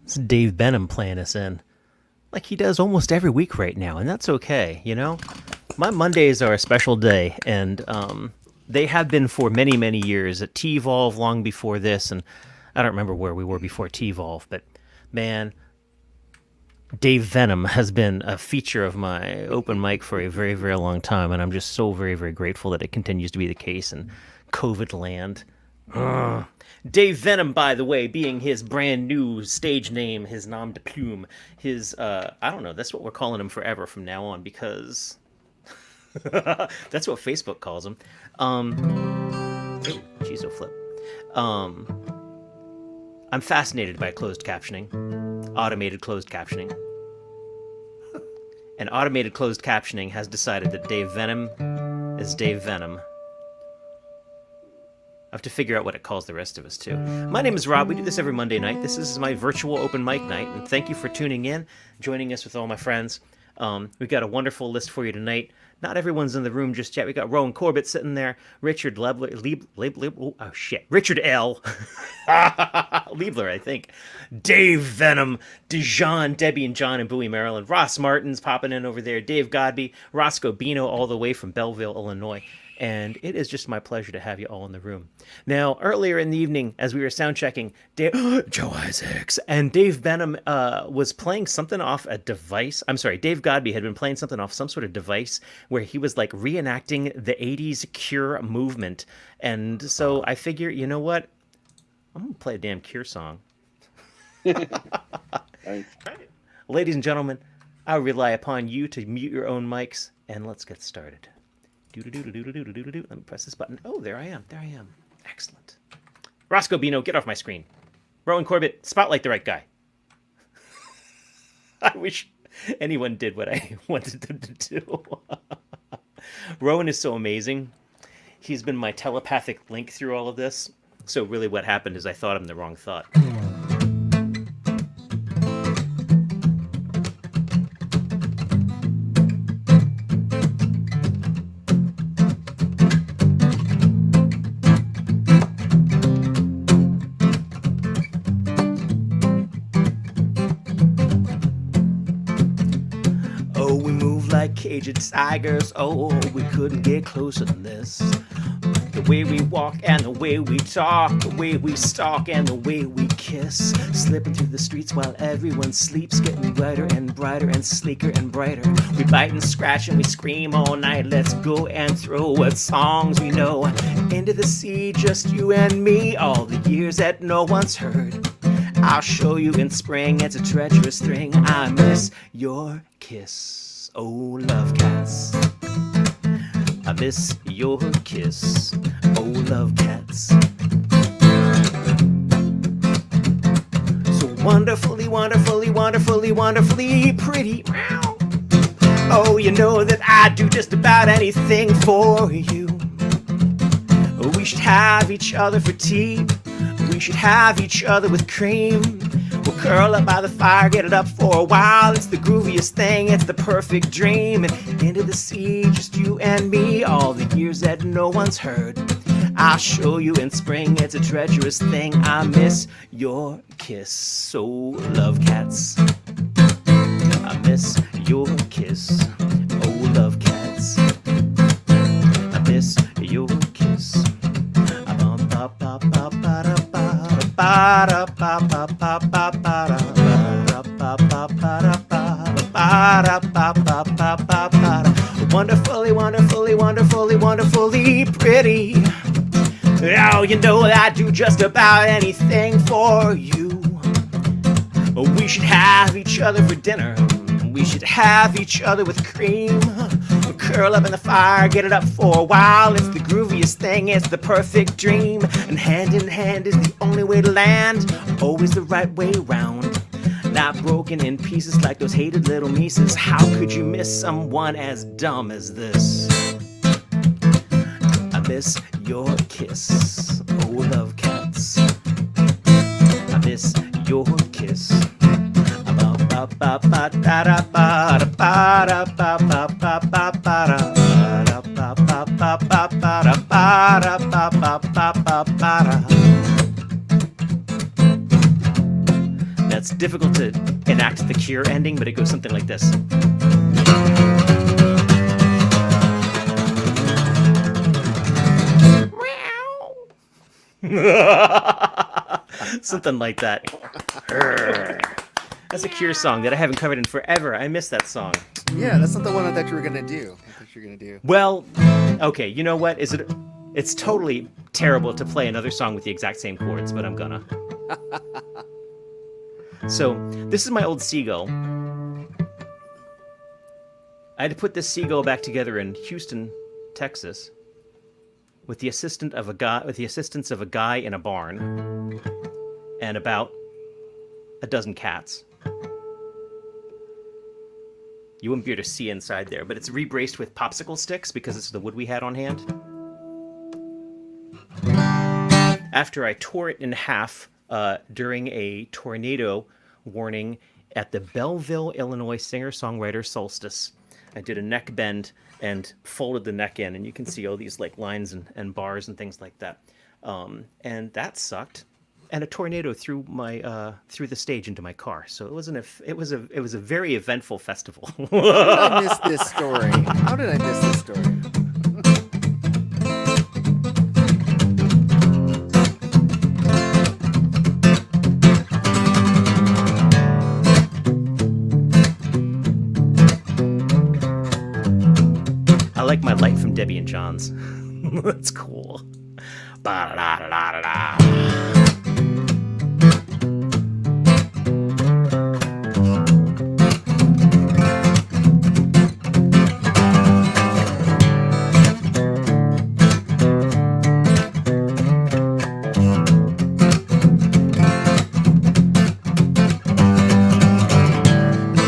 It's Dave Benham playing us in, like he does almost every week right now, and that's okay, you know? My Mondays are a special day, and they have been for many, many years. At T-Volve long before this, and I don't remember where we were before T-Volve, but man, Dave Venom has been a feature of my open mic for a very, very long time, and I'm just so very, very grateful that it continues to be the case in COVID land. Ugh. Dave Venom, by the way, being his brand new stage name, his nom de plume, his, I don't know, that's what we're calling him forever from now on, because that's what Facebook calls him. Jeez, oh flip. I'm fascinated by closed captioning, automated closed captioning. And automated closed captioning has decided that Dave Venom is Dave Venom. I have to figure out what it calls the rest of us, too. My name is Rob. We do this every Monday night. This is my virtual open mic night, and thank you for tuning in, joining us with all my friends. We've got a wonderful list for you tonight. Not everyone's in the room just yet. We got Rowan Corbett sitting there, Richard Richard L. Liebler, I think. Dave Venom, Dijon, Debbie and John in Bowie, Maryland. Ross Martin's popping in over there. Dave Godby, Roscoe Bino all the way from Belleville, Illinois. And it is just my pleasure to have you all in the room. Now, earlier in the evening, as we were sound checking, Joe Isaacs and Dave Benham was playing something off a device. I'm sorry, Dave Godby had been playing something off some sort of device where he was like reenacting the 80s Cure movement. And so I figure, you know what? I'm going to play a damn Cure song. Ladies and gentlemen, I rely upon you to mute your own mics, and let's get started. Let me press this button. Oh, there I am. Excellent. Roscoe Bino, get off my screen. Rowan Corbett, spotlight the right guy. I wish anyone did what I wanted them to do. Rowan is so amazing. He's been my telepathic link through all of this. So really what happened is I thought him the wrong thought. Caged tigers, oh, we couldn't get closer than this. The way we walk and the way we talk, the way we stalk and the way we kiss. Slipping through the streets while everyone sleeps, getting brighter and brighter and sleeker and brighter. We bite and scratch and we scream all night. Let's go and throw what songs we know into the sea, just you and me. All the years that no one's heard, I'll show you in spring. It's a treacherous thing. I miss your kiss. Oh, love cats, I miss your kiss. Oh, love cats. So wonderfully, wonderfully, wonderfully, wonderfully pretty. Oh, you know that I'd do just about anything for you. We should have each other for tea. We should have each other with cream. We'll curl up by the fire, get it up for a while. It's the grooviest thing, it's the perfect dream. And into the sea, just you and me. All the years that no one's heard, I'll show you in spring. It's a treacherous thing. I miss your kiss. So love cats, I miss your kiss. Oh, love cats, I miss your kiss. Wonderfully, wonderfully, wonderfully, wonderfully pretty. Oh, you know that I do just about anything for you. We should have each other for dinner. We should have each other with cream. We'll curl up in the fire, get it up for a while. It's the grooviest thing, it's the perfect dream. And hand in hand is the only way to land. Always the right way round. Not broken in pieces like those hated little Mises. How could you miss someone as dumb as this? I miss your kiss. Oh, love cats, I miss your kiss. That's It's difficult to enact the Cure ending, but it goes something like this. Something like that. That's a Cure song that I haven't covered in forever. I miss that song. Yeah, that's not the one I thought you were gonna do. Well, okay, you know what? It's totally terrible to play another song with the exact same chords, but I'm gonna. So, this is my old Seagull. I had to put this Seagull back together in Houston, Texas, with the assistance of a guy in a barn and about a dozen cats. You wouldn't be able to see inside there, but it's rebraced with popsicle sticks because it's the wood we had on hand. After I tore it in half during a tornado warning at the Belleville, Illinois singer-songwriter Solstice, I did a neck bend and folded the neck in, and you can see all these like lines and bars and things like that. And that sucked. And a tornado threw the stage into my car. So it was a very eventful festival. How did I miss this story? I like my light from Debbie and John's. That's cool. Ba-da-da-da-da-da.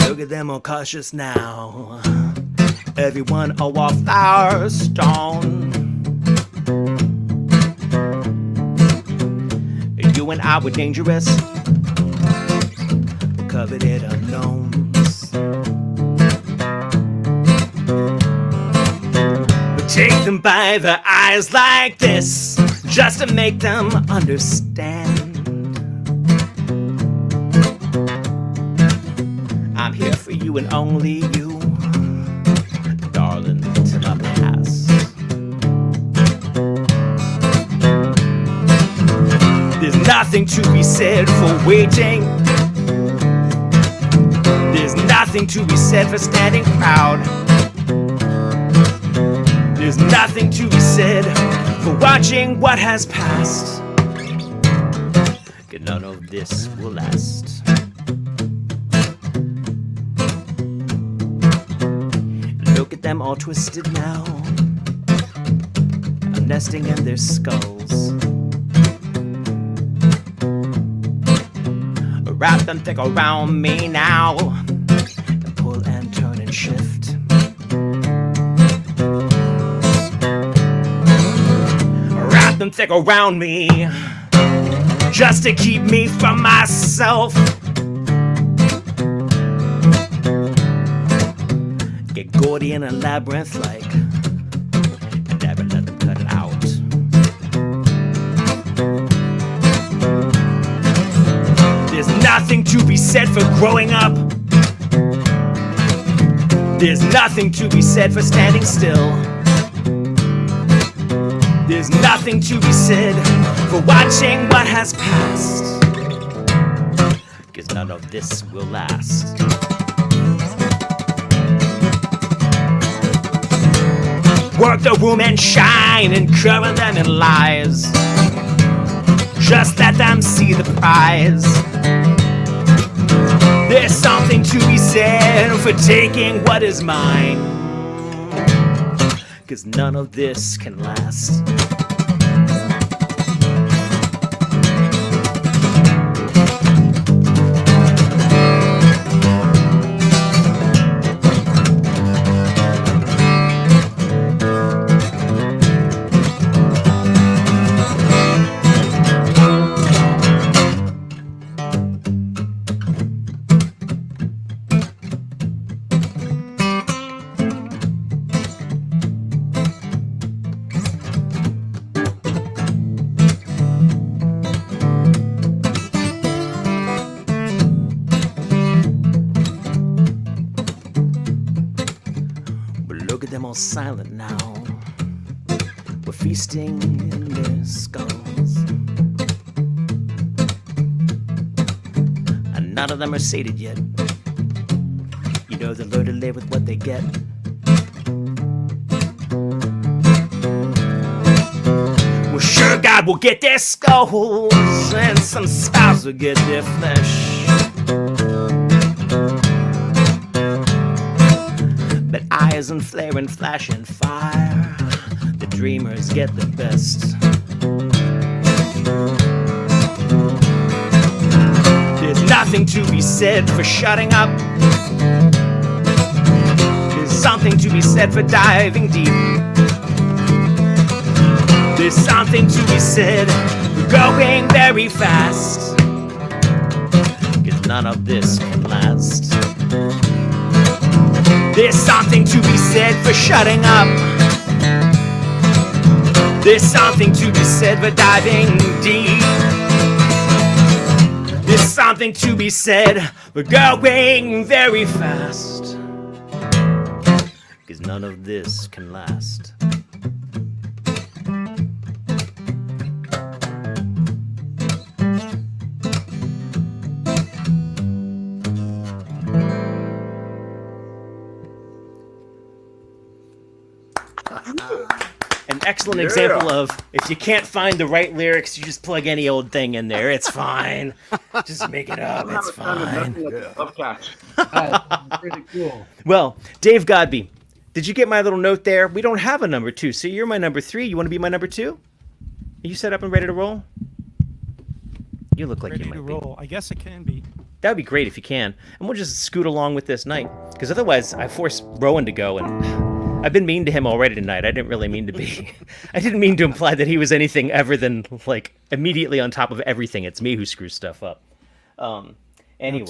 Look at them all cautious now. Everyone a wallflower stone. You and I were dangerous, coveted unknowns. We take them by the eyes like this, just to make them understand. I'm here for you and only you, darling, till I pass. There's nothing to be said for waiting. There's nothing to be said for standing proud. There's nothing to be said for watching what has passed. 'Cause none of this will last. Look at them all twisted now, nesting in their skulls. Wrap them thick around me now, and pull and turn and shift. Wrap them thick around me, just to keep me from myself. Get Gordian and labyrinth-like, and never let them cut it out. There's nothing to be said for growing up. There's nothing to be said for standing still. There's nothing to be said for watching what has passed. 'Cause none of this will last. Work the room and shine and cover them in lies. Just let them see the prize. There's something to be said for taking what is mine. 'Cause none of this can last. almost silent now. We're feasting in their skulls. And none of them are sated yet. You know, they learn to live with what they get. Well, sure, God will get their skulls, and some spouse will get their flesh. But eyes and flare and flash and fire, the dreamers get the best. There's nothing to be said for shutting up. There's something to be said for diving deep. There's something to be said for going very fast. 'Cause none of this can last. There's something to be said for shutting up. There's something to be said for diving deep. There's something to be said for going very fast. 'Cause none of this can last. An excellent example of if you can't find the right lyrics, you just plug any old thing in there. It's fine. Just make it up. It's fine. Love Cats. Pretty cool. Well, Dave Godby, did you get my little note there? We don't have a number 2, so you're my number 3. You want to be my number 2? Are you set up and ready to roll? You look like Ready you to might roll. I guess it can be. That would be great if you can. And we'll just scoot along with this night. Because otherwise, I forced Rowan to go, and I've been mean to him already tonight. I didn't really mean to be. I didn't mean to imply that he was anything ever than, like, immediately on top of everything. It's me who screws stuff up. Anyways.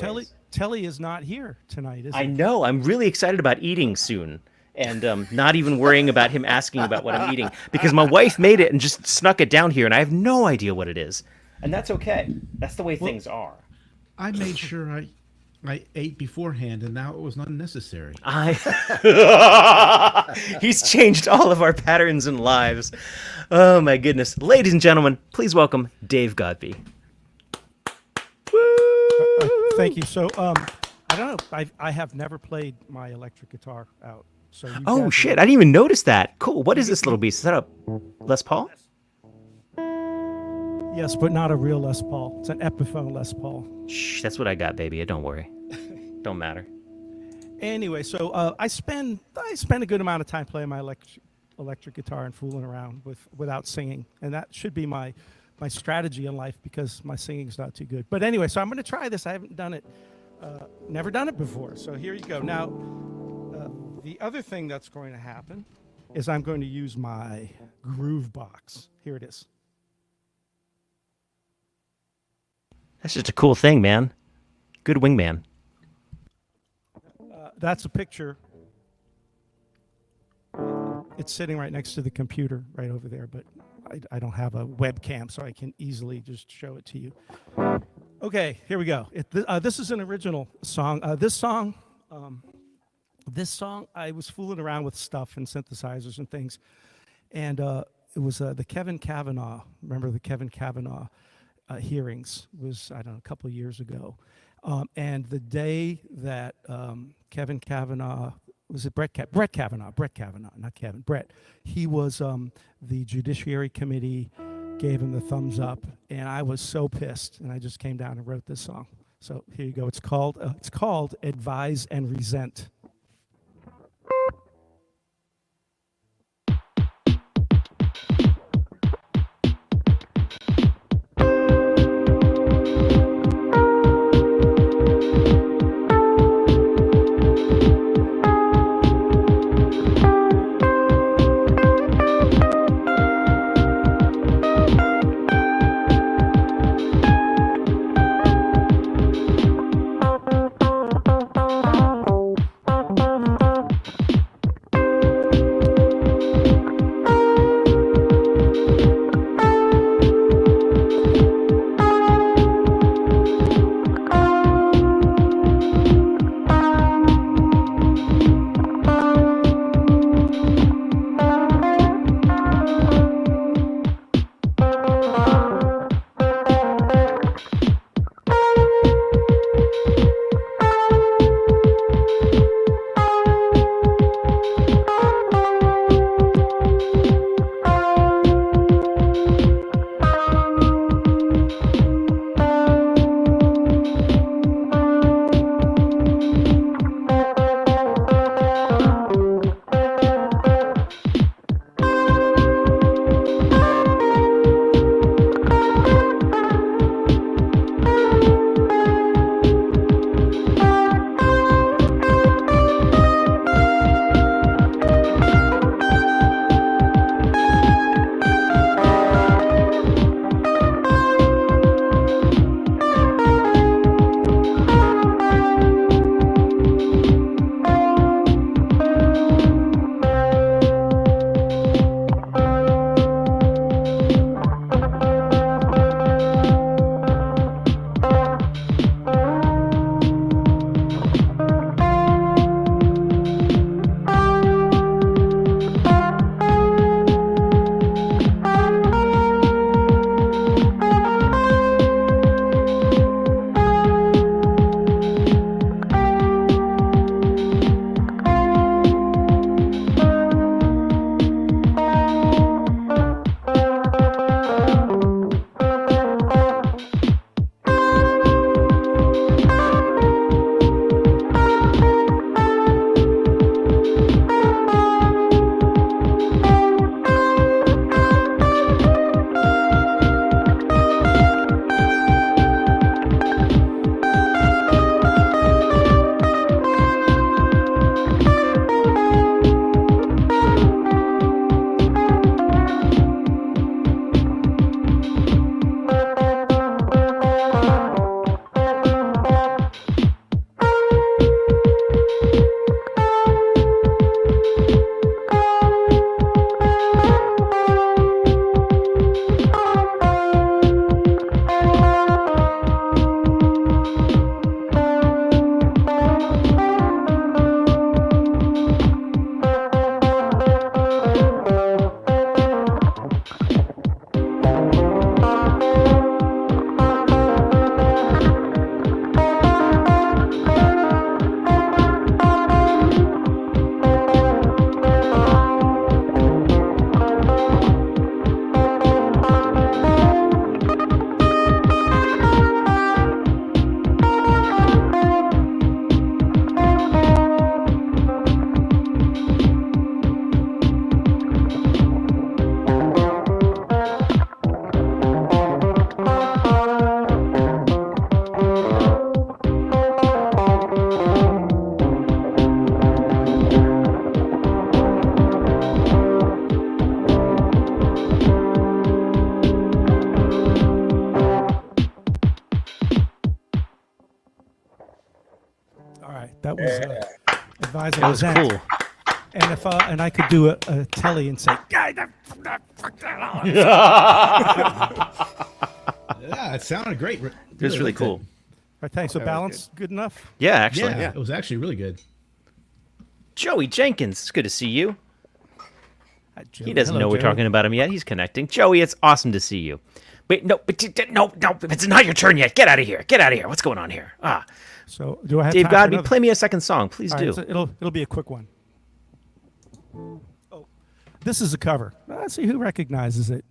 Telly is not here tonight, is he? I know. I'm really excited about eating soon. And not even worrying about him asking about what I'm eating. Because my wife made it and just snuck it down here, and I have no idea what it is. And that's okay. That's the way things are. I made sure I ate beforehand, and now it was unnecessary. He's changed all of our patterns and lives. Oh, my goodness. Ladies and gentlemen, please welcome Dave Godby. Thank you. So, I don't know. I have never played my electric guitar out. So you Oh, guys shit. are- I didn't even notice that. Cool. What is this little beast? Is that a Les Paul? Yes, but not a real Les Paul. It's an Epiphone Les Paul. Shh, that's what I got, baby. Don't worry. Don't matter. Anyway, so I spend a good amount of time playing my electric guitar and fooling around without singing, and that should be my strategy in life because my singing's not too good. But anyway, so I'm going to try this. I haven't done it, never done it before. So here you go. Now, the other thing that's going to happen is I'm going to use my groove box. Here it is. That's just a cool thing, man. Good wingman. That's a picture. It's sitting right next to the computer right over there, but I don't have a webcam, so I can easily just show it to you. Okay, here we go. This is an original song. This song, I was fooling around with stuff and synthesizers and things, and it was the Kevin Kavanaugh. Remember the Kevin Kavanaugh hearings was, I don't know, a couple of years ago. And the day that Kevin Kavanaugh, was it Brett Kavanaugh, not Kevin, Brett. He was, the Judiciary Committee gave him the thumbs up, and I was so pissed, and I just came down and wrote this song. So here you go. It's called Advise and Resent. was advising. That was present. cool. And if and I could do a telly and say, Yeah, it sounded great. It was really liked cool. all right, thanks. So balance, good enough. Yeah, actually. Yeah, it was actually really good. Joey Jenkins, it's good to see you. He doesn't Hello, know we're Joey. talking about him yet. He's connecting. Joey, it's awesome to see you. Wait, no, it's not your turn yet. Get out of here. Get out of here. What's going on here? So do I have Dave time for Godby, another? play me a second song. Please All do. right, so it'll be a quick one. Oh, this is a cover. Let's see who recognizes it.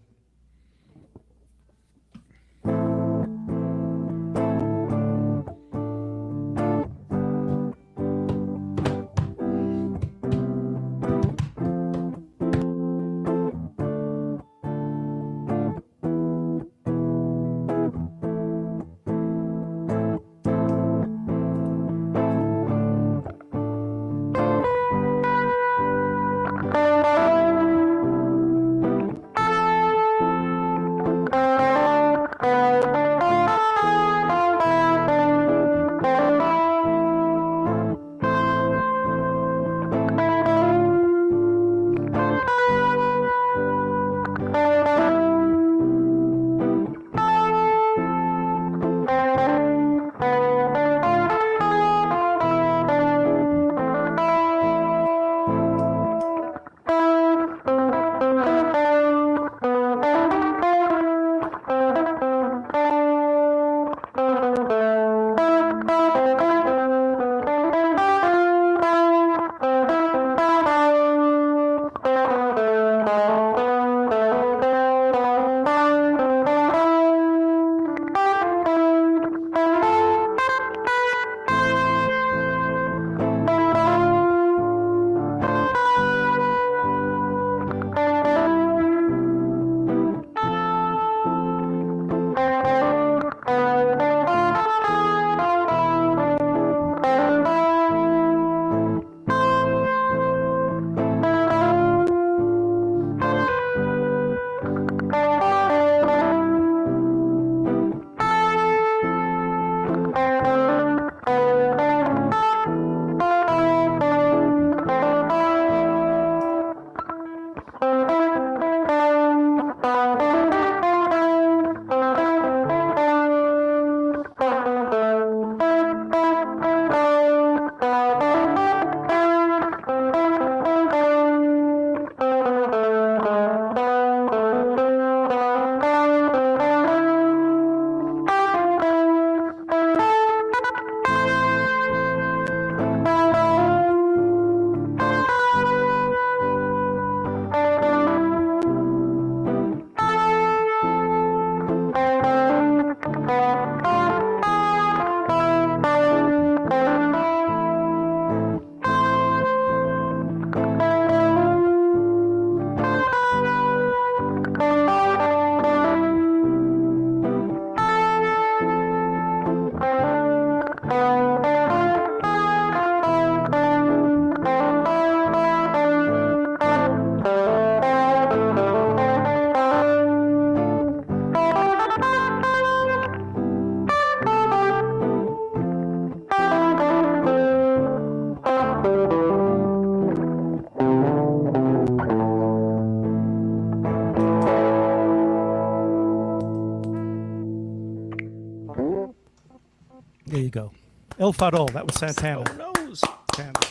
There you go. Elfadol. That was Santana. Oh, knows. Santana.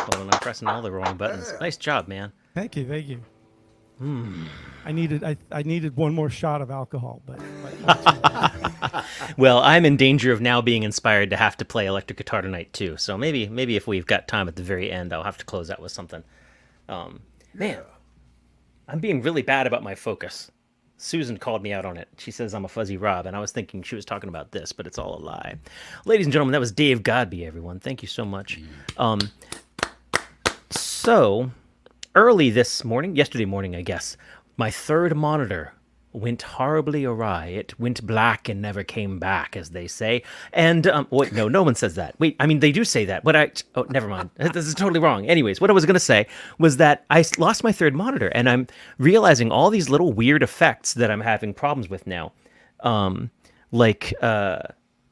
Well, I'm pressing all the wrong buttons. Nice job, man. Thank you. Thank you. I needed one more shot of alcohol, but Well, I'm in danger of now being inspired to have to play electric guitar tonight too. So maybe if we've got time at the very end, I'll have to close out with something. Man, I'm being really bad about my focus. Susan called me out on it. She says I'm a fuzzy Rob, and I was thinking she was talking about this, but it's all a lie. Ladies and gentlemen, that was Dave Godby, everyone. Thank you so much. So, early this morning, yesterday morning, I guess, my third monitor went horribly awry. It went black and never came back, as they say. And, wait, no one says that. Wait, I mean, they do say that, but oh, never mind. This is totally wrong. Anyways, what I was going to say was that I lost my third monitor, and I'm realizing all these little weird effects that I'm having problems with now.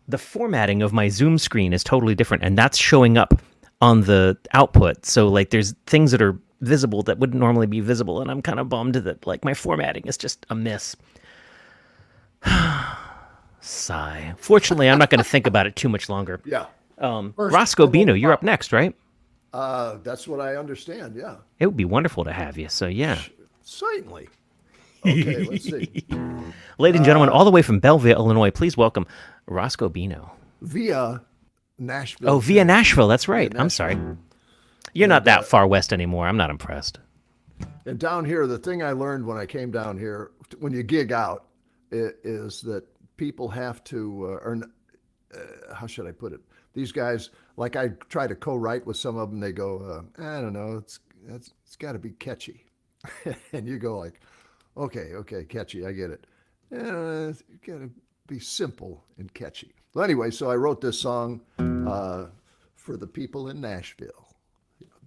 the formatting of my Zoom screen is totally different, and that's showing up on the output. So like there's things that are visible that wouldn't normally be visible, and I'm kind of bummed that like my formatting is just a miss. Sigh. Fortunately, I'm not going to think about it too much longer. Yeah. Roscoe Bino, you're up next, right? That's what I understand. Yeah. It would be wonderful to have you. So yeah. Certainly. Okay, let's see. Ladies and gentlemen, all the way from Belleville, Illinois, please welcome Roscoe Bino. Via Nashville. Oh, via Nashville. That's right. I'm sorry. You're not that far west anymore. I'm not impressed. And down here, the thing I learned when I came down here, when you gig out, is that people have to earn. How should I put it? These guys, like I try to co-write with some of them, they go, I don't know, it's got to be catchy, and you go like, okay, catchy, I get it. It's got to be simple and catchy. Well, anyway, so I wrote this song for the people in Nashville.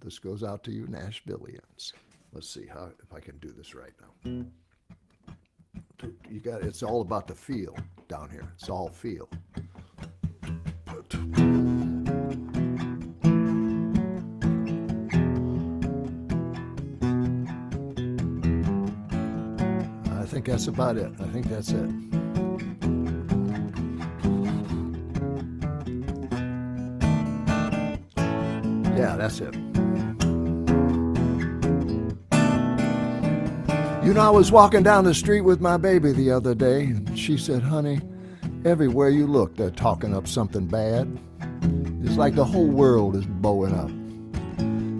This goes out to you Nashvillians. Let's see if I can do this right now. It's all about the feel down here. It's all feel. I think that's about it. I think that's it. Yeah, that's it. You know, I was walking down the street with my baby the other day, and she said, honey, everywhere you look, they're talking up something bad. It's like the whole world is blowing up.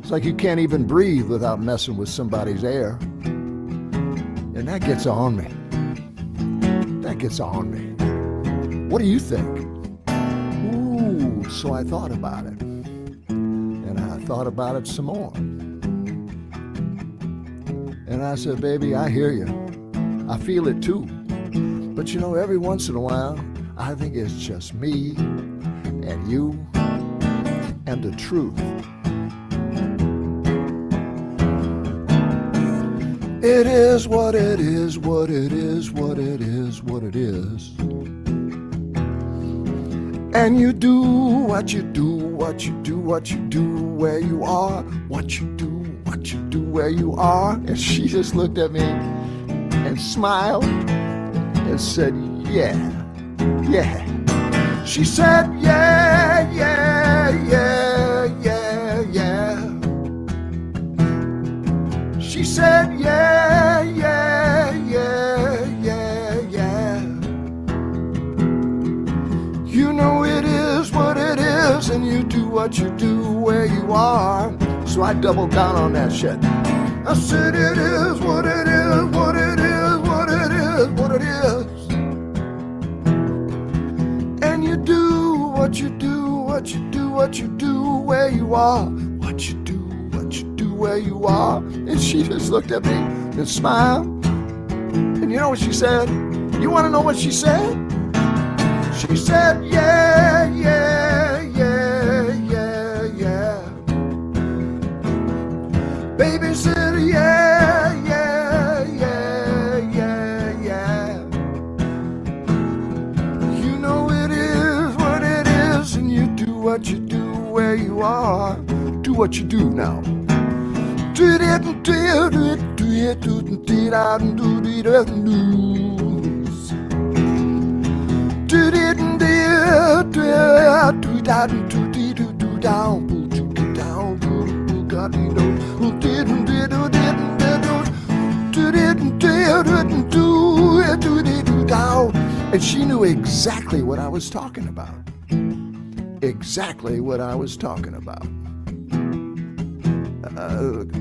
It's like you can't even breathe without messing with somebody's air. And that gets on me. That gets on me. What do you think? Ooh, so I thought about it. And I thought about it some more. And I said, baby, I hear you. I feel it too. But you know, every once in a while, I think it's just me and you and the truth. It is what it is, what it is, what it is, what it is. And you do what you do, what you do, what you do, where you are, what you do where you are. And she just looked at me and smiled and said, yeah. She said, yeah. She said, yeah. You know it is what it is, and you do what you do where you are. So I doubled down on that shit. I said it is what it is, what it is, what it is, what it is. And you do what you do, what you do, what you do where you are. What you do where you are. And she just looked at me and smiled. And you know what she said? You want to know what she said? She said, yeah. Baby said, yeah. You know it is what it is, and you do what you do where you are. Do what you do now. And she knew exactly what I was talking about. Exactly what I was talking about.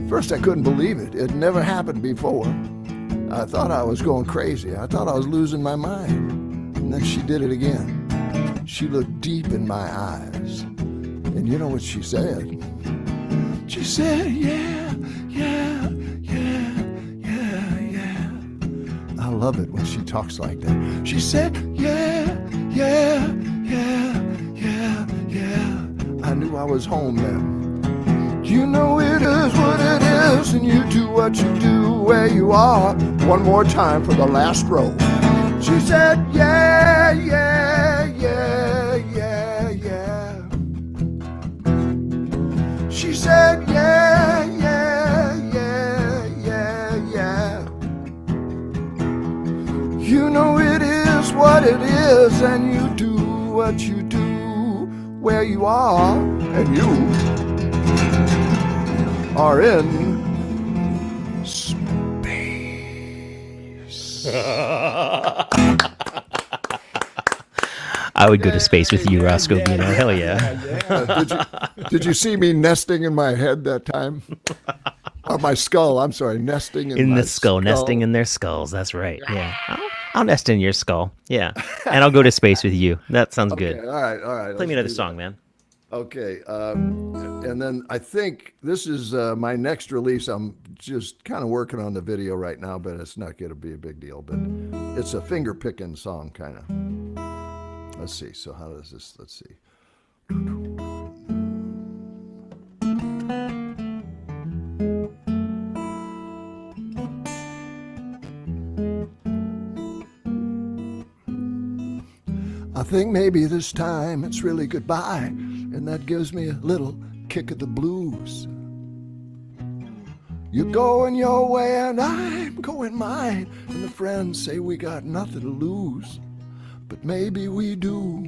First, I couldn't believe it. It never happened before. I thought I was going crazy. I thought I was losing my mind. And then she did it again. She looked deep in my eyes. And you know what she said? She said, yeah. I love it when she talks like that. She said, yeah. I knew I was home then. You know it is what it is, and you do what you do where you are. One more time for the last row. She said, yeah. said, yeah, yeah, yeah, yeah, yeah. You know it is what it is, and you do what you do where you are, and you are in space. I would go to space with you, Roscoe Bino. Hell yeah. Did you see me nesting in my head that time? Or my skull, I'm sorry, nesting In my the skull, nesting in their skulls. That's right. Yeah. I'll nest in your skull. Yeah. And I'll go to space with you. That sounds good. Okay, all right. Play me let's another do song, man. Okay, and then I think this is my next release. I'm just kind of working on the video right now, but it's not going to be a big deal. But it's a finger picking song, kind of. Let's see. So how does this? Let's see. I think maybe this time it's really goodbye, and that gives me a little kick of the blues. You're going your way and I'm going mine, and the friends say we got nothing to lose, but maybe we do.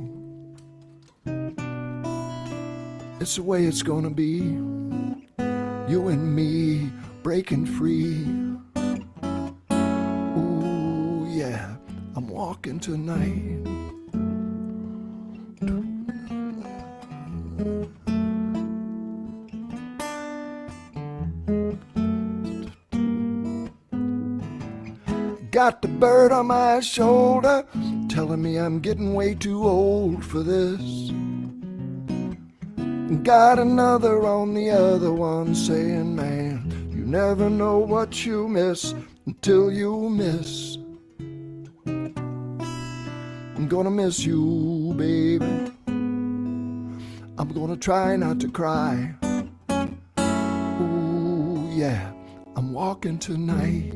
It's the way it's gonna be, you and me breaking free. Ooh yeah, I'm walking tonight. Got the bird on my shoulder telling me I'm getting way too old for this. Got another on the other one saying, man, you never know what you miss until you miss. I'm gonna miss you, baby. I'm gonna try not to cry. Ooh, yeah, I'm walking tonight.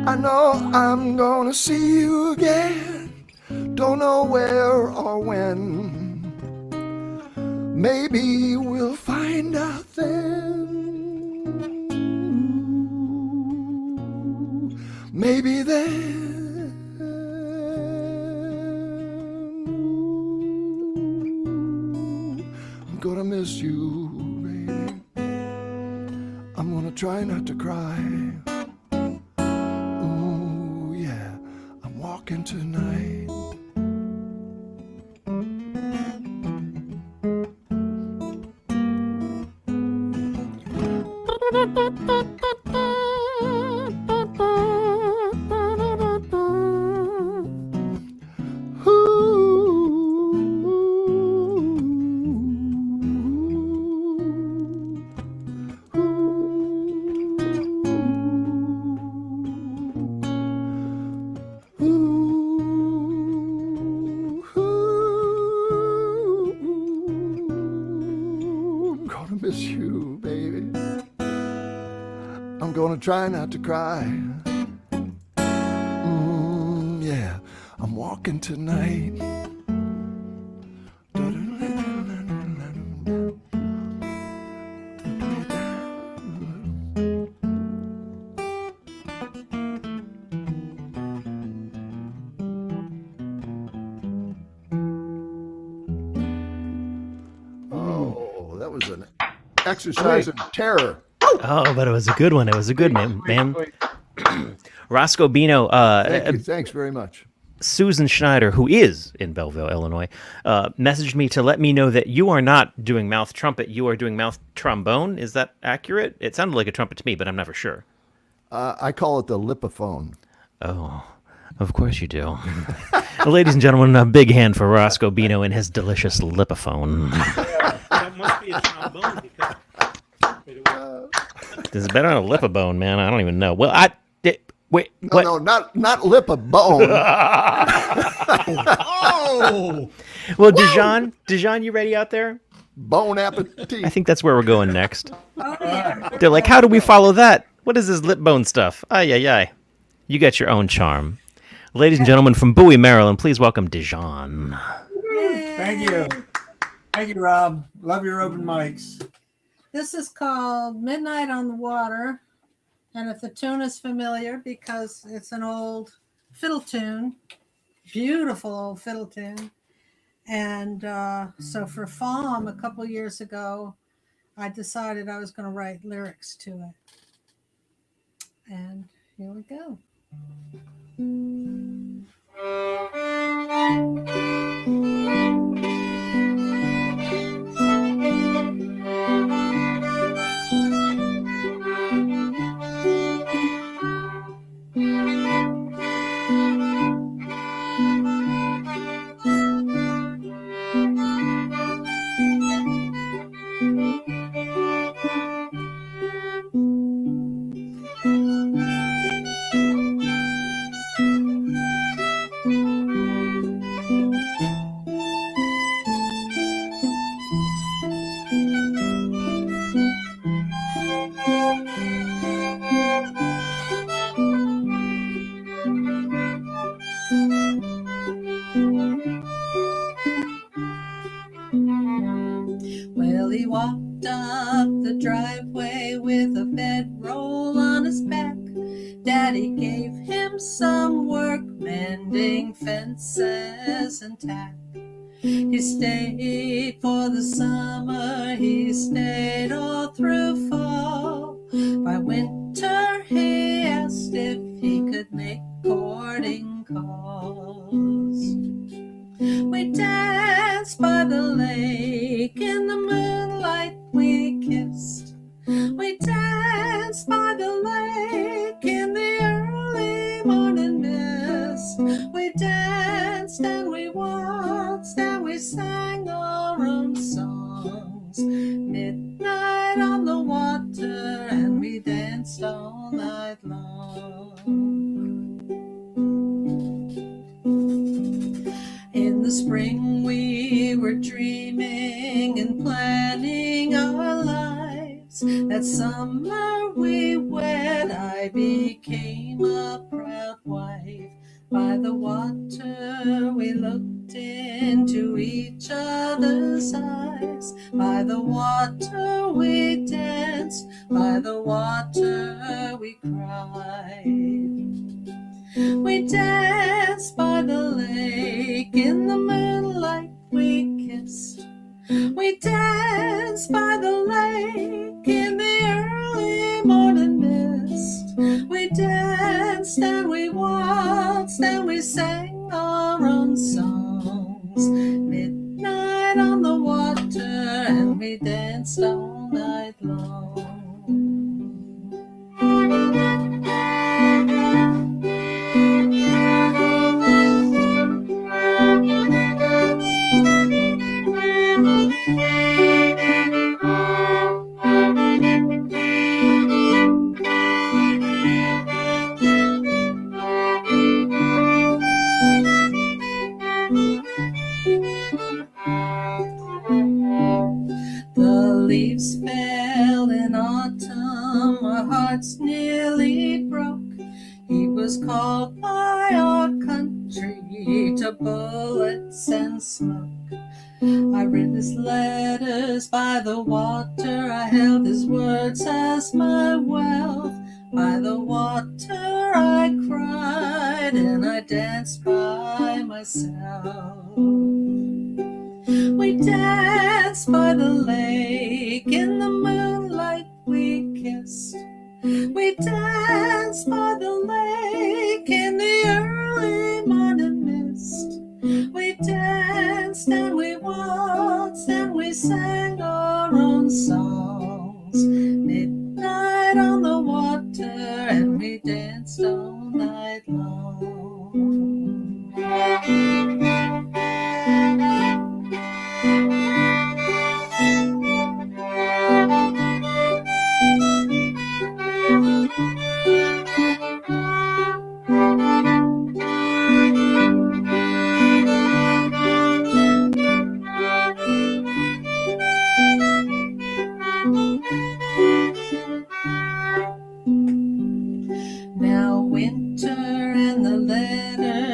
I know I'm gonna see you again. Don't know where or when. Maybe we'll find out then. Maybe then. I'm gonna miss you, baby. I'm gonna try not to cry. Ooh, yeah, I'm walking tonight. Miss you, baby. I'm gonna try not to cry. Yeah, I'm walking tonight. Oh, that was an exercise in terror. Oh, but it was a good one. It was a good one, man. Roscoe Bino, Thank you. Thanks very much. Susan Schneider, who is in Belleville, Illinois, messaged me to let me know that you are not doing mouth trumpet. You are doing mouth trombone. Is that accurate? It sounded like a trumpet to me, but I'm never sure. I call it the lipophone. Oh, of course you do. Ladies and gentlemen, a big hand for Roscoe Bino and his delicious lipophone. That must be a trombone because. This is better than a lipabone, man. I don't even know. Well, wait, No, what? no, not lipabone. Oh! Well, Dijon, you ready out there? Bon appetit. I think that's where we're going next. They're like, how do we follow that? What is this lip bone stuff? Ay, ay, ay. You got your own charm. Ladies and gentlemen from Bowie, Maryland, please welcome Dijon. Thank you. Thank you, Rob. Love your open mics. This is called Midnight on the Water. And if the tune is familiar, because it's an old fiddle tune, beautiful old fiddle tune. And so for VOM a couple years ago, I decided I was going to write lyrics to it. And here we go. Well, he walked up the driveway with a bedroll on his back. Daddy gave him some work mending fences and tack. He stayed for the summer, he stayed all through fall. By winter he asked if he could make courting calls. We danced by the lake, in the moonlight we kissed. We danced by the lake in the early morning mist. We danced and we waltzed and we sang our own songs. Midnight on the water and we danced all night long. In the spring we were dreaming and planning our lives. That summer we wed, I became a proud wife. By the water we looked into each other's eyes. By the water we danced, by the water we cried. We danced by the lake, in the moonlight we kissed. We danced by the lake in the early morning mist. We danced and we waltzed and we sang our own songs. Midnight on the water and we danced all night long. The leaves fell in autumn, our hearts nearly broke. He was called by our country to bullets and smoke. I read his letters by the water, I held his words as my wealth. By the water I cried and I danced by myself. We danced by the lake, in the moonlight we kissed. We danced by the lake in the early morning mist. We danced and we waltzed and we sang our own songs. Midnight on the water and we danced all night long.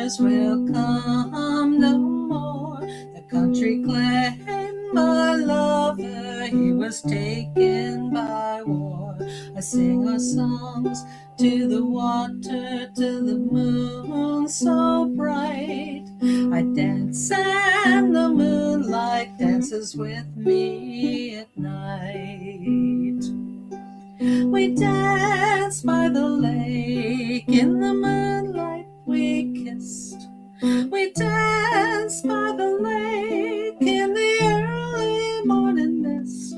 years will come no more. The country claimed my lover, he was taken by war. I sing our songs to the water, to the moon so bright. I dance and the moonlight dances with me at night. We dance by the lake, in the moonlight we kissed. We dance by the lake in the early morning mist.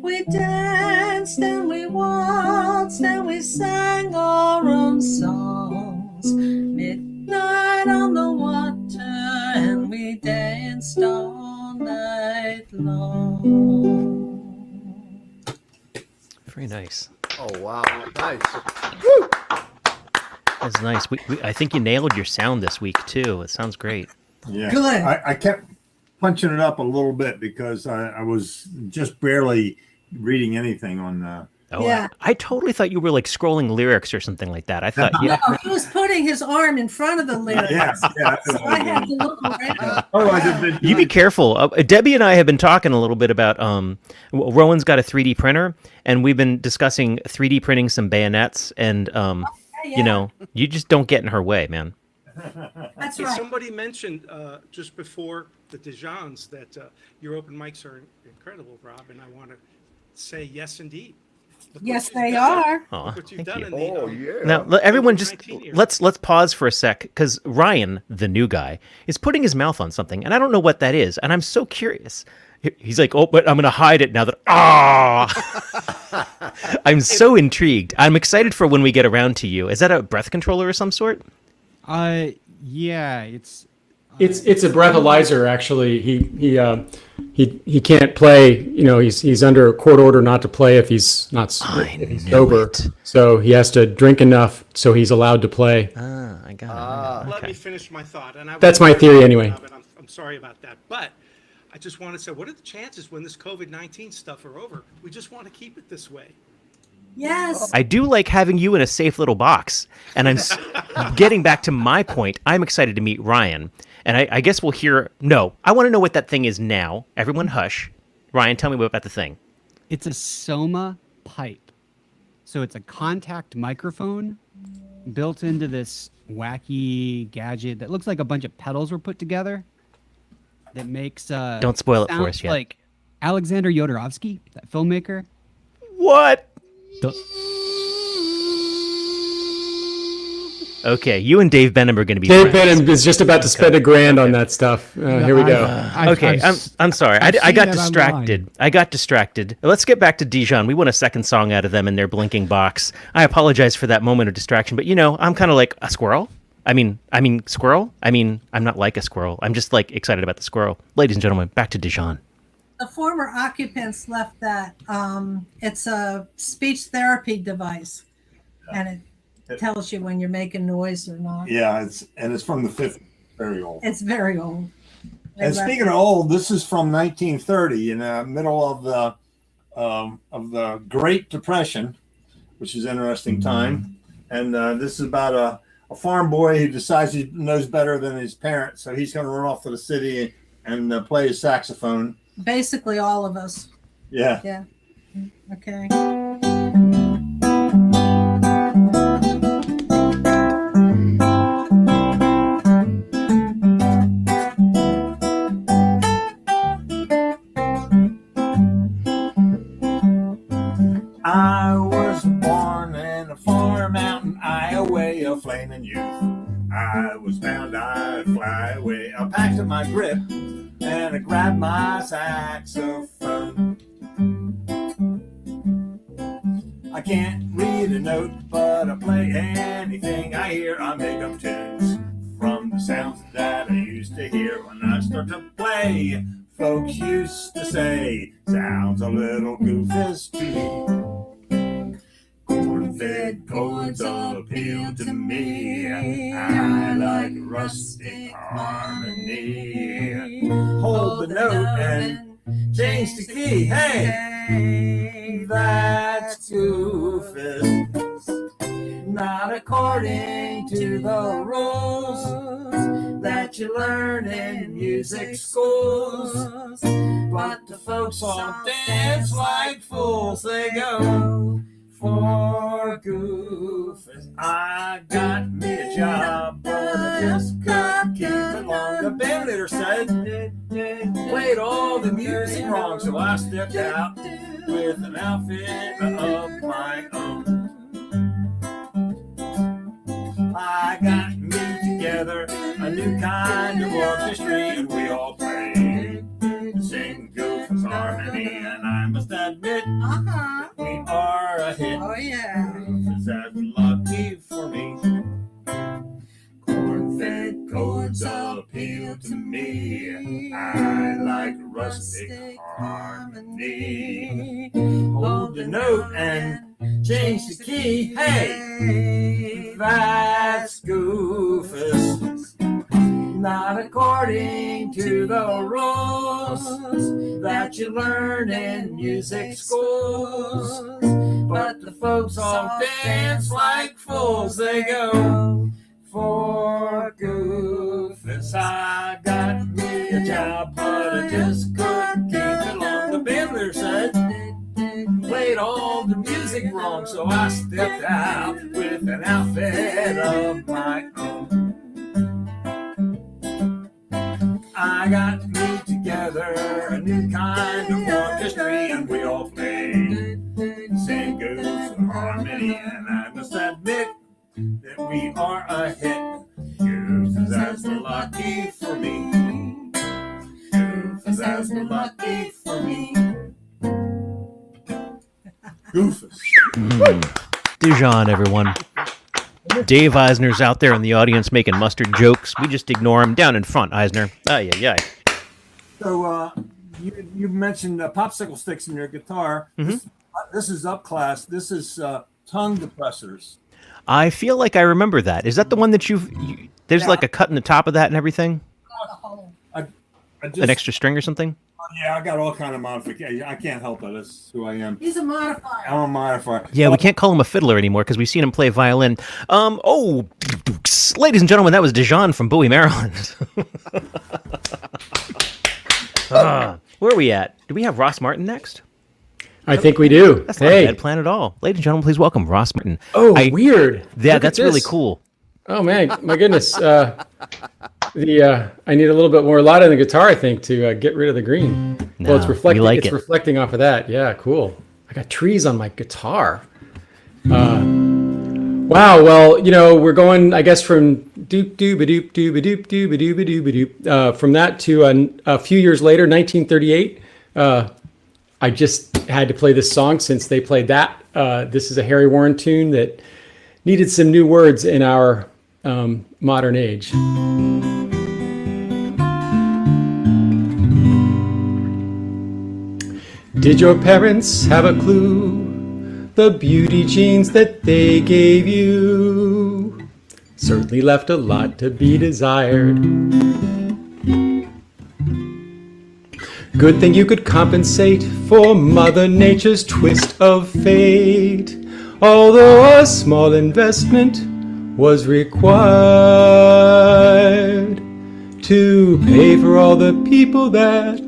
We danced and we waltzed and we sang our own songs. Midnight on the water and we danced all night long. Very nice. Oh wow, nice. That's nice. I think you nailed your sound this week too. It sounds great. Yeah. Good. I kept punching it up a little bit because I was just barely reading anything on. Oh, Yeah. I totally thought you were like scrolling lyrics or something like that. I thought, No, he was putting his arm in front of the lyrics. Yeah. So I had to look around. Otherwise, it'd been you be careful. Debbie and I have been talking a little bit about. Rowan's got a 3D printer, and we've been discussing 3D printing some bayonets. And Yeah. you know, you just don't get in her way, man. That's Hey, right. somebody mentioned just before the Dijons that your open mics are incredible, Rob, and I want to say yes, indeed. Look what Yes, you've they done. are. Aw, Look what you've thank done you. in the Oh yeah. Now, everyone, just COVID-19 era. let's pause for a sec, because Ryan, the new guy, is putting his mouth on something, and I don't know what that is, and I'm so curious. He's like, oh, but I'm going to hide it now that, I'm so intrigued. I'm excited for when we get around to you. Is that a breath controller of some sort? Yeah, it's a breathalyzer actually. He can't play. You know, he's under a court order not to play if he's not if he's knew sober. it. So he has to drink enough so he's allowed to play. I got it. Let Okay. me finish my thought. And That's my theory anyway. I'm sorry about that. But I just want to say, what are the chances when this COVID-19 stuff are over? We just want to keep it this way. Yes. I do like having you in a safe little box. And getting back to my point, I'm excited to meet Ryan. And I guess we'll hear, no, I want to know what that thing is now. Everyone hush. Ryan, tell me about the thing. It's a Soma pipe. So it's a contact microphone built into this wacky gadget that looks like a bunch of pedals were put together that makes Don't spoil it for sounds us yet. like Alexander Yodorovsky, that filmmaker. What? The- Okay, you and Dave Benham are going to be Dave friends. Benham is just about to spend $1,000 on that stuff. Here we go. Okay, I'm sorry. I seen got that distracted. I got distracted. Let's get back to Dijon. We want a second song out of them in their blinking box. I apologize for that moment of distraction, but you know, I'm kind of like a squirrel. I mean, squirrel. I mean, I'm not like a squirrel. I'm just like excited about the squirrel. Ladies and gentlemen, back to Dijon. The former occupants left that. It's a speech therapy device, and it tells you when you're making noise or not. Yeah, it's from the 50s, very old. It's very old. They And left speaking of old, this is from 1930, in the middle of the Great Depression, which is an interesting time. And this is about a farm boy who decides he knows better than his parents, so he's going to run off to the city and play his saxophone. basically all of us. Yeah. Yeah. Okay. I was born in a farm out in Iowa, a flaming youth. I was bound I'd fly away. I packed up my grip and I grabbed my saxophone. I can't read a note, but I play anything I hear. I make up tunes from the sounds that I used to hear when I start to play. Folks used to say, sounds a little goofus too. Corn-fed chords appeal to me. I like rustic harmony. Hold the note and change the key. Hey, that's goofus. Not according to the rules. that you learn in music schools. But the folks all dance like fools. They go for goofus. I got me a job, but I just couldn't keep it long. The band leader said, played all the music wrong, so I stepped out with an outfit of my own. I got me together a new kind of orchestra, and we all played the same goofus harmony. And I must admit, we are a hit. Oh, yeah. Goofus, that's lucky for me. Corn-fed chords appeal to me. I like rustic harmony. Hold the note and change the key. Hey, that's goofus. Not according to the rules that you learn in music schools. But the folks all dance like fools. They go for goofus. I got me a job, but I just couldn't keep it long. The band leader said, played all the music wrong, so I stepped out with an outfit of my own. I got me together a new kind of orchestra, and we all played the same goofus and harmony. And I must admit that we are a hit. Goofus, that's lucky for me. Goofus, that's lucky for me. Goofus. Dijon, everyone. Dave Eisner's out there in the audience making mustard jokes. We just ignore him. Down in front, Eisner. Ay, ay, ay. So you mentioned popsicle sticks in your guitar. Mm-hmm. This is up class. This is tongue depressors. I feel like I remember that. Is that the one that there's like a cut in the top of that and everything? I just, An extra string or something? Yeah, I got all kind of modifications. I can't help it. That's who I am. He's a modifier. I'm a modifier. Yeah, we can't call him a fiddler anymore because we've seen him play violin. Ladies and gentlemen, that was Dijon from Bowie, Maryland. Where are we at? Do we have Ross Martin next? I think we do. That's not a bad plan at all. Ladies and gentlemen, please welcome Ross Martin. Oh, weird. Yeah, Look that's at really this. cool. Oh man, my goodness. I need a little bit more light on the guitar, I think, to get rid of the green. No, Well, it's reflecting. we like it's it. reflecting off of that. Yeah, cool. I got trees on my guitar. Wow. Well, we're going, I guess, from doop doop doop doop doop doop doop doop doop. From that to a few years later, 1938. I just had to play this song since they played that. This is a Harry Warren tune that needed some new words in our modern age. Did your parents have a clue? The beauty genes that they gave you certainly left a lot to be desired. Good thing you could compensate for Mother Nature's twist of fate, although a small investment was required to pay for all the people that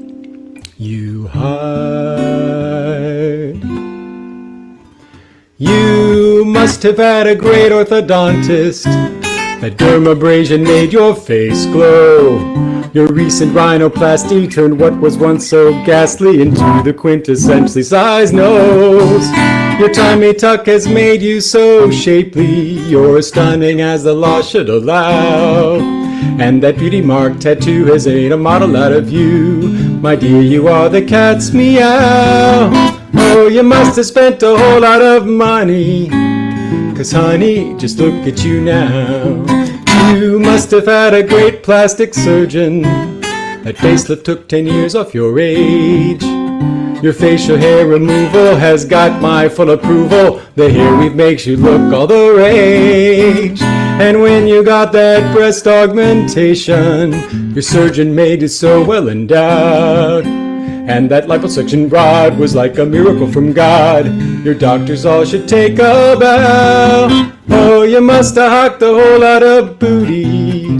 you hired. You must have had a great orthodontist. That dermabrasion made your face glow. Your recent rhinoplasty turned what was once so ghastly into the quintessentially sized nose. Your tummy tuck has made you so shapely. You're stunning as the law should allow. And that beauty mark tattoo has made a model out of you. My dear, you are the cat's meow. Oh, you must have spent a whole lot of money. 'Cause honey, just look at you now. You must have had a great plastic surgeon. That facelift took 10 years off your age. Your facial hair removal has got my full approval. The hair weave makes you look all the rage. And when you got that breast augmentation, your surgeon made it so well endowed. And that liposuction rod was like a miracle from God. Your doctors all should take a bow. Oh, you must have hocked a whole lot of booty.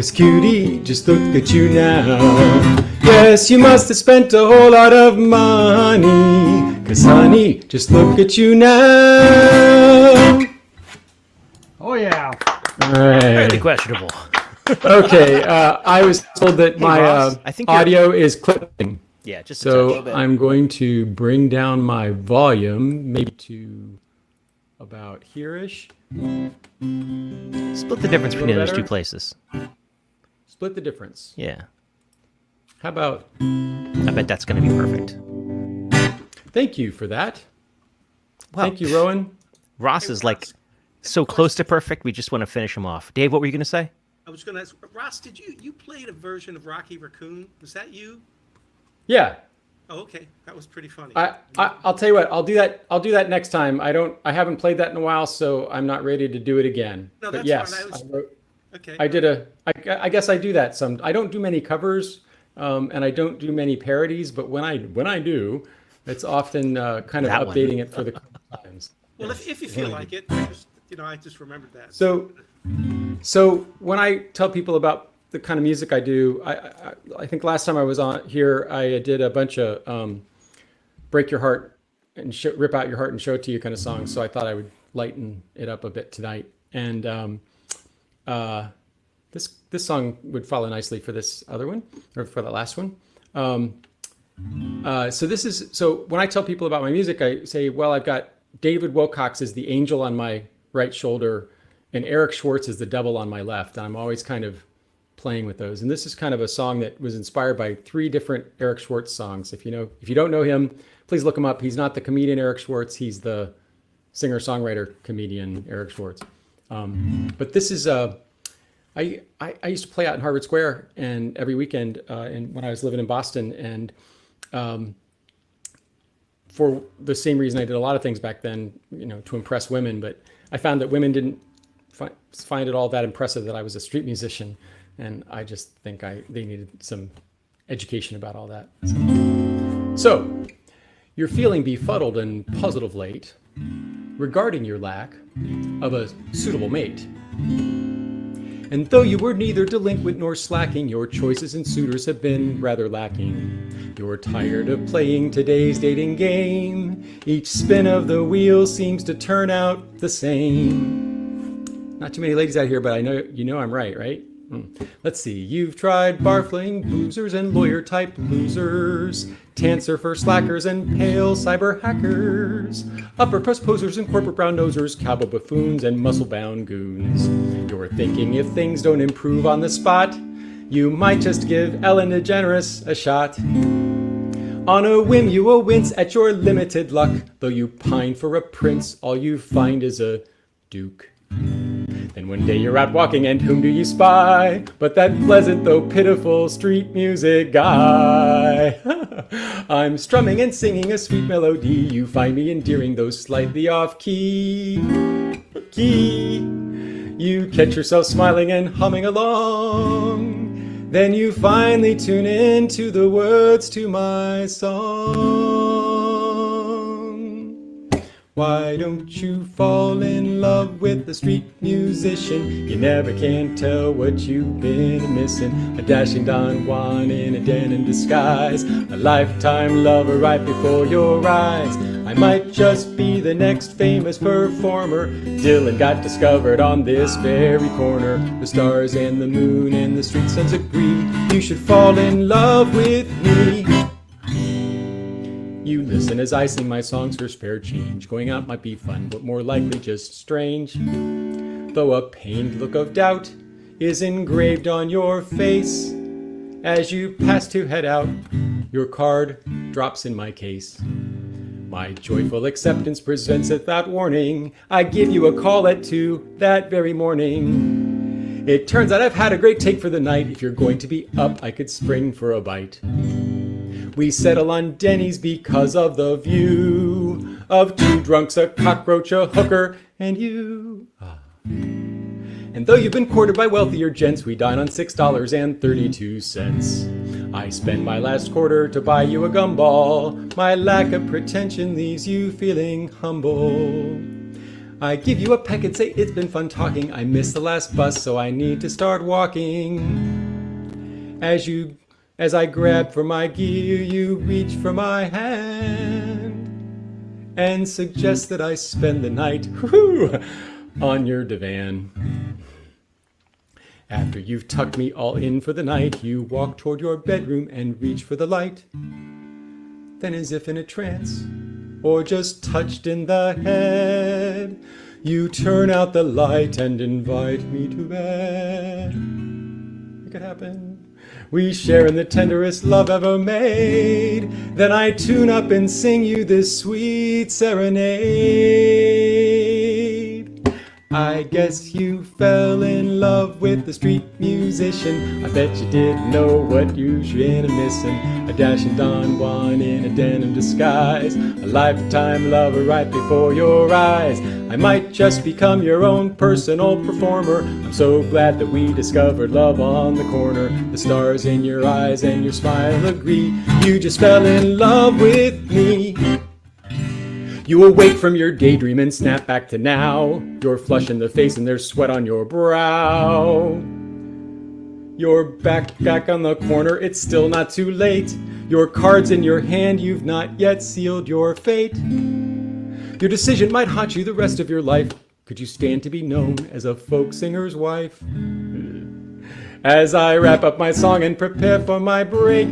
'Cause cutie, just look at you now. Yes, you must have spent a whole lot of money. 'Cause honey, just look at you now. Oh yeah. All right. Fairly questionable. Okay, I was told that my Ross, I think you're- audio is clipping. Yeah, just a So touch. I'm going to bring down my volume, maybe to about here-ish. Split the difference between those better? two places. Split the difference. Yeah. How about, I bet that's going to be perfect. thank you for that. Well, Thank you, Rowan. Ross is like so close to perfect. We just want to finish him off. Dave, what were you going to say? I was going to ask Ross. Did you played a version of Rocky Raccoon? Was that you? Yeah, Oh, okay. That was pretty funny. I'll tell you what. I'll do that next time. I haven't played that in a while, so I'm not ready to do it again. No, but that's yes, fine. Okay. I guess I do that some. I don't do many covers, and I don't do many parodies. But when I do, it's often kind of That one. updating it for the current times. Well, if you feel like it, I just remembered that. So when I tell people about the kind of music I do, I think last time I was on here, I did a bunch of break your heart and rip out your heart and show it to you kind of songs. So I thought I would lighten it up a bit tonight. And this song would follow nicely for this other one, or for the last one. So when I tell people about my music, I say, well, I've got David Wilcox as the angel on my right shoulder, and Eric Schwartz is the devil on my left. And I'm always kind of playing with those. And this is kind of a song that was inspired by 3 different Eric Schwartz songs. If you don't know him, please look him up. He's not the comedian Eric Schwartz. He's the singer-songwriter comedian Eric Schwartz. But this is I used to play out in Harvard Square and every weekend when I was living in Boston, and for the same reason I did a lot of things back then, to impress women. But I found that women didn't find it all that impressive that I was a street musician. And I just think they needed some education about all that. So, you're feeling befuddled and puzzled of late regarding your lack of a suitable mate. And though you were neither delinquent nor slacking, your choices and suitors have been rather lacking. You're tired of playing today's dating game. Each spin of the wheel seems to turn out the same. Not too many ladies out here, but I know I'm right? Let's see, you've tried barfling boozers and lawyer-type losers, tan surfer slackers and pale cyber hackers, upper crust posers and corporate brown nosers, cowboy buffoons and muscle-bound goons. You're thinking if things don't improve on the spot, you might just give Ellen DeGeneres a shot. On a whim you will wince at your limited luck, though you pine for a prince, all you find is a duke. Then one day you're out walking, and whom do you spy but that pleasant though pitiful street music guy? I'm strumming and singing a sweet melody. You find me endearing, though slightly off key. You catch yourself smiling and humming along. Then you finally tune in to the words to my song. Why don't you fall in love with a street musician? You never can tell what you've been missing. A dashing Don Juan in a den in disguise, a lifetime lover right before your eyes. I might just be the next famous performer. Dylan got discovered on this very corner. The stars and the moon and the street suns agree. You should fall in love with me. You listen as I sing my songs for spare change. Going out might be fun, but more likely just strange. Though a pained look of doubt is engraved on your face. As you pass to head out, your card drops in my case. My joyful acceptance presents it that warning. I give you a call at 2 that very morning. It turns out I've had a great take for the night. If you're going to be up, I could spring for a bite. We settle on Denny's because of the view of 2 drunks, a cockroach, a hooker, and you. And though you've been courted by wealthier gents, we dine on $6.32. I spend my last quarter to buy you a gumball. My lack of pretension leaves you feeling humble. I give you a peck and say it's been fun talking. I missed the last bus, so I need to start walking. As I grab for my gear, you reach for my hand and suggest that I spend the night on your divan. After you've tucked me all in for the night, you walk toward your bedroom and reach for the light. Then, as if in a trance, or just touched in the head, you turn out the light and invite me to bed. It could happen. We share in the tenderest love ever made. Then I tune up and sing you this sweet serenade. I guess you fell in love with the street musician. I bet you didn't know what you've been missing. A dashing Don Juan in a denim disguise. A lifetime lover right before your eyes. I might just become your own personal performer. I'm so glad that we discovered love on the corner. The stars in your eyes and your smile agree. You just fell in love with me. You awake from your daydream and snap back to now. You're flushed in the face and there's sweat on your brow. You're back on the corner, it's still not too late. Your card's in your hand, you've not yet sealed your fate. Your decision might haunt you the rest of your life. Could you stand to be known as a folk singer's wife? As I wrap up my song and prepare for my break,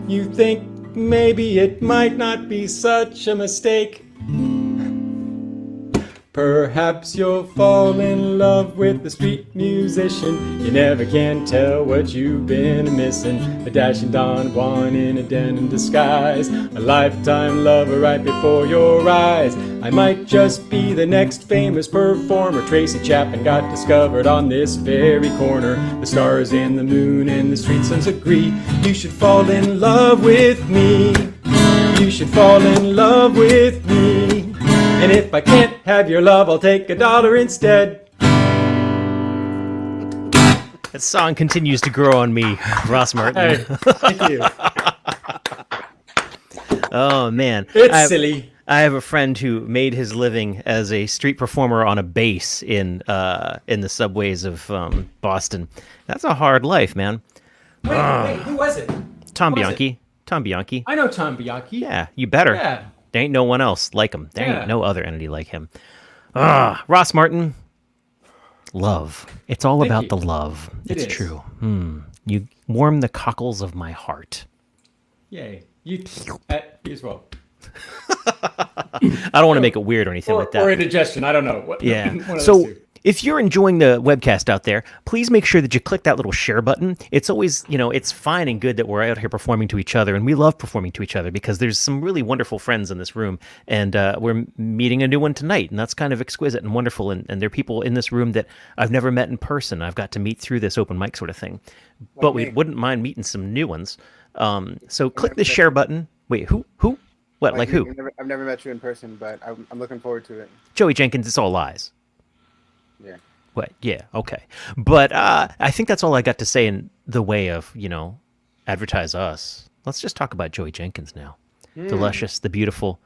you think maybe it might not be such a mistake. Perhaps you'll fall in love with the street musician. You never can tell what you've been missing. A dashing Don Juan in a denim disguise. A lifetime lover right before your eyes. I might just be the next famous performer. Tracy Chapman got discovered on this very corner. The stars and the moon and the street suns agree. You should fall in love with me. You should fall in love with me. And if I can't have your love, I'll take $1 instead. That song continues to grow on me, Ross Martin. Hey, thank you. Oh, man. It's silly. I have a friend who made his living as a street performer on a bass in the subways of Boston. That's a hard life, man. Wait, who was it? Tom Was Bianchi. it? Tom Bianchi. I know Tom Bianchi. Yeah, you better. Yeah. There ain't no one else like him. There Yeah. ain't no other entity like him. Ross Martin. Love. It's all Thank about you. the love. It It's is. true. You warm the cockles of my heart. Yay. You as well. I don't want to make it weird or anything like that. Or indigestion. I don't know. What, Yeah. one of those So two. if you're enjoying the webcast out there, please make sure that you click that little share button. It's always, it's fine and good that we're out here performing to each other, and we love performing to each other because there's some really wonderful friends in this room, and we're meeting a new one tonight, and that's kind of exquisite and wonderful. And there are people in this room that I've never met in person. I've got to meet through this open mic sort of thing, but we wouldn't mind meeting some new ones. So click the share button. Wait, who? What? Like who? I've never met you in person, but I'm looking forward to it. Joey Jenkins. It's all lies. Yeah. What? Yeah, okay. But I think that's all I got to say in the way of, advertise us. Let's just talk about Joey Jenkins now. The luscious, the beautiful,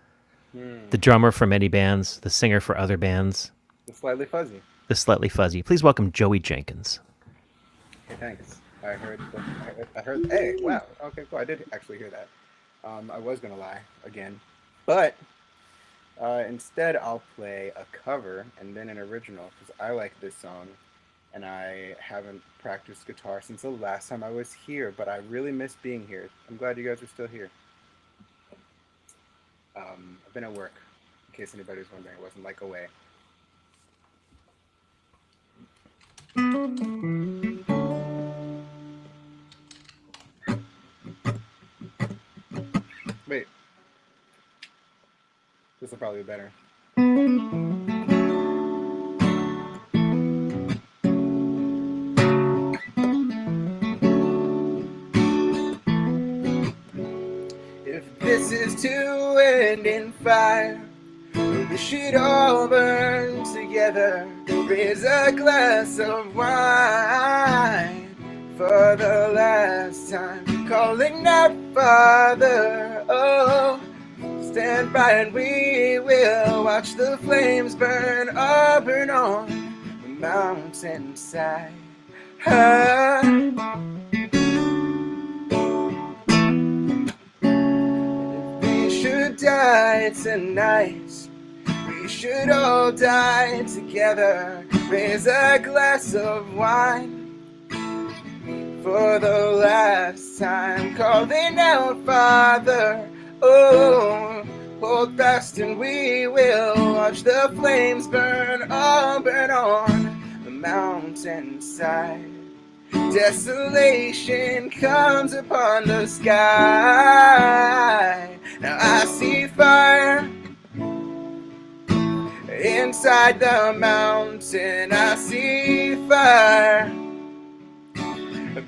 the drummer for many bands, the singer for other bands, The slightly fuzzy. the slightly fuzzy. Please welcome Joey Jenkins. Okay, thanks. I heard. Hey, wow. Okay, cool. I did actually hear that. I was gonna lie again, but instead I'll play a cover and then an original because I like this song, and I haven't practiced guitar since the last time I was here. But I really miss being here. I'm glad you guys are still here. I've been at work, in case anybody's wondering. I wasn't like away. Wait. This will probably be better. If this is to end in fire, we should all burn together. Raise a glass of wine for the last time, calling out Father. Oh, stand by and we will watch the flames burn up and on the mountainside. If we should die tonight, we should all die together. Raise a glass of wine for the last time, calling out, Father, oh, hold fast and we will watch the flames burn on the mountainside. Desolation comes upon the sky. Now I see fire inside the mountain. I see fire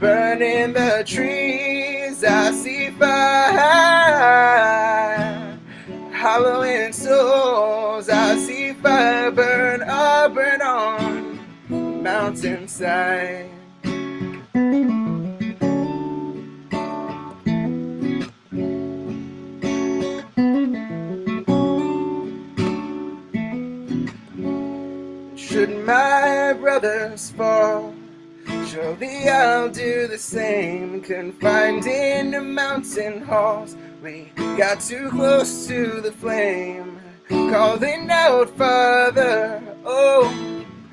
burning the trees. I see fire hollowing souls. I see fire burn up and on the mountainside. Should my brothers fall, surely I'll do the same. Confined in the mountain halls, we got too close to the flame. Calling out, Father, oh,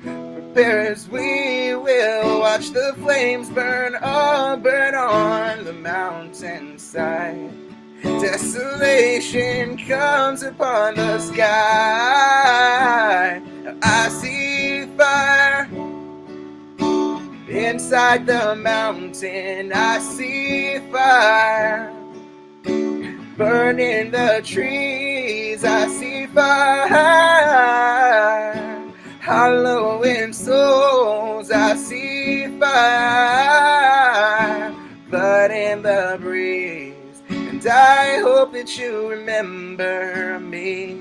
prepare as we will watch the flames burn on the mountainside. Desolation comes upon the sky. I see fire inside the mountain. I see fire burning the trees. I see fire hollowing souls. I see fire blood in the breeze. And I hope that you remember me.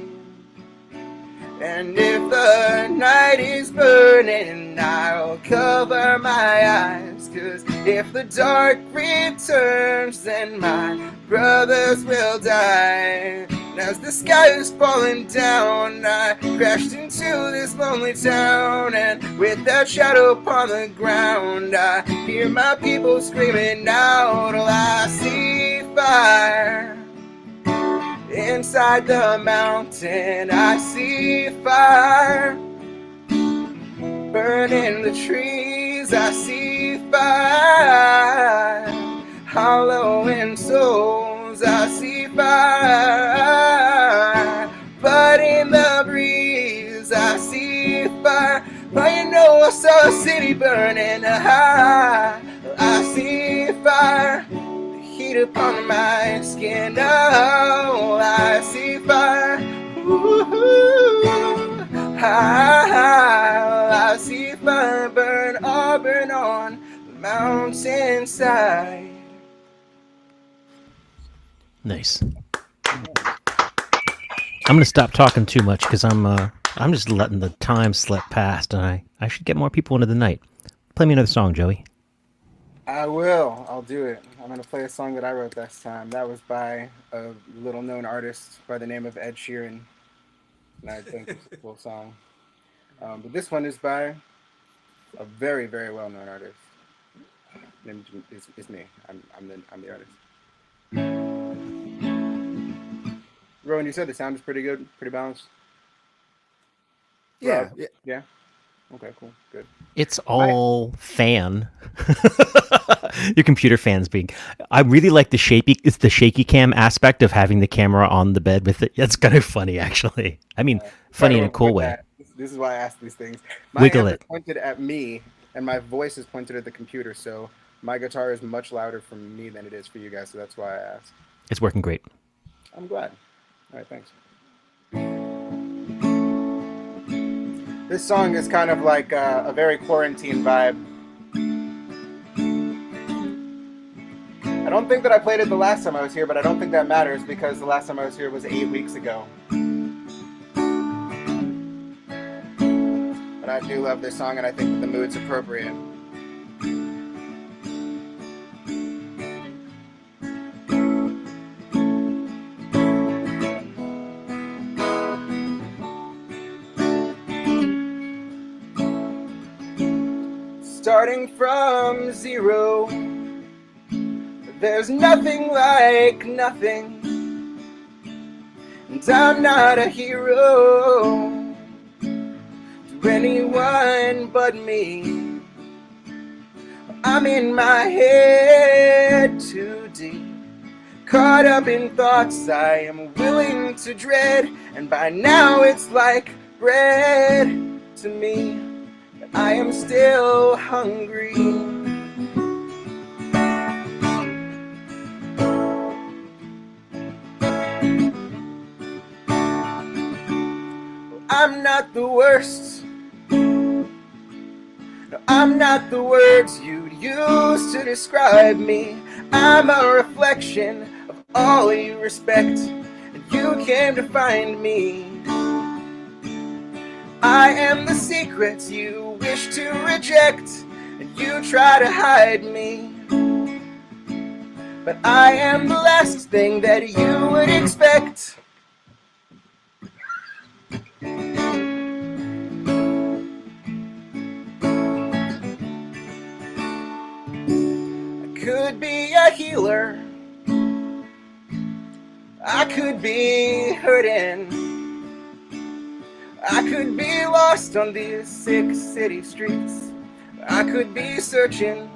And if the night is burning, I'll cover my eyes. 'Cause if the dark returns, then my brothers will die. And as the sky is falling down, I crashed into this lonely town. And with that shadow upon the ground, I hear my people screaming out. Oh, I see fire inside the mountain. I see fire burning the trees. I see fire hollowing souls. I see fire blood in the breeze. I see fire. Oh, you know I saw a city burning high. I see fire, heat upon my skin. Oh, I see fire. Ooh, I see fire burn on the mountainside. Nice. I'm gonna stop talking too much because I'm just letting the time slip past, and I should get more people into the night. Play me another song, Joey. I will. I'll do it. I'm going to play a song that I wrote last time. That was by a little-known artist by the name of Ed Sheeran. And I think it's a cool song. But this one is by a very, very well-known artist. It's me. I'm the artist. Rowan, you said the sound is pretty good, pretty balanced? Yeah. Rob? Yeah? Okay, cool. Good. It's all fan. Your computer fans being. I really like the shaky cam aspect of having the camera on the bed with it. That's kind of funny, actually. I mean, funny in a cool way. This is why I ask these things. My Wiggle hand it. is pointed at me, and my voice is pointed at the computer, so my guitar is much louder for me than it is for you guys, so that's why I asked. It's working great. I'm glad. All right, thanks. This song is kind of like a very quarantine vibe. I don't think that I played it the last time I was here, but I don't think that matters because the last time I was here was 8 weeks ago. But I do love this song, and I think that the mood's appropriate. starting from zero. There's nothing like nothing, and I'm not a hero to anyone but me. I'm in my head too deep, caught up in thoughts I am willing to dread, and by now it's like bread to me, but I am still hungry. I'm not the worst. No, I'm not the words you'd use to describe me. I'm a reflection of all you respect, and you came to find me. I am the secrets you wish to reject, and you try to hide me. But I am the last thing that you would expect. I could be a healer, I could be hurting, I could be lost on these sick city streets, I could be searching,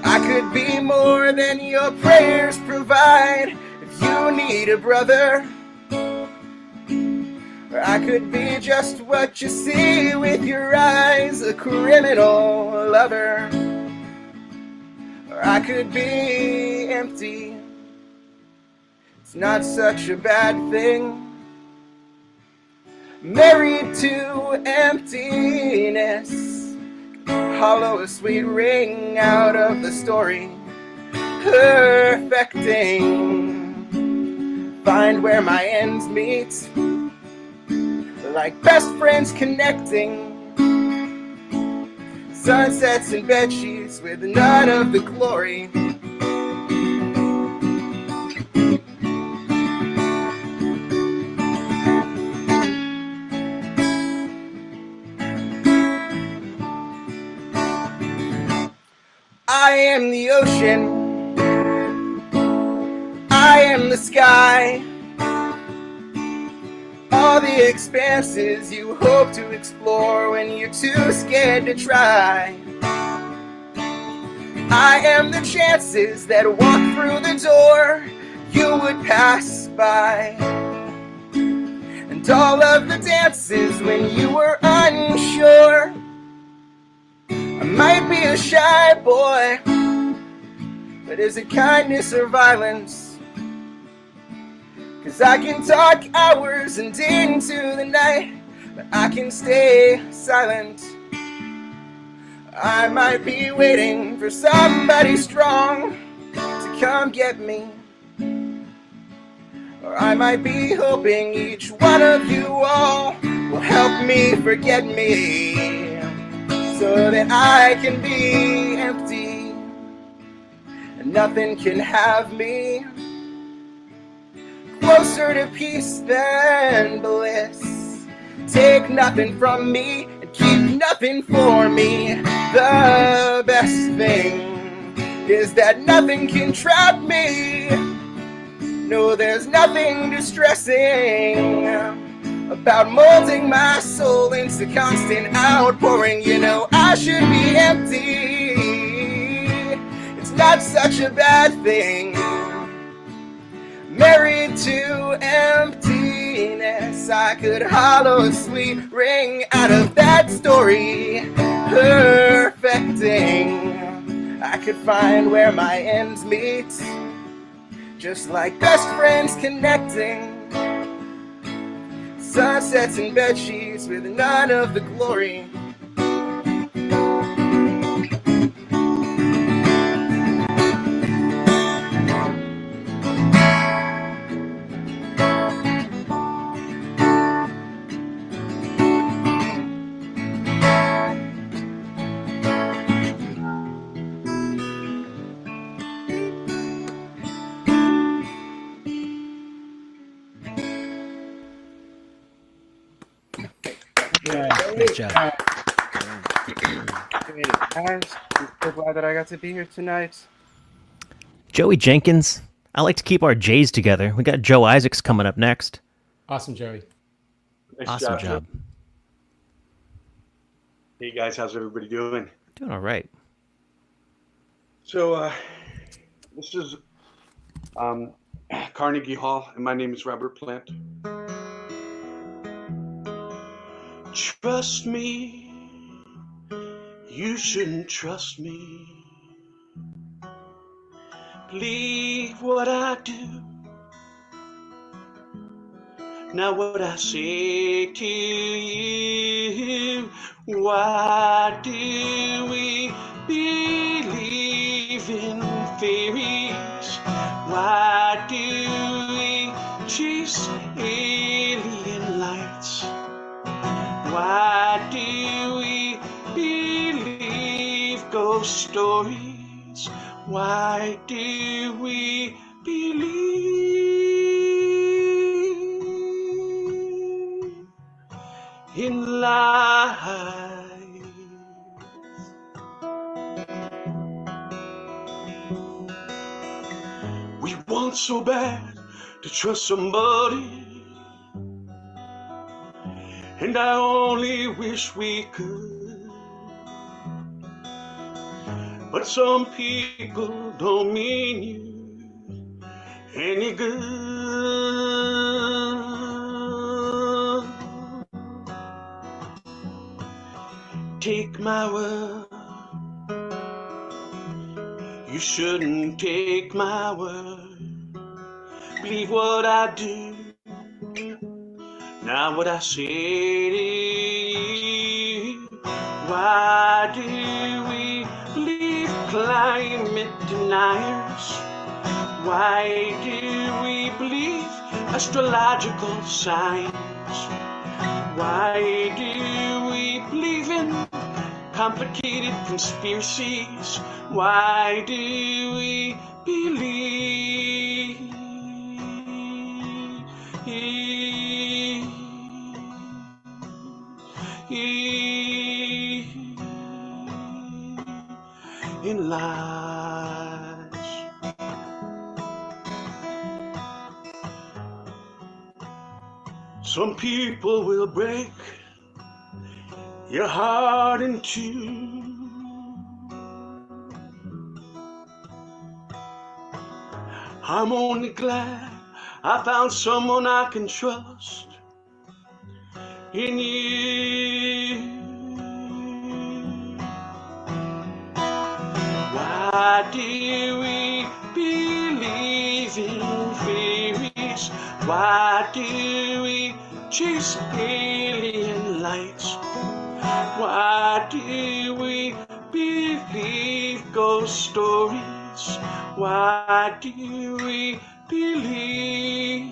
I could be more than your prayers provide. If you need a brother, or I could be just what you see with your eyes, a criminal lover. Or I could be empty. It's not such a bad thing. Married to emptiness, hollow a sweet ring out of the story, perfecting. Find where my ends meet, like best friends connecting. Sunsets and bedsheets with none of the glory. I am the ocean, I am the sky, all the expanses you hope to explore when you're too scared to try. I am the chances that walk through the door you would pass by, and all of the dances when you were unsure. I might be a shy boy, but is it kindness or violence? 'Cause I can talk hours and into the night, but I can stay silent. I might be waiting for somebody strong to come get me, or I might be hoping each one of you all will help me forget me, so that I can be empty and nothing can have me. Closer to peace than bliss. Take nothing from me and keep nothing for me. The best thing is that nothing can trap me. No, there's nothing distressing about molding my soul into constant outpouring. You know I should be empty. It's not such a bad thing. Married to emptiness, I could hollow a sweet ring out of that story, perfecting. I could find where my ends meet, just like best friends connecting. Sunsets and bedsheets with none of the glory. Nice job. Guys, I'm so glad that I got to be here tonight. Joey Jenkins. I like to keep our J's together. We got Joe Isaacs coming up next. Awesome, Joey. Nice Awesome job. Hey guys, how's everybody doing? Doing all right. So this is Carnegie Hall, and my name is Robert Plant. Trust me, you shouldn't trust me. Believe what I do. Now what I say to you, why do we believe in fairies? Why do we chase alien lights? Why do we believe ghost stories? Why do we believe in life? We want so bad to trust somebody, and I only wish we could. But some people don't mean you any good. Take my word, you shouldn't take my word. Believe what I do, not what I say to you. Why do we believe climate deniers? Why do we believe astrological signs? Why do we believe in complicated conspiracies? Why do we believe in lies? Some people will break your heart in two. I'm only glad I found someone I can trust in you. Why do we believe in fairies? Why do we chase alien lights? Why do we believe ghost stories? Why do we believe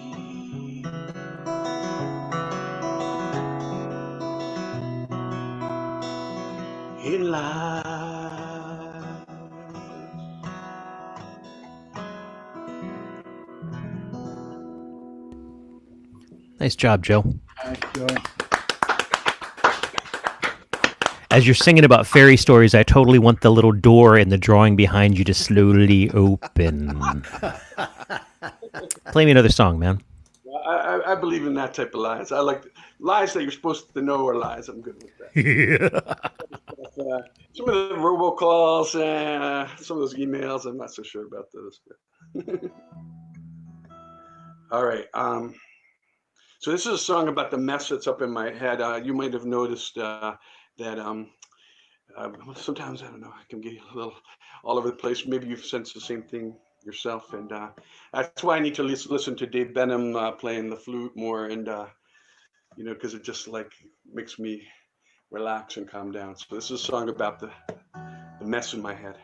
in life? Nice job, Joe. Nice, Joey. As you're singing about fairy stories, I totally want the little door in the drawing behind you to slowly open. Play me another song, man. I believe in that type of lies. I like lies that you're supposed to know are lies. I'm good with that. Some of the robocalls, some of those emails, I'm not so sure about those. But all right. So this is a song about the mess that's up in my head. You might have noticed that sometimes, I don't know, I can get a little all over the place. Maybe you've sensed the same thing yourself. And that's why I need to listen to Dave Benham playing the flute more. And, you know, because it just like makes me relax and calm down. So this is a song about the mess in my head.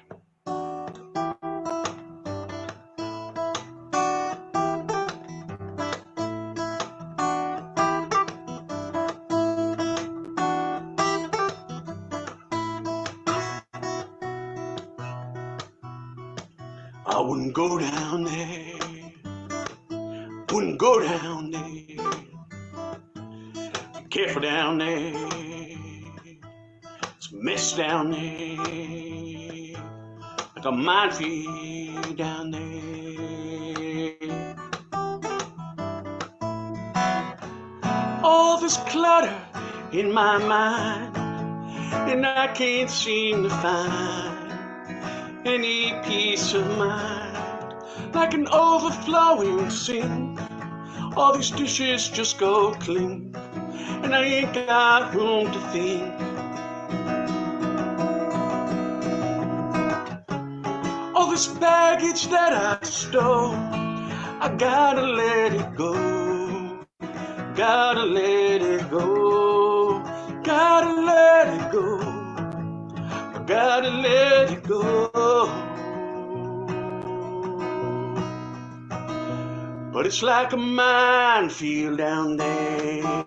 I wouldn't go down there, wouldn't go down there. Be careful down there, it's mess down there, like a minefield down there. All this clutter in my mind, and I can't seem to find any peace of mind, like an overflowing sink. All these dishes just go clean, and I ain't got room to think. All this baggage that I stole, I gotta let it go. Gotta let it go. Gotta let it go. Gotta let it go. But it's like a minefield down there.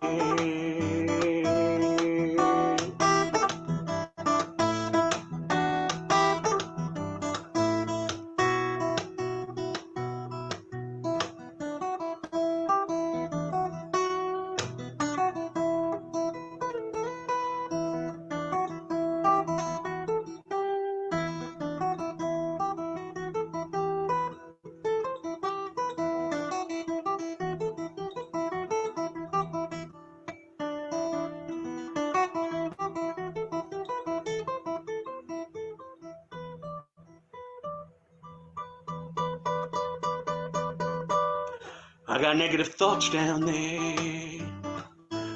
I got negative thoughts down there.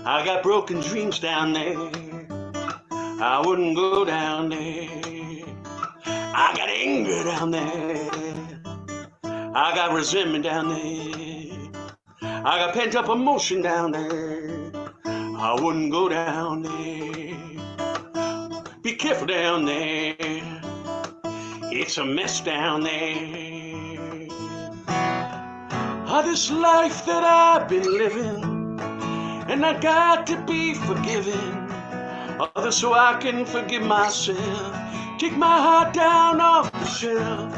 I got broken dreams down there. I wouldn't go down there. I got anger down there. I got resentment down there. I got pent up emotion down there. I wouldn't go down there. Be careful down there. It's a mess down there. This life that I've been living, and I got to be forgiven, so I can forgive myself. Take my heart down off the shelf,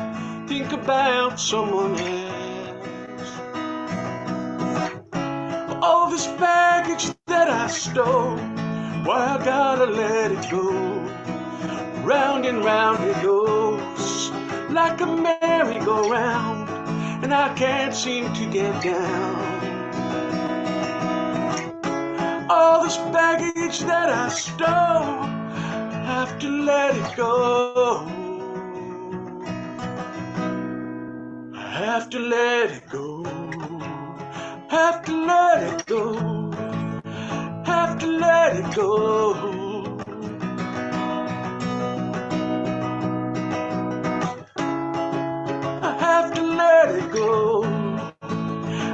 think about someone else. All this baggage that I stole, why I gotta let it go. Round and round it goes, like a merry-go-round, and I can't seem to get down. All this baggage that I stole, have to let it go. I have to let it go. Have to let it go. Have to let it go. Have to let it go.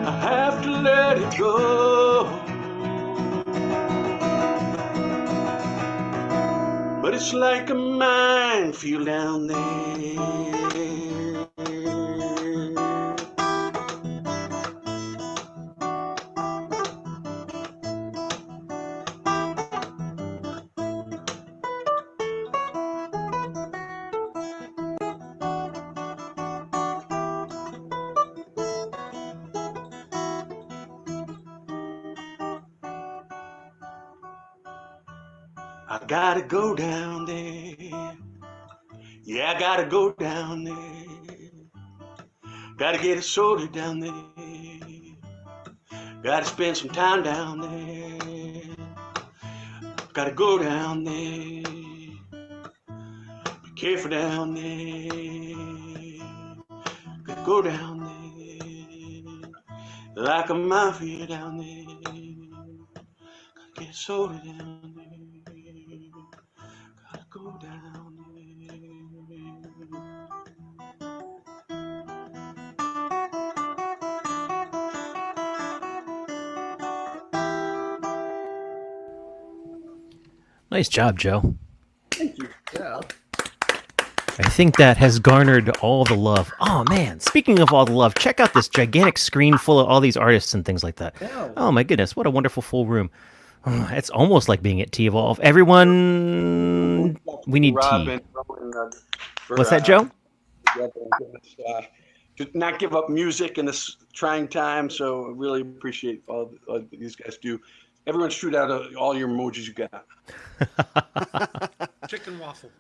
I have to let it go. But it's like a minefield down there. I gotta go down there. Yeah, I gotta go down there. Gotta get it sorted down there. Gotta spend some time down there. Gotta go down there. Be careful down there. Gotta go down there. Like a mafia down there. Gotta get it sorted down there. Gotta go down there. Nice job, Joe. Thank you. Yeah. I think that has garnered all the love. Oh, man. Speaking of all the love, check out this gigantic screen full of all these artists and things like that. Yeah. Oh, my goodness. What a wonderful full room. Oh, it's almost like being at T-Evolve. Everyone, we need Rob tea. and Rowan, for, What's that, Joe? To not give up music in this trying time. So I really appreciate all these guys do. Everyone shoot out all your emojis you got. Chicken waffle.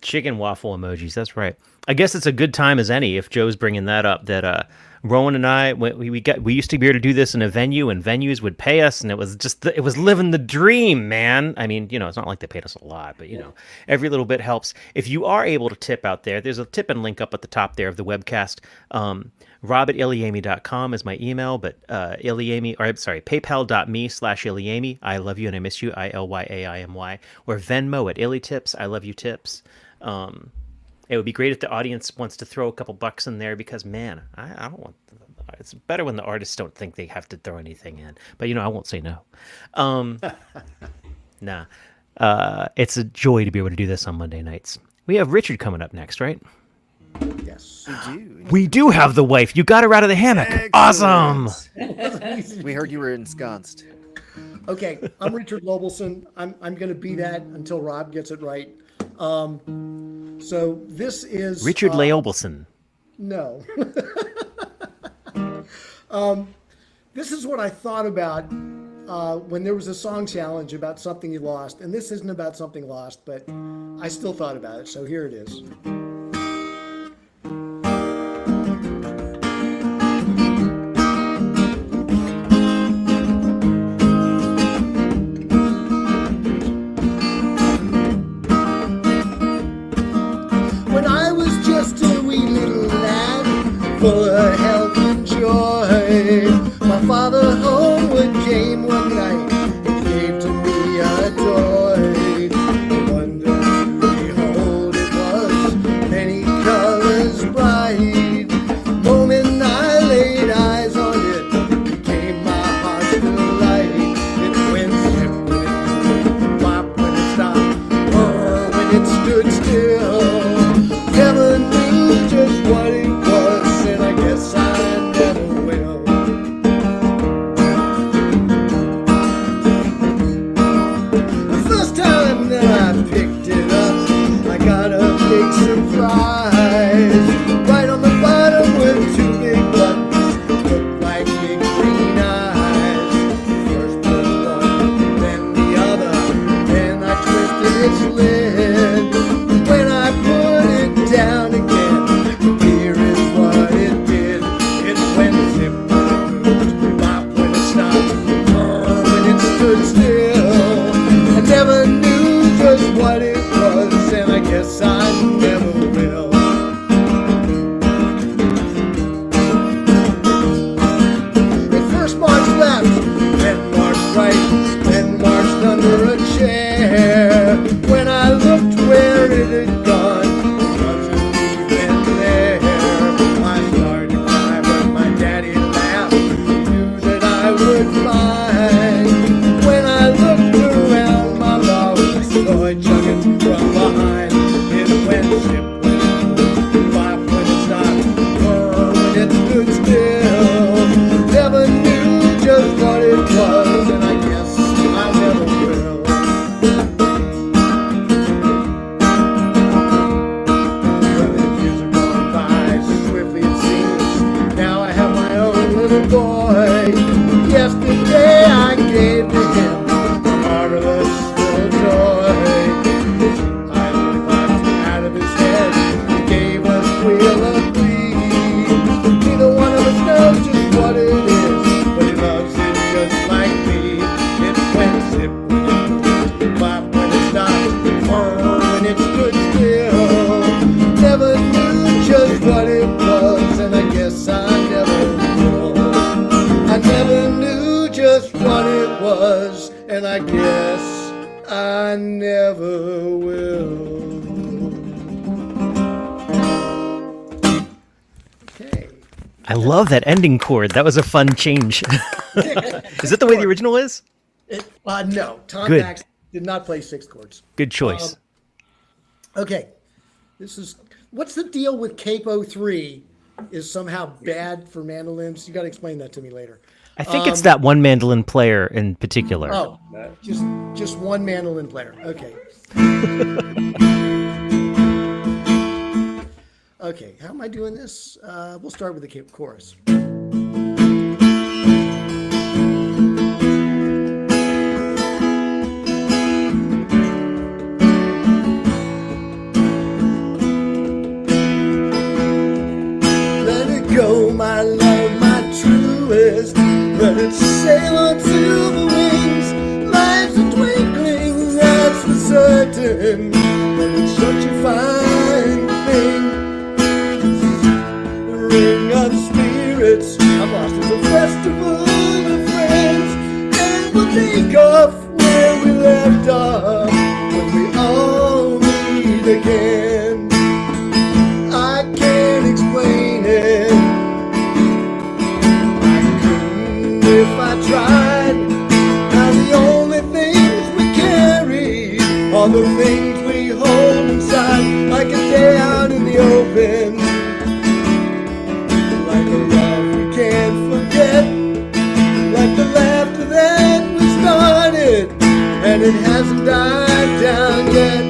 Chicken waffle emojis. That's right. I guess it's a good time as any if Joe's bringing that up. That Rowan and I, we used to be able to do this in a venue, and venues would pay us, and it was just it was living the dream, man. I mean, it's not like they paid us a lot, but every little bit helps. If you are able to tip out there, there's a tip and link up at the top there of the webcast. Rob@iliami.com is my email, but paypal.me/iliami. I love you and I miss you. ILYAIMY. Or Venmo at illytips. I love you tips. It would be great if the audience wants to throw a couple bucks in there because, man, I don't want. It's better when the artists don't think they have to throw anything in. But I won't say no. Nah, it's a joy to be able to do this on Monday nights. We have Richard coming up next, right? Yes, we do. We do have the wife. You got her out of the hammock. Excellent. Awesome. We heard you were ensconced. Okay, I'm Richard Lobelson. I'm going to be that until Rob gets it right. So this is Richard Leobelson. No. This is what I thought about when there was a song challenge about something you lost, and this isn't about something lost, but I still thought about it. So here it is. Full of health and joy. My father homeward came one night and gave to me a toy. I wonder to behold it was many colors bright. Moment I laid eyes on it became my heart's delight. It went zip when it pop when it stopped, whir when it stood still. Never knew just what it was. I guess I never will. The first time that I picked it up, I got a big surprise. Right on the bottom were two big buttons, looked like big green eyes. First was one, then the other, then I twisted its lid. When I put it down again, here is what it did. It went zip when it moved, bop when it stopped, whir when it stood still. I never knew just what it was, and I guess I never will. It first marched left, then marched right, then marched under a chair. When I looked where it had gone, it wasn't even there. I started to cry, but my daddy laughed. He knew that I would find. When I looked around, my lost toy chugging from behind. It went zip when it moved, bop when it stopped, whir when it stood still. Never knew just what it was, and I guess I never will. Boy, yesterday I gave to him a marvelous little toy. I knocked out of his head, he gave us wheel of glee. Neither one of us knows just what it is, but he loves it just like me. It went zip when it moved, bop when it stopped, whir when it stood still. Never knew just what it was, and I guess I never will. I never knew just what it was, and I guess I never will. Okay. I love that ending chord. That was a fun change. Is that the way the original is? No. Tom Good. Bax did not play six chords. Good choice. Okay. What's the deal with Capo 3 is somehow bad for mandolins? You got to explain that to me later. I think it's that one mandolin player in particular. Oh, just one mandolin player. Okay. Okay, how am I doing this? We'll start with the chorus. spirits. I'm lost as a festival of friends, and we'll take off where we left off when we all meet again. I can't explain it, I couldn't if I tried. Now the only things we carry are the things we hold inside, like a day out in the open, like a love we can't forget, like the laughter that we started and it hasn't died down yet.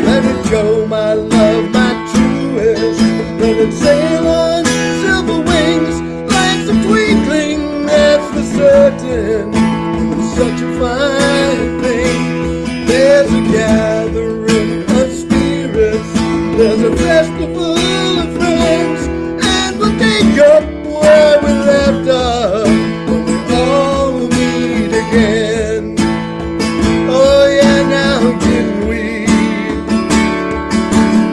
Let it go, my love, my truest. Let it sail on silver wings like some twinkling, that's for certain. It's such a fine thing. There's a gathering of spirits, there's a festival of friends, and we'll take up where we left off when we all meet again. Oh yeah, now didn't we?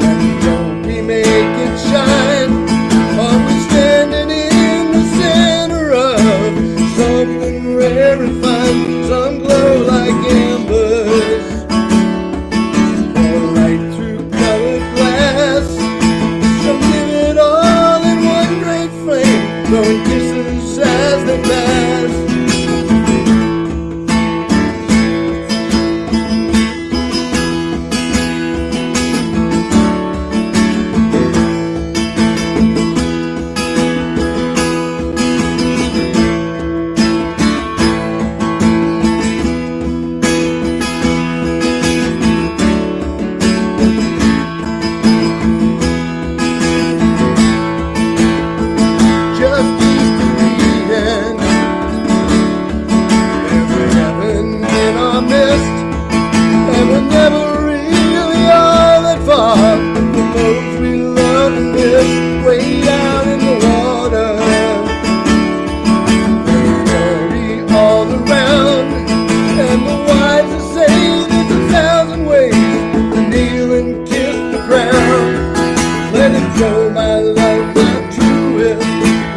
And don't we make it shine? Are we standing in the center of something rare and fine? Some glow like embers, or right through colored glass. Some live it all in one great flame, throwing kisses as they pass. Just east of Eden, every heaven in our midst, and we're never really all that far from those we love and miss, way down in the water. There's glory all around, and the wise are saying there's 1,000 ways to kneel and kiss the ground. Let it go, my love, my truest.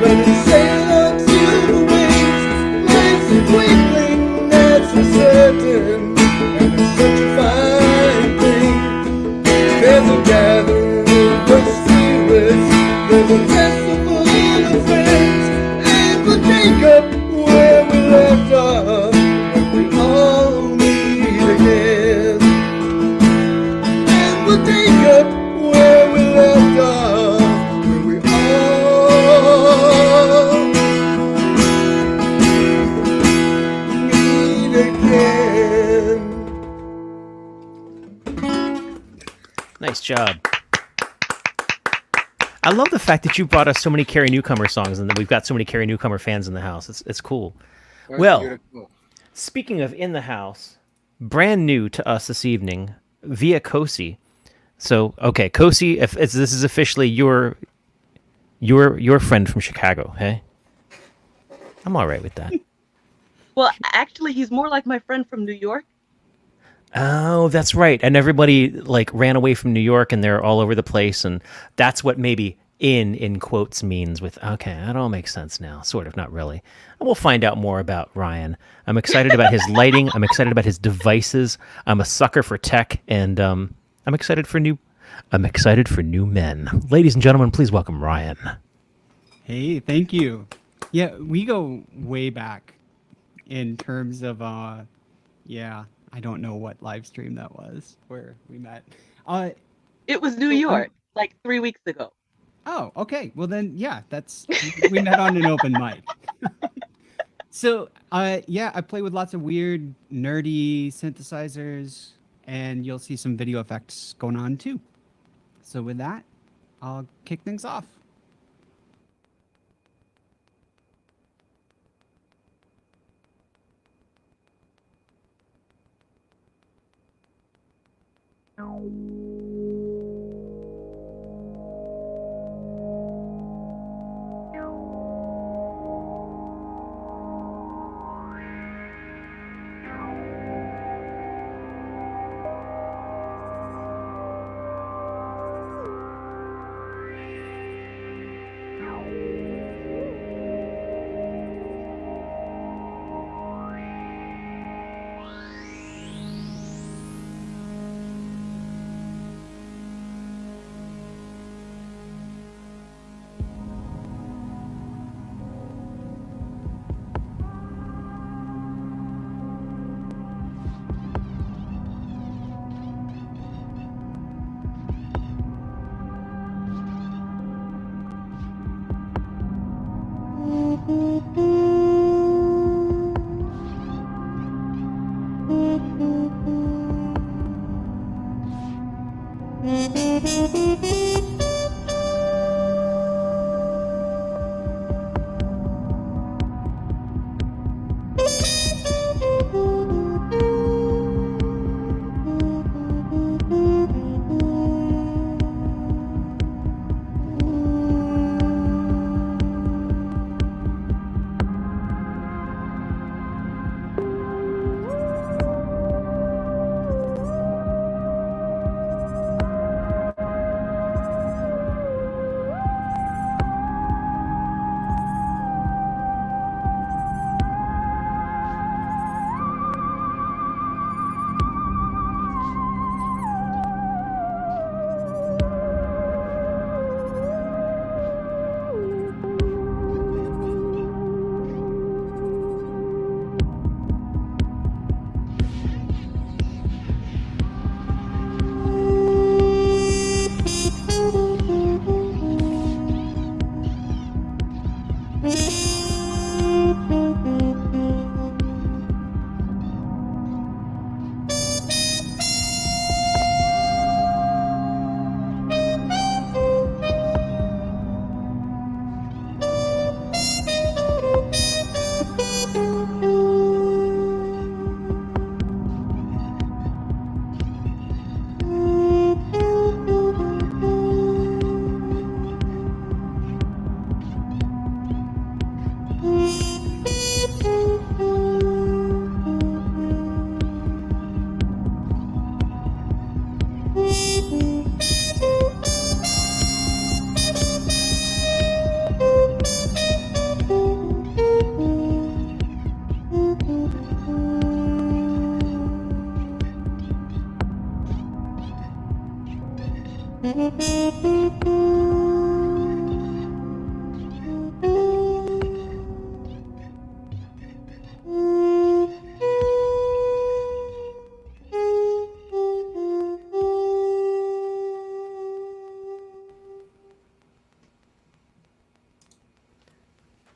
Let it sail on silver wings like some twinkling, that's for certain. And it's such a fine thing. There's a gathering of spirits, there's a festival of friends, and we'll take up where we left off when we all meet again. And we'll take up where we left off when we all meet again. Nice job. I love the fact that you brought us so many Carrie Newcomer songs and that we've got so many Carrie Newcomer fans in the house. It's cool. That's Well, beautiful. speaking of in the house, brand new to us this evening via Kosi. So, okay, Kosi, if this is officially your friend from Chicago, hey? I'm all right with that. Well, actually, he's more like my friend from New York. Oh, that's right. And everybody like ran away from New York and they're all over the place. And that's what maybe in quotes means with, okay, that all makes sense now. Sort of, not really. And we'll find out more about Ryan. I'm excited about his lighting. I'm excited about his devices. I'm a sucker for tech. And I'm excited for new men. Ladies and gentlemen, please welcome Ryan. Hey, thank you. Yeah, we go way back in terms of yeah, I don't know what live stream that was where we met. It was New York, like 3 weeks ago. Oh, okay. Well then, yeah, we met on an open mic. So, yeah, I play with lots of weird, nerdy synthesizers, and you'll see some video effects going on too. So with that, I'll kick things off.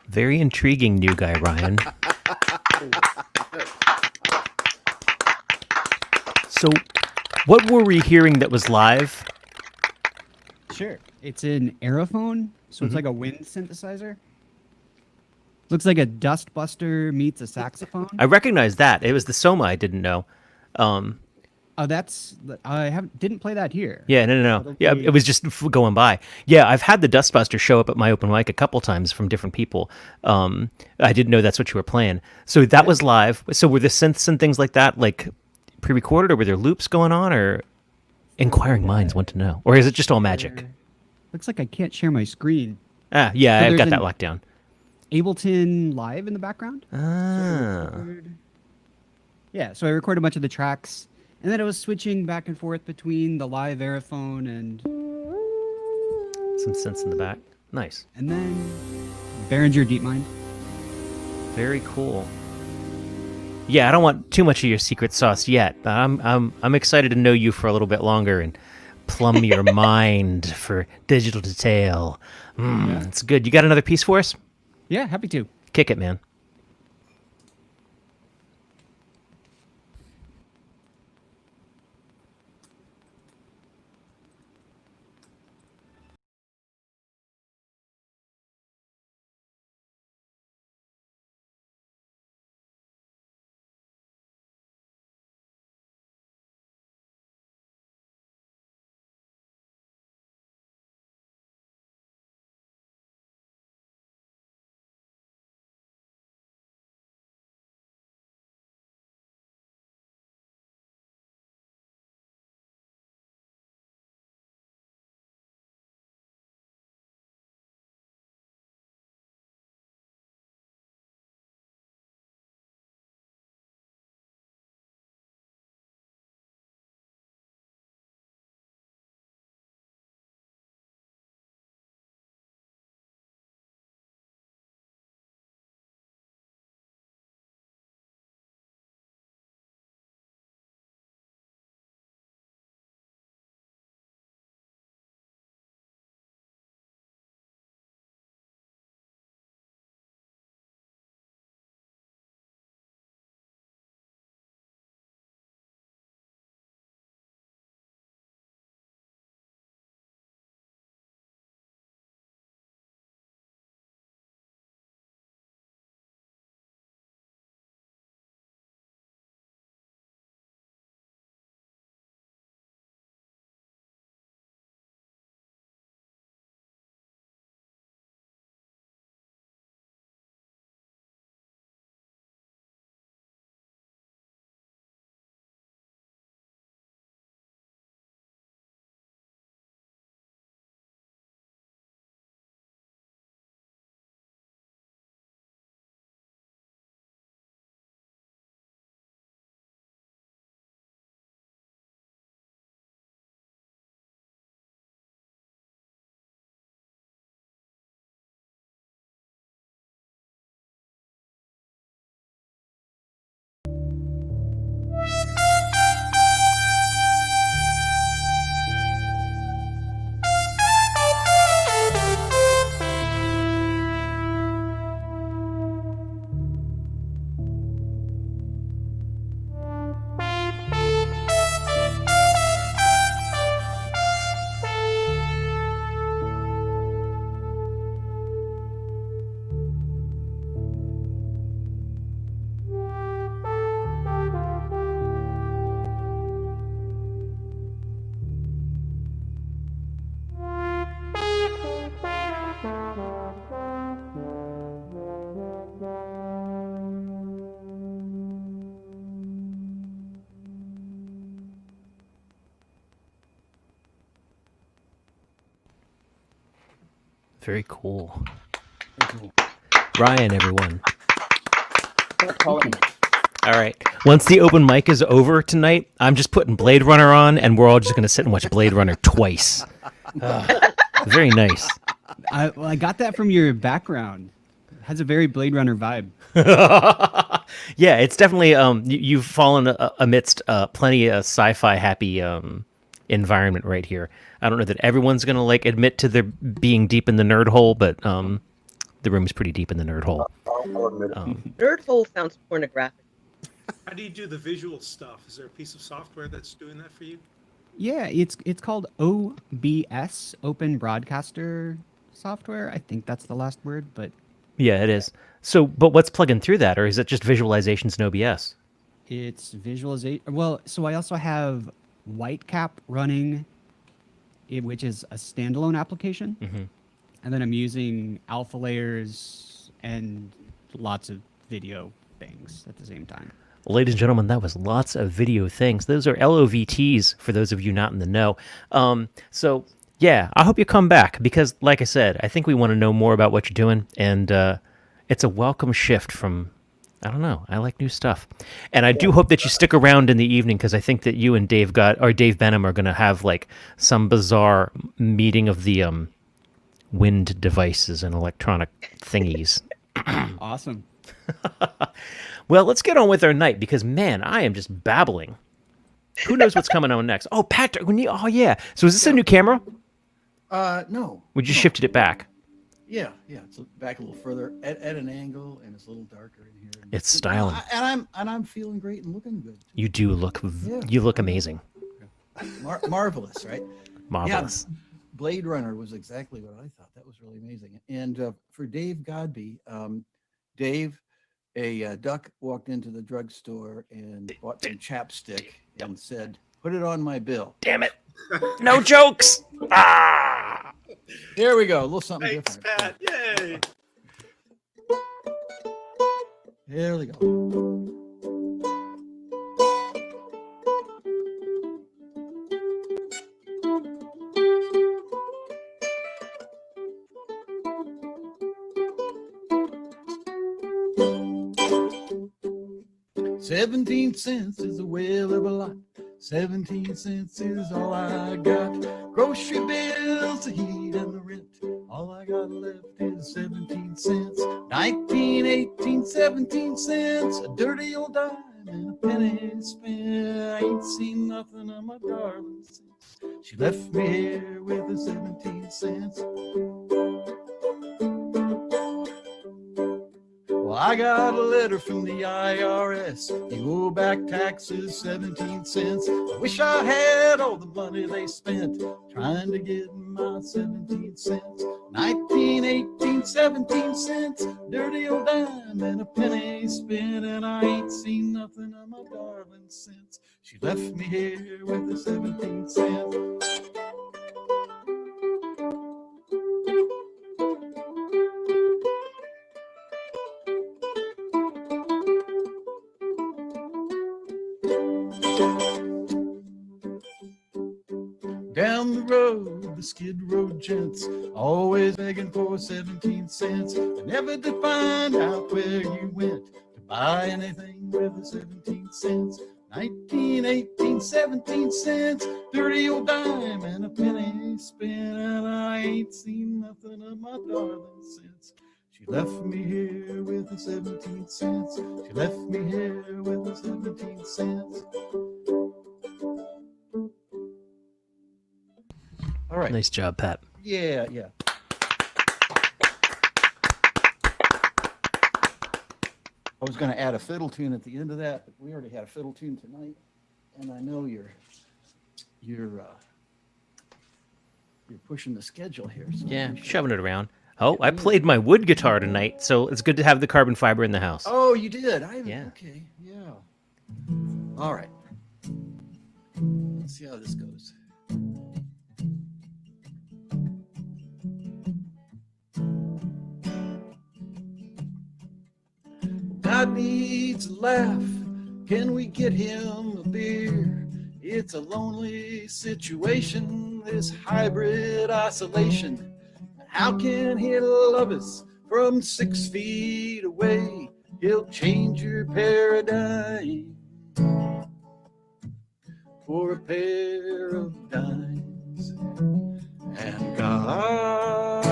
Very intriguing, new guy Ryan. So, what were we hearing that was live? Sure. It's an aerophone, so it's like a wind synthesizer. Looks like a dustbuster meets a saxophone. I recognize that. It was the Soma I didn't know. Oh, didn't play that here. Yeah, no. Yeah, it was just going by. Yeah, I've had the Dustbuster show up at my open mic a couple times from different people. I didn't know that's what you were playing. So that was live. So were the synths and things like that like pre-recorded, or were there loops going on, or inquiring minds want to know, or is it just all magic? Looks like I can't share my screen. Yeah, So I've got there's that an locked down. Ableton Live in the background. Yeah, so I recorded a bunch of the tracks, and then I was switching back and forth between the live aerophone and some synths in the back. Nice. And then Behringer DeepMind. Very cool. Yeah, I don't want too much of your secret sauce yet, but I'm excited to know you for a little bit longer and plumb your mind for digital detail. It's good. You got another piece for us? Yeah, happy to. Kick it, man. Very cool. Ryan, everyone. All right. Once the open mic is over tonight, I'm just putting Blade Runner on, and we're all just going to sit and watch Blade Runner twice. Very nice. I got that from your background. It has a very Blade Runner vibe. Yeah, it's definitely you've fallen amidst plenty of sci-fi happy environment right here. I don't know that everyone's gonna like admit to their being deep in the nerd hole, but the room is pretty deep in the nerd hole. Nerd hole sounds pornographic. How do you do the visual stuff? Is there a piece of software that's doing that for you? Yeah, it's called OBS, Open Broadcaster Software. I think that's the last word, but Yeah, it is. So, but what's plugging through that, or is it just visualizations and OBS? it's visualization. Well, so I also have Whitecap running, which is a standalone application. And then I'm using alpha layers and lots of video things at the same time. Ladies and gentlemen, that was lots of video things. Those are LOVTs for those of you not in the know. So, yeah, I hope you come back because, like I said, I think we want to know more about what you're doing. And it's a welcome shift from, I don't know, I like new stuff. And I do hope that you stick around in the evening because I think that you and Dave Benham are going to have like some bizarre meeting of the wind devices and electronic thingies. Awesome. Well, let's get on with our night because, man, I am just babbling. Who knows what's coming on next? Oh, Patrick. Oh, yeah. So is this a new camera? No. We just shifted it back. Yeah. It's back a little further at an angle, and it's a little darker in here. It's styling. And I'm feeling great and looking good. You do look. You look amazing. Marvelous, right? Marvelous. Yeah, Blade Runner was exactly what I thought. That was really amazing. And for Dave Godby, Dave, a duck walked into the drugstore and bought some chapstick and said, "Put it on my bill." Damn it! No jokes. There we go. A little something Thanks, different. Pat. Yay! There we go. 17 cents is a whale of a lot. 17 cents is all I got. Grocery bills, the heat and the rent. All I got left is 17 cents. 19, 18, 17 cents. A dirty old dime and a penny spent. I ain't seen nothing of my darling since she left me here with the 17 cents. Well, I got a letter from the IRS. You owe back taxes 17 cents. I wish I had all the money they spent trying to get my 17 cents. 19, 18, 17 cents. Dirty old dime and a penny spent. And I ain't seen nothing of my darling since she left me here with the 17 cents. Down the road, the Skid Row gents, always begging for 17 cents. I never did find out where you went to buy anything with the 17 cents. 19, 18, 17 cents, dirty old dime and a penny spent. And I ain't seen nothing of my darling since she left me here with the 17 cents. She left me here with the 17 cents. All right. Nice job, Pat. Yeah. I was going to add a fiddle tune at the end of that, but we already had a fiddle tune tonight, and I know you're pushing the schedule here. So Yeah, shoving it around. Oh, I played my wood guitar tonight, so it's good to have the carbon fiber in the house. Oh, you did? Yeah. Okay. Yeah. All right. Let's see how this goes. God needs a laugh. Can we get him a beer? It's a lonely situation, this hybrid isolation. How can he love us from 6 feet away? He'll change your paradigm for a pair of dimes. And God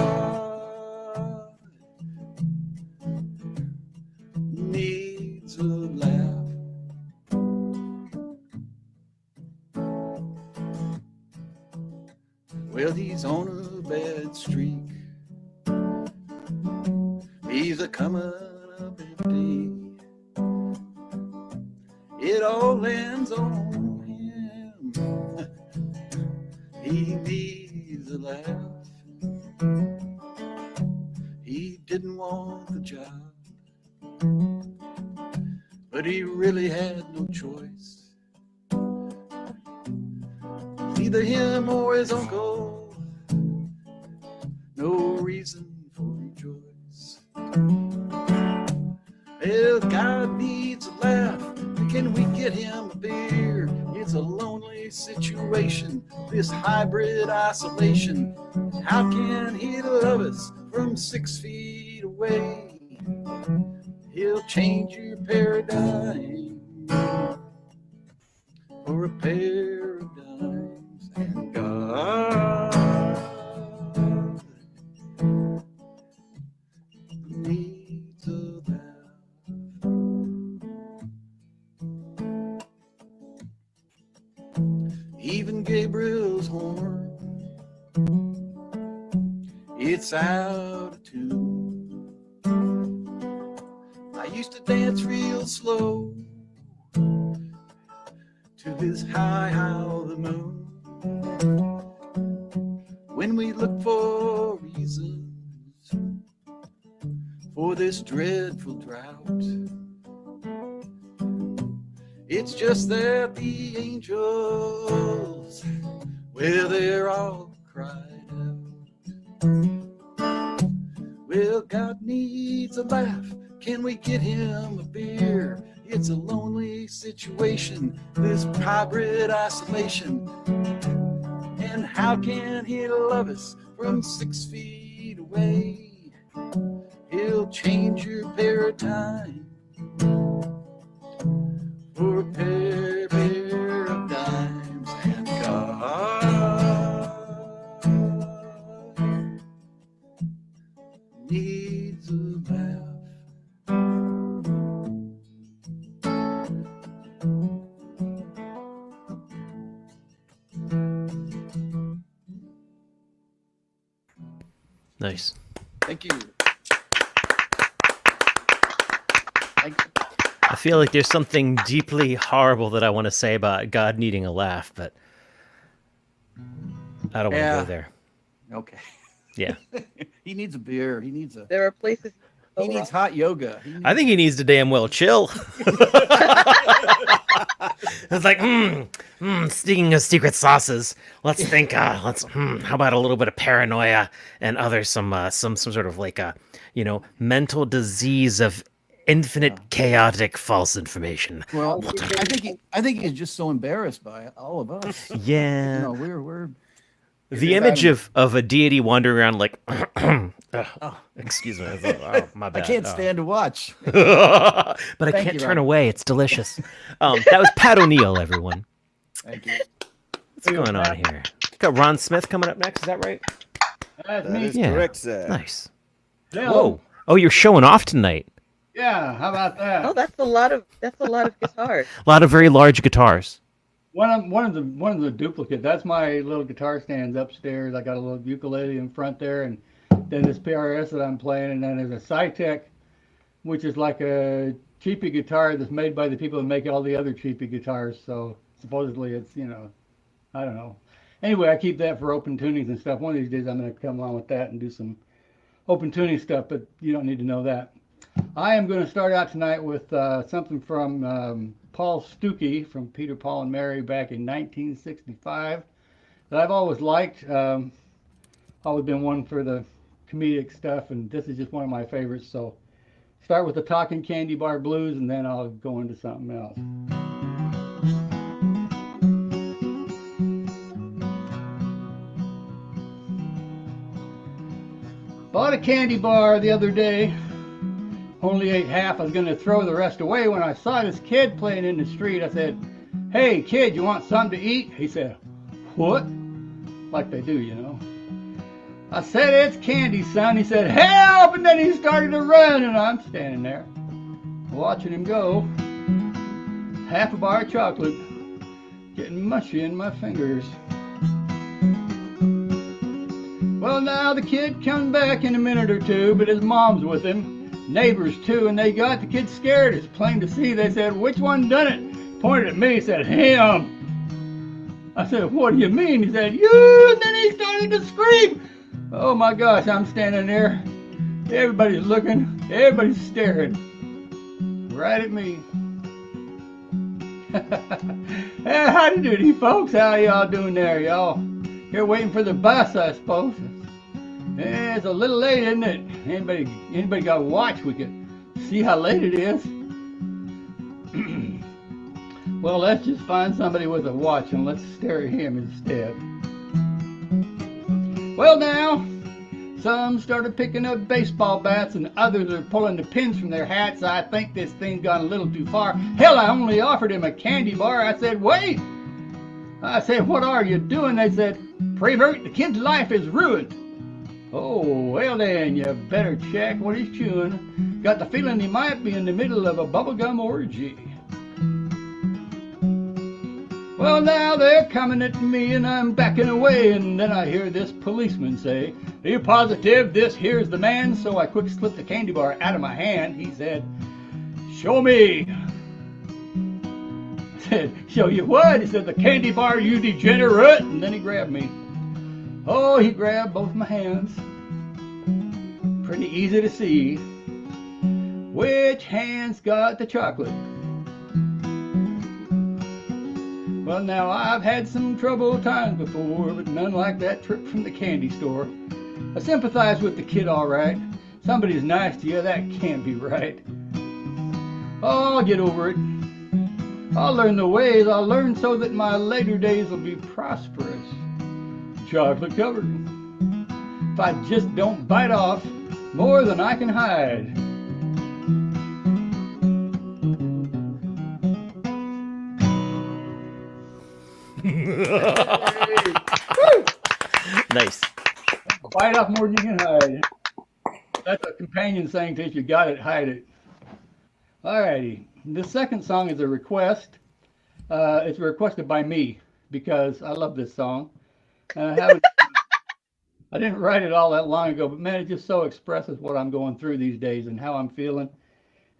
needs a laugh. Well, he's on a bad streak. He's a coming up empty. It all lands on him. He needs a laugh. He didn't want the job, but he really had no choice. Either him or his uncle, no reason for rejoice. Well, God needs a laugh. Can we get him a beer? It's a lonely situation, this hybrid isolation. How can he love us from 6 feet away? He'll change your paradigm for a pair of dimes. And God needs a laugh. Even Gabriel's horn, it's out of tune. I used to dance real slow to his high howl the moon. When we look for reasons for this dreadful drought, it's just that the angels, well, they're all cried out. Well, God needs a laugh. Can we get him a beer? It's a lonely situation, this hybrid isolation. And how can he love us from 6 feet away? He'll change your paradigm for a pair of dimes. And God needs a laugh. Nice. Thank you. Thank you. I feel like there's something deeply horrible that I want to say about God needing a laugh, but I don't want to go there. Okay. Yeah. He needs a beer. He needs a. There are places. He needs hot yoga. I think he needs to damn well chill. It's like, speaking of secret sauces, let's think. How about a little bit of paranoia and some sort of like mental disease of infinite chaotic false information. Well, I think he's just so embarrassed by all of us. Yeah. You know, we're the image of a deity wandering around like, excuse me, my bad. I can't stand to watch. But I can't turn away. It's delicious. That was Pat O'Neill, everyone. Thank you. What's going on here? Got Ron Smith coming up next. Is that right? That is correct, sir. Nice. Yeah. Whoa. Oh, you're showing off tonight. Yeah, how about that? Oh, that's a lot of guitars. A lot of very large guitars. One of the duplicate. That's my little guitar stands upstairs. I got a little ukulele in front there, and then this PRS that I'm playing, and then there's a Cytec, which is like a cheapy guitar that's made by the people that make all the other cheapy guitars. So supposedly it's, I don't know. Anyway, I keep that for open tunings and stuff. One of these days I'm going to come on with that and do some open tuning stuff, but you don't need to know that. I am going to start out tonight with something from Paul Stuckey from Peter, Paul, and Mary back in 1965 that I've always liked. Always been one for the comedic stuff, and this is just one of my favorites. So start with the Talking Candy Bar Blues, and then I'll go into something else. Bought a candy bar the other day. Only ate half. I was going to throw the rest away when I saw this kid playing in the street. I said, "Hey, kid, you want something to eat?" He said, "What?" Like they do, you know. I said, "It's candy, son." He said, "Help!" And then he started to run, and I'm standing there watching him go. Half a bar of chocolate getting mushy in my fingers. Well, now the kid comes back in a minute or two, but his mom's with him, neighbors too, and they got the kid scared. It's plain to see. They said, "Which one done it?" Pointed at me, said, "Him." I said, "What do you mean?" He said, "You." And then he started to scream. Oh my gosh, I'm standing there. Everybody's looking, everybody's staring right at me. Hey, howdy doody, folks. How y'all doing there? Y'all here waiting for the bus, I suppose. Yeah, it's a little late, isn't it? Anybody got a watch? We could see how late it is. Well, let's just find somebody with a watch and let's stare at him instead. Well, now, some started picking up baseball bats and others are pulling the pins from their hats. I think this thing's gone a little too far. Hell, I only offered him a candy bar. I said, "Wait." I said, "What are you doing?" They said, "Prevert, the kid's life is ruined." Oh, well then, you better check what he's chewing. Got the feeling he might be in the middle of a bubblegum orgy. Well, now they're coming at me and I'm backing away, and then I hear this policeman say, "Are you positive this here's the man?" So I quick slipped the candy bar out of my hand. He said, "Show me." I said, "Show you what?" He said, "The candy bar, you degenerate." And then he grabbed me. Oh, he grabbed both my hands. Pretty easy to see which hand's got the chocolate. Well, now I've had some troubled times before, but none like that trip from the candy store. I sympathize with the kid all right. Somebody's nice to you, that can't be right. Oh, I'll get over it. I'll learn the ways. I'll learn so that my later days will be prosperous. Chocolate covered. If I just don't bite off more than I can hide. Nice. Bite off more than you can hide. That's a companion saying to if you got it, hide it. Alrighty. The second song is a request. It's requested by me because I love this song. I didn't write it all that long ago, but man, it just so expresses what I'm going through these days and how I'm feeling.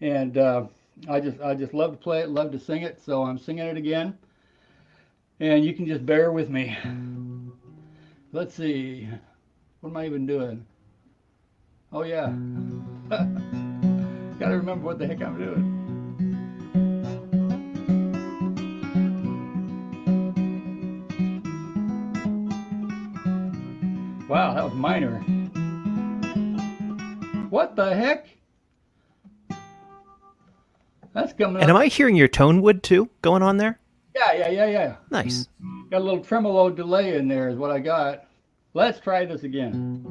And I just love to play it, love to sing it, so I'm singing it again. And you can just bear with me. Let's see. What am I even doing? Oh yeah. Gotta remember what the heck I'm doing. Wow, that was minor. What the heck? That's coming up. And am I hearing your tone wood too going on there? Yeah. Nice. Got a little tremolo delay in there is what I got. Let's try this again.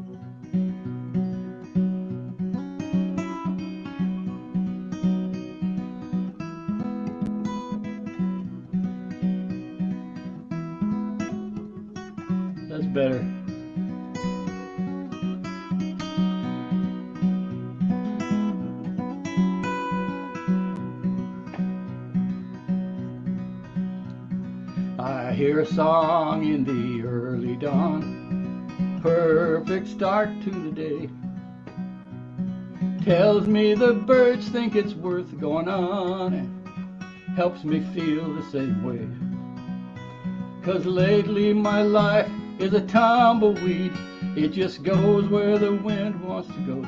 That's better. I hear a song in the early dawn, perfect start to the day. Tells me the birds think it's worth going on and helps me feel the same way. 'Cause lately my life is a tumbleweed, it just goes where the wind wants to go.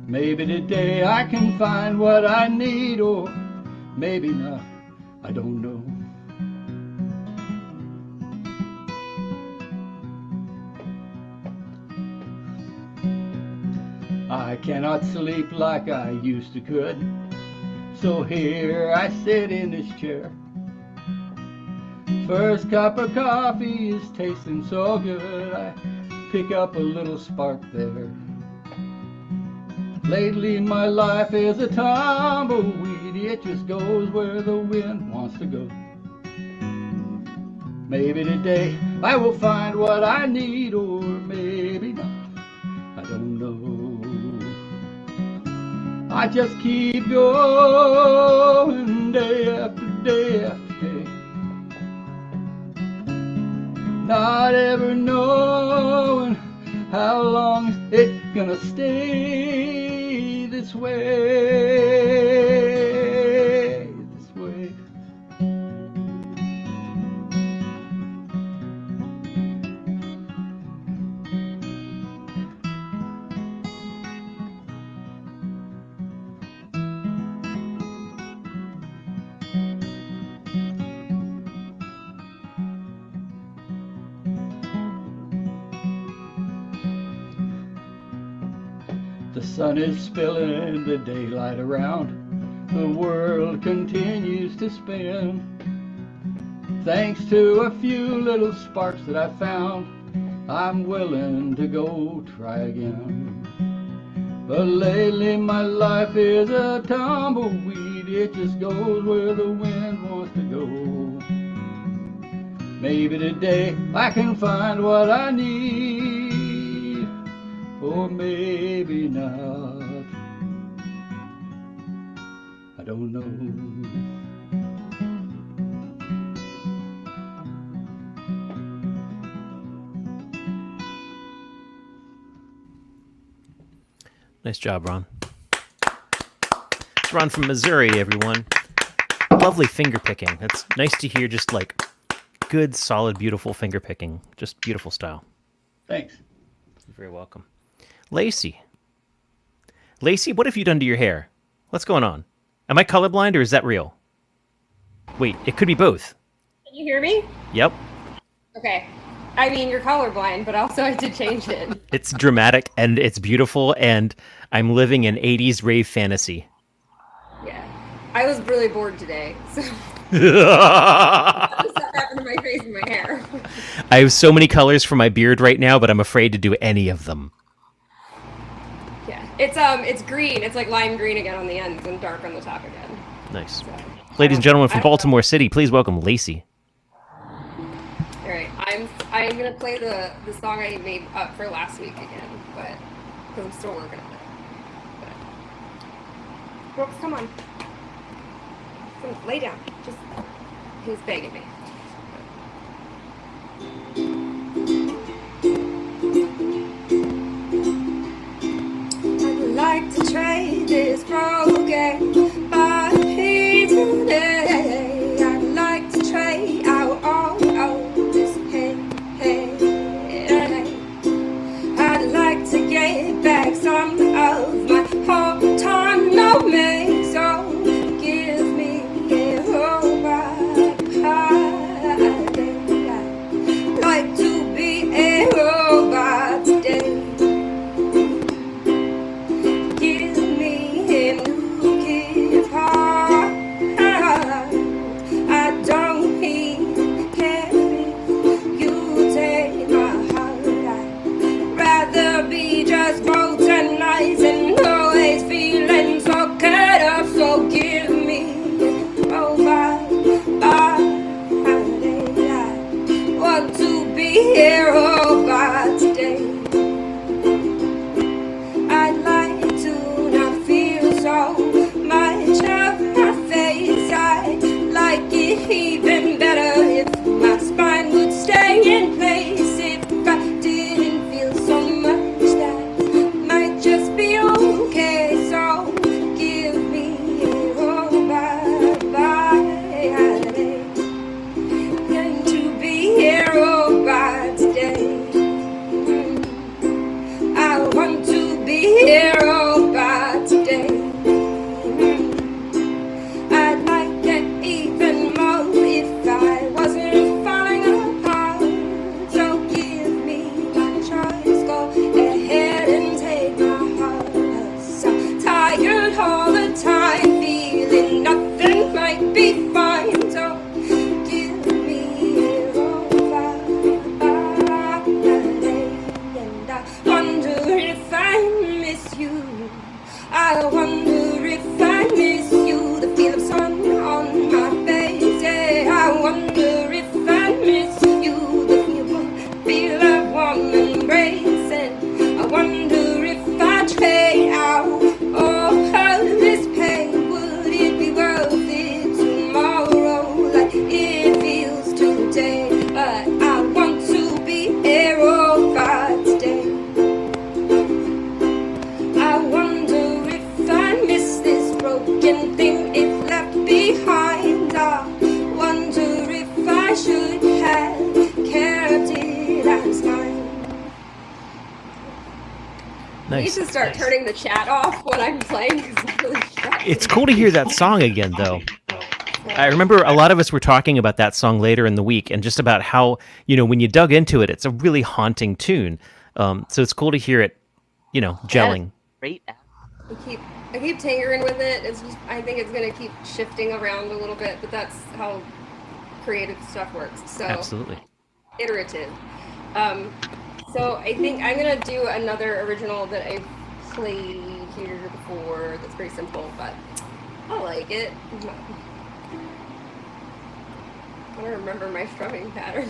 Maybe today I can find what I need, or maybe not, I don't know. I cannot sleep like I used to could, so here I sit in this chair. First cup of coffee is tasting so good, I pick up a little spark there. Lately my life is a tumbleweed, it just goes where the wind wants to go. Maybe today I will find what I need, or maybe not, I don't know. I just keep going day after day after day, not ever knowing how long it's gonna stay this way, this way. The sun is spilling the daylight around. The world continues to spin. Thanks to a few little sparks that I found, I'm willing to go try again. But lately my life is a tumbleweed, it just goes where the wind wants to go. Maybe today I can find what I need, or maybe not, I don't know. Nice job, Ron. It's Ron from Missouri, everyone. Lovely finger picking. That's nice to hear, just like good, solid, beautiful finger picking. Just beautiful style. Thanks. You're very welcome. Lacey. Lacey, what have you done to your hair? What's going on? Am I colorblind or is that real? Wait, it could be both. Can you hear me? Yep. Okay. I mean, you're colorblind, but also I did change it. It's dramatic and it's beautiful and I'm living an 80s rave fantasy. Yeah. I was really bored today, so stuff happened to my face and my hair. I have so many colors for my beard right now, but I'm afraid to do any of them. Yeah. It's green. It's like lime green again on the ends and dark on the top again. Nice. So, Ladies and gentlemen from Baltimore City, please welcome Lacey. all right. I'm gonna play the song I made up for last week again, but because I'm still working on it. But Brooks, come on. Lay down. Just he's begging me. I'd like to trade this broken body today. I'd like to trade out all this pain. I'd like to get back some of my whole time no me. So give me a whole I'd like to be a robot today. Give me a new guitar. I don't even care if you take my heart. I'd rather be just broken eyes and always feeling so cut up. So give me a robot. I want to be a robot today. I'd like to not feel so much of my face. I'd like it even better if my spine would stay in place. If I didn't feel so much, that might just be okay. So give me a robot body. Going to be a robot today. I want to be a robot today. I'd like it even more if I wasn't falling apart. So give me my choice, go ahead and take my heart. 'Cause I'm tired all the time, feeling nothing might be fine. So give me a robot body. I wonder if I miss you, the feel of sun on my face. Yeah, I wonder if I miss you, the feel of warm embrace. And I wonder if I trade out all of this pain, would it be worth it tomorrow like it feels today? But I want to be terrified today. I wonder if I miss this broken thing it left behind. I wonder if I should have kept it as mine. I need Nice. to start turning the chat off when I'm playing because it's really distracting. It's cool to hear that song again, though. I remember a lot of us were talking about that song later in the week and just about how, when you dug into it, it's a really haunting tune. So it's cool to hear it, gelling. Great. I keep tinkering with it. It's just, I think it's gonna keep shifting around a little bit, but that's how creative stuff works. So Absolutely. iterative. So I think I'm gonna do another original that I've played here before. That's pretty simple, but I like it. I want to remember my strumming pattern.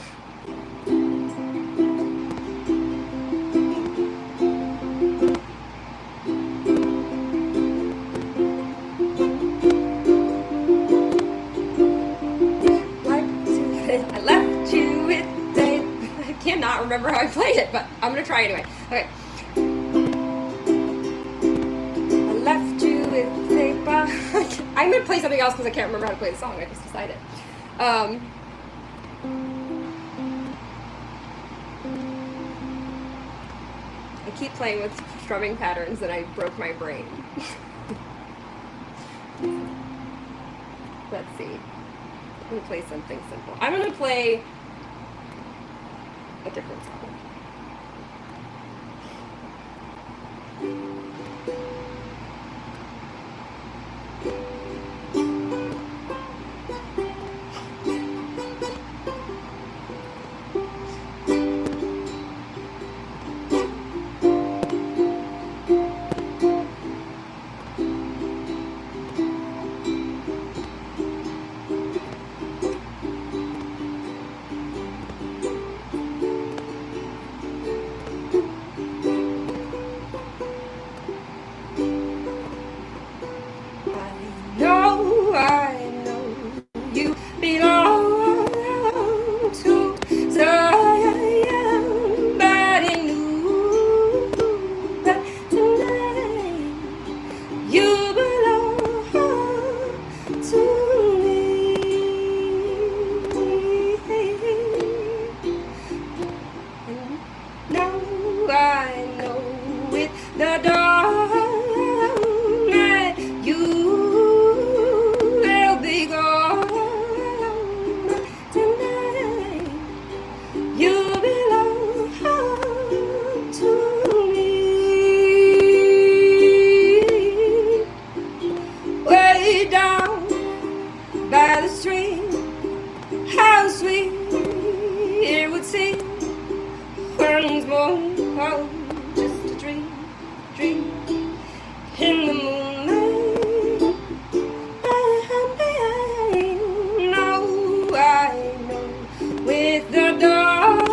I left you with Dave. I cannot remember how I played it, but I'm gonna try anyway. Okay. I left you with Dave. I'm gonna play something else because I can't remember how to play the song. I just decided. I keep playing with strumming patterns and I broke my brain. Let's see. I'm gonna play something simple. I'm gonna play a different song. I know you belong to somebody new, but tonight you belong to me. And now I know with the dawn that you will be gone tonight. You belong to me. Way down by the stream, how sweet it would seem once more, oh, just a dream, dream in the moonlight. I know with the dawn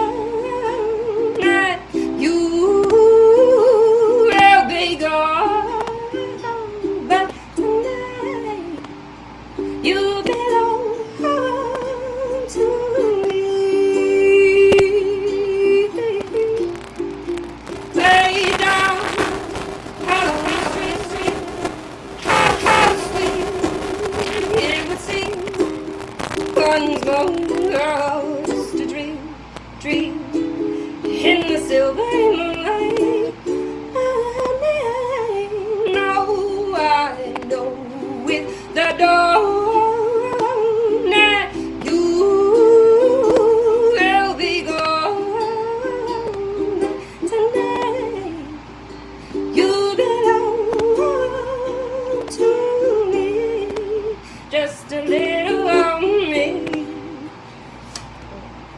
that you will be gone, but tonight you belong to me. Lay down, how sweet, how sweet it would seem once more, oh, just a dream, dream in the silver moonlight. I know with the dawn that you will be gone tonight. You belong to me, just a little on me.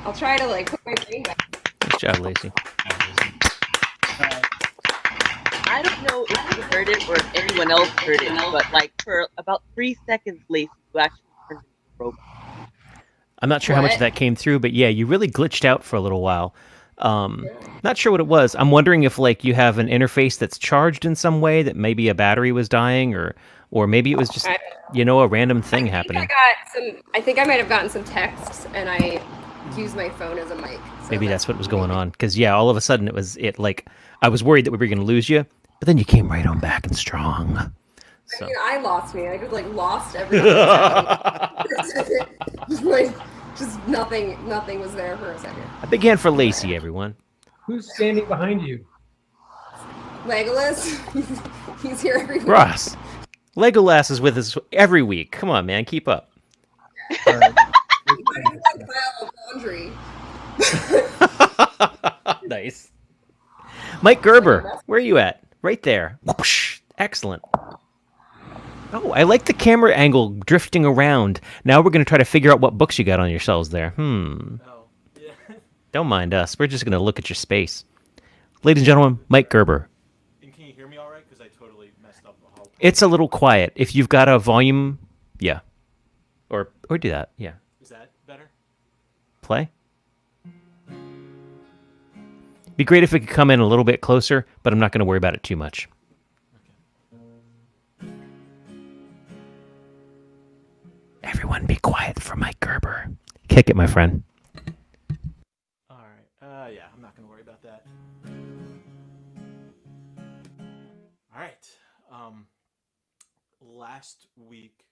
I'll try to put my brain back. Good job, Lacey. I I don't know if you heard it or if anyone else heard it, but like for about 3 seconds, Lacey, you actually turned into a robot. I'm not sure how much of that came through, but yeah, you really glitched out for a little while. Not sure what it was. I'm wondering if like you have an interface that's charged in some way, that maybe a battery was dying, or maybe it was just a random thing happening. I think I might have gotten some texts, and I used my phone as a mic. So Maybe that's what was going on. Because yeah, all of a sudden I was worried that we were going to lose you, but then you came right on back and strong. So. I mean, I lost me. I just like lost everything. just nothing was there for a second. I began for Lacey, everyone. Who's standing behind you? Legolas. He's here every week. Ross. Legolas is with us every week. Come on, man, keep up. He might have like pile of laundry. Nice. Mike Gerber, where are you at? Right there. Whoosh. Excellent. Oh, I like the camera angle drifting around. Now we're going to try to figure out what books you got on your shelves there. Oh, yeah. Don't mind us. We're just going to look at your space. Ladies and gentlemen, Mike Gerber. And can you hear me all right? Because I totally messed up the whole... It's a little quiet. If you've got a volume, yeah. Or do that, yeah. Is that better? Play. Be great if it could come in a little bit closer, but I'm not going to worry about it too much. Everyone be quiet for Mike Gerber. Kick it, my friend. All right. Yeah, I'm not going to worry about that. All right. Last week,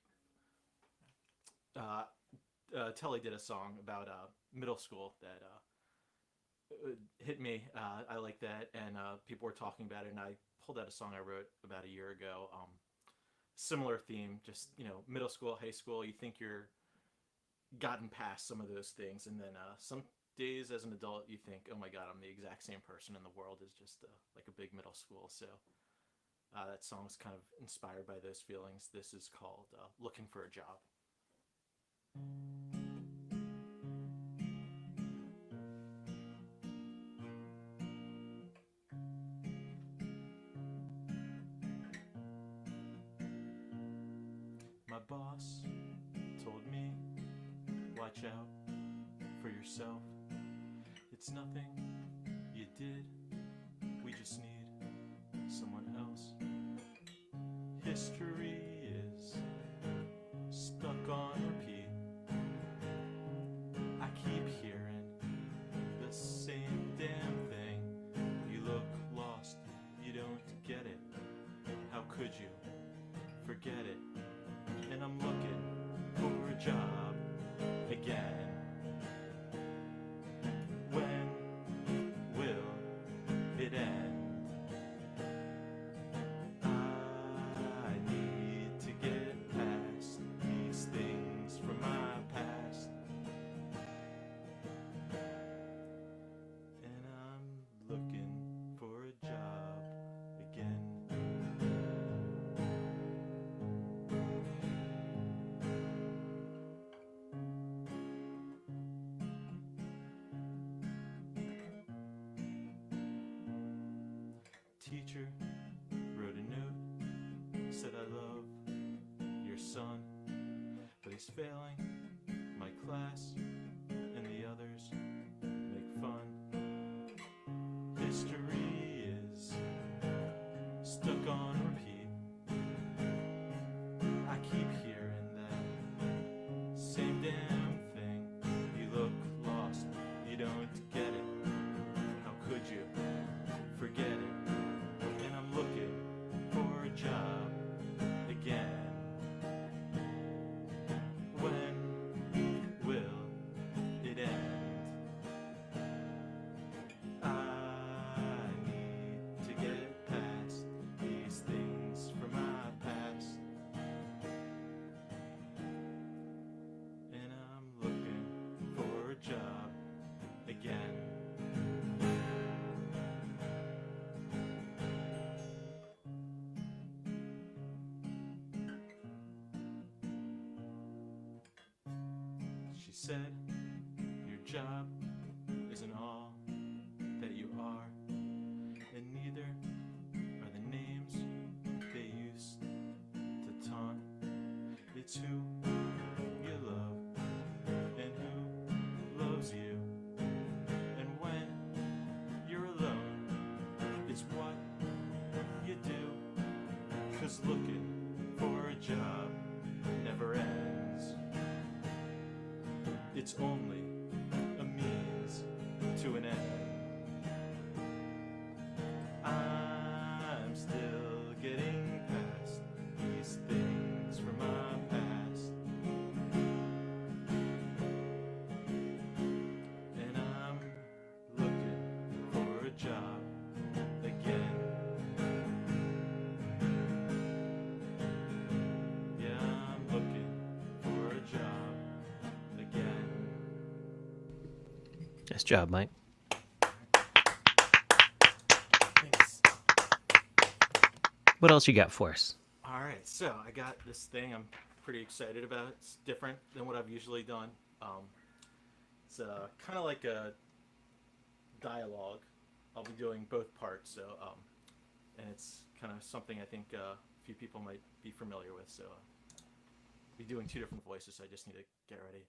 Telly did a song about middle school that hit me. I like that, and people were talking about it, and I pulled out a song I wrote about a year ago. Similar theme, just middle school, high school. You think you're gotten past some of those things, and then some days as an adult, you think, "Oh my God, I'm the exact same person in the world as just like a big middle school." So that song's kind of inspired by those feelings. This is called "Looking for a Job." My boss told me, watch out for yourself. It's nothing you did, we just need someone else. History is stuck on repeat. I keep hearing the same damn thing. You look lost, you don't get it. How could you forget it? And I'm looking for a job again. When will it end? I need to get past these things from my past. And I'm looking for a job again. Teacher wrote a note, said I love your son, but he's failing my class and the others make fun. History is stuck on repeat. I keep hearing that same damn thing. You look lost, you don't get it. How could you forget it? And I'm looking for a job again. When will it end? I need to get past these things from my past. And I'm looking for a job again. She said, your job isn't all that you are, and neither are the Cause looking for a job never ends. It's only a means to an end. I'm still getting past these things from my past. And I'm looking for a job again. Yeah, I'm looking for a job again. Nice job, Mike. Thanks. What else you got for us? All right, so I got this thing I'm pretty excited about. It's different than what I've usually done. It's kind of like a dialogue. I'll be doing both parts, so and it's kind of something I think a few people might be familiar with. So I'll be doing 2 different voices. So I just need to get ready.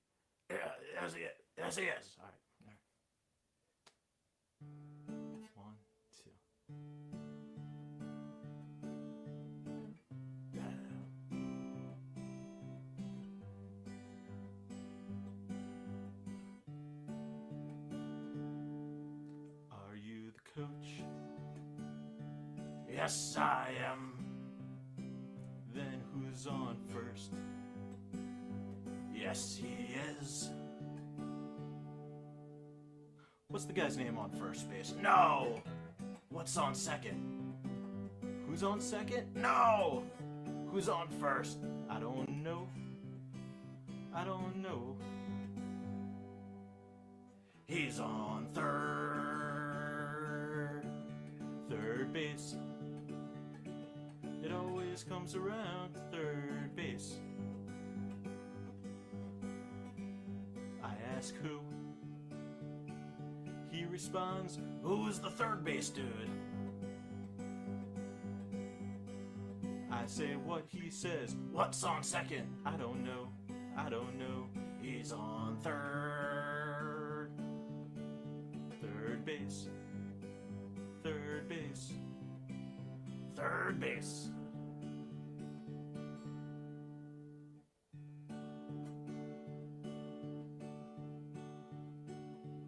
Yeah, yes, he is. Yes, he is. All right. 1, 2. Are you the coach? Yes, I am. Then who's on first? Yes, he is. What's the guy's name on first base? No! What's on second? Who's on second? No! Who's on first? I don't know. I don't know. He's on third. Third base. It always comes around to third base. I ask who. He responds, who's the third base dude? I say what he says. What's on second? I don't know. I don't know. He's on third. Third base. Third base. Third base.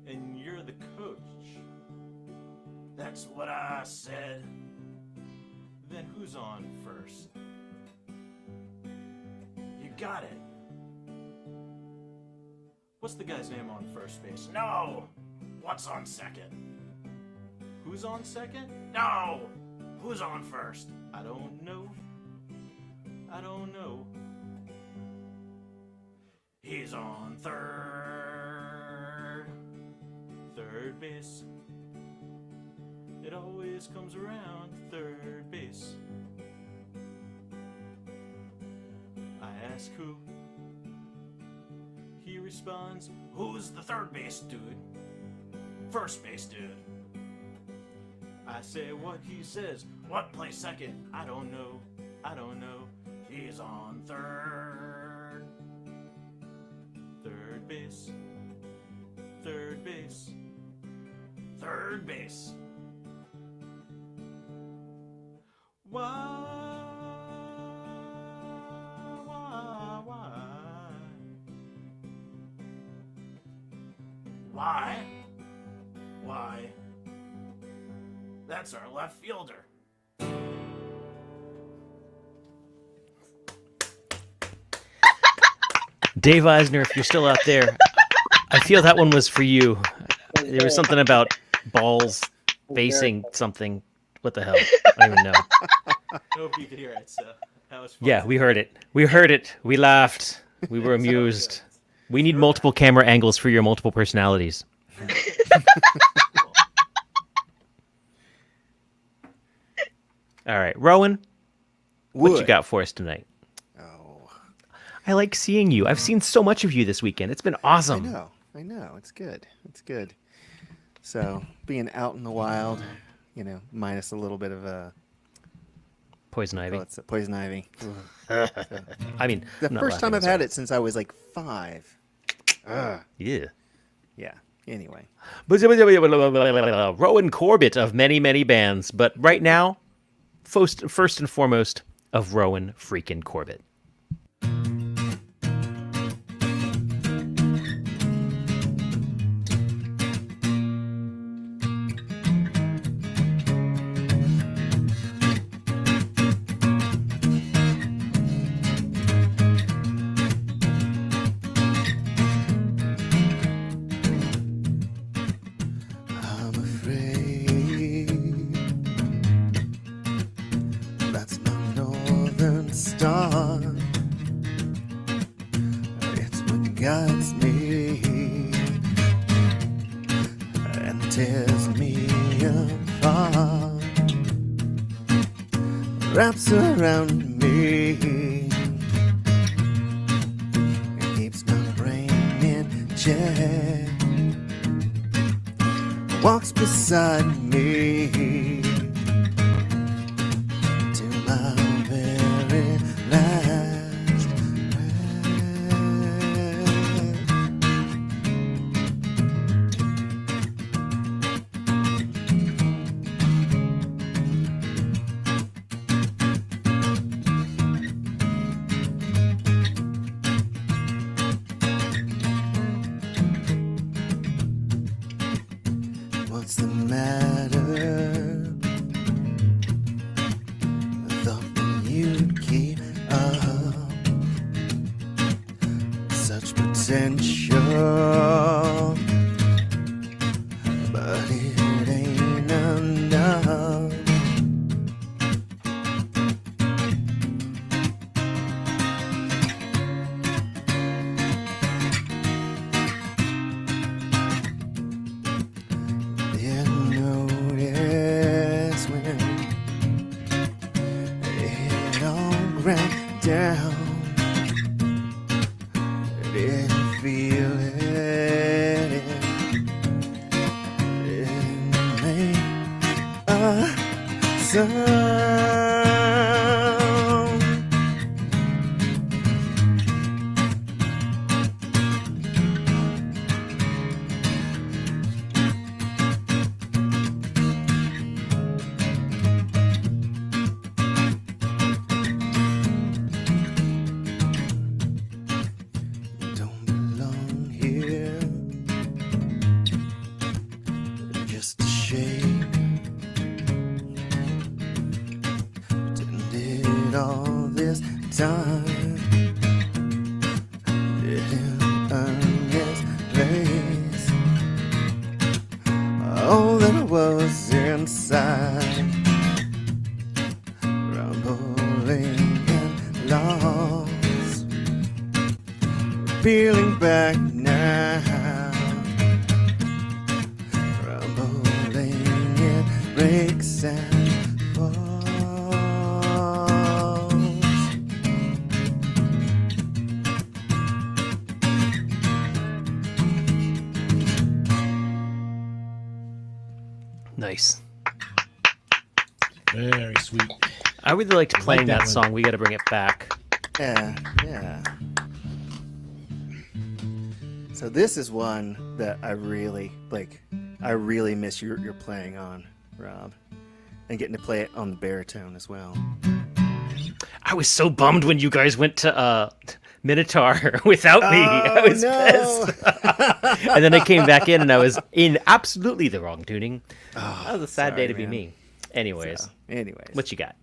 And you're the coach. That's what I said. Then who's on first? You got it. What's the guy's name on first base? No! What's on second? Who's on second? No! Who's on first? I don't know. I don't know. He's on third. Third base. It always comes around third base. I ask who. He responds, who's the third base dude? First base dude. I say what he says. What plays second? I don't know. I don't know. He's on third. Third base. Third base. Third base. Why? Why? Why? That's our left fielder. Dave Eisner, if you're still out there, I feel that one was for you. There was something about balls facing something. What the hell? I don't even know. I hope you could hear it. So that was fun. Yeah, we heard it. We heard it. We laughed. We were amused. We need multiple camera angles for your multiple personalities. All right, Rowan, what you got for us tonight? Oh, I like seeing you. I've seen so much of you this weekend. It's been awesome. I know. It's good. It's good. So being out in the wild, you know, minus a little bit of a poison ivy. Poison ivy. I mean, the I'm not first time laughing, I've had it since I was like 5. Yeah. Yeah. Anyway. Rowan Corbett of many, many bands. But right now, first and foremost, of Rowan freaking Corbett. I'm afraid that's my northern star. It's what guides me and tears me apart. Wraps around me and keeps my brain in check. Walks beside me to my very last breath. What's the matter? I thought that you'd keep up such potential, but it ain't enough. Didn't notice when it all ran down. Didn't feel it. Didn't make a sound. Don't belong here. Just a shame. Pretended all this time. Didn't earn this place. All that I was inside, rumbling and lost. Peeling back now, rumbling in breaks and falls. Nice. Very sweet. I really liked playing that that one. song. We got to bring it back. Yeah, yeah. So this is one that I really like. I really miss your playing on, Rob, and getting to play it on the baritone as well. I was so bummed when you guys went to Minotaur without me. I was pissed. And then I came back in and I was in absolutely the wrong tuning. That was a sad day to be me. Anyways. Anyways. What you got?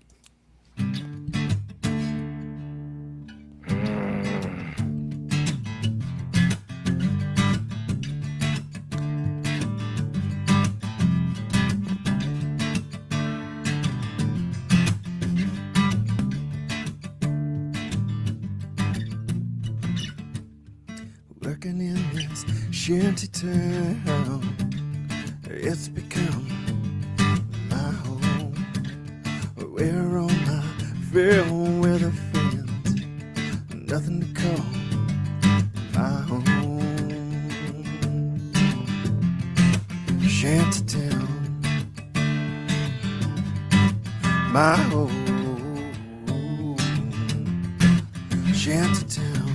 Working in this shanty town, it's become my home. Where all my fair weather friends, nothing to call my home. Shanty town, my home. Shanty town.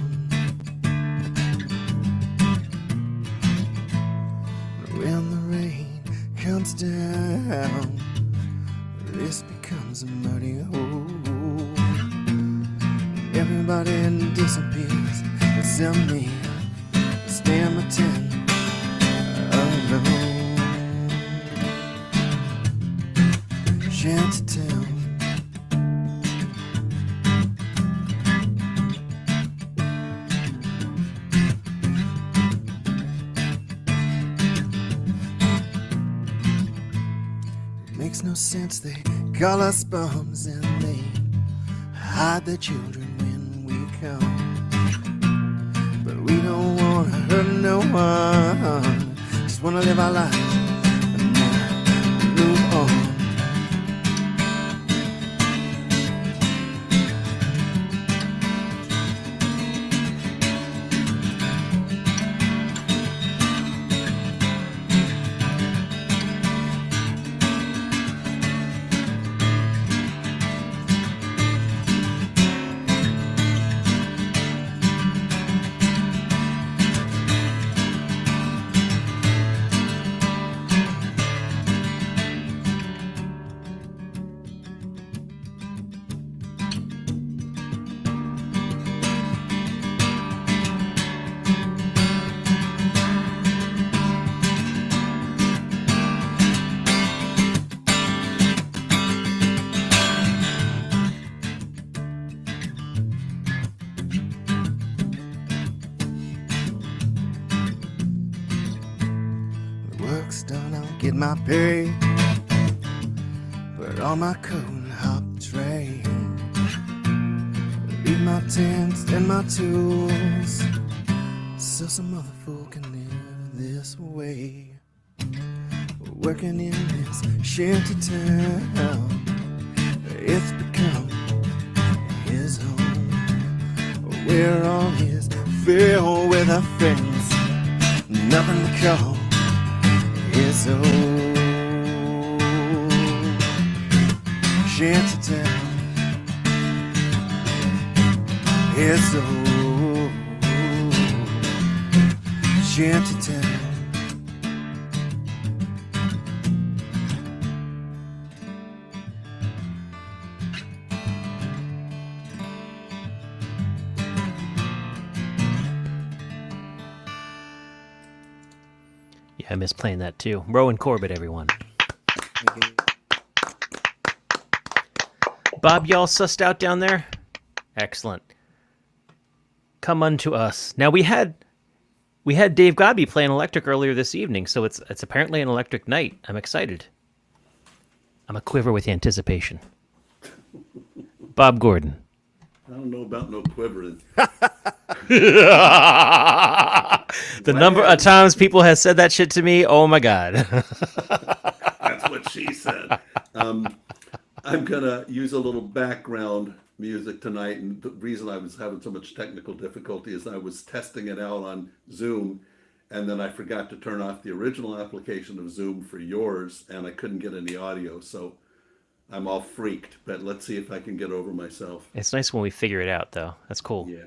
When the rain comes down, this becomes a muddy hole. Everybody disappears except me. Stand my 10 alone. Shantytown. Makes no sense, they call us bums and they hide their children when we come. But we don't wanna hurt no one, just wanna live our lives and then move on. Work's done, I'll get my pay. Put on my coat and hop the train. Leave my tent and my tools, so some other fool can live this way. Working in this shanty town, it's become his home. We're on his field with our friends, nothing to call his own. Shanty town, his own. Shanty town. Yeah, I miss playing that too. Rowan Corbett, everyone. Bob, y'all sussed out down there? Excellent. Come unto us. Now we had Dave Godby playing electric earlier this evening, so it's apparently an electric night. I'm excited. I'm a quiver with anticipation. Bob Gordon. I don't know about no quivering. The number of times people have said that shit to me, oh my God. That's what she said. I'm going to use a little background music tonight, and the reason I was having so much technical difficulty is I was testing it out on Zoom, and then I forgot to turn off the original application of Zoom for yours, and I couldn't get any audio, so I'm all freaked, but let's see if I can get over myself. It's nice when we figure it out, though. That's cool. Yeah.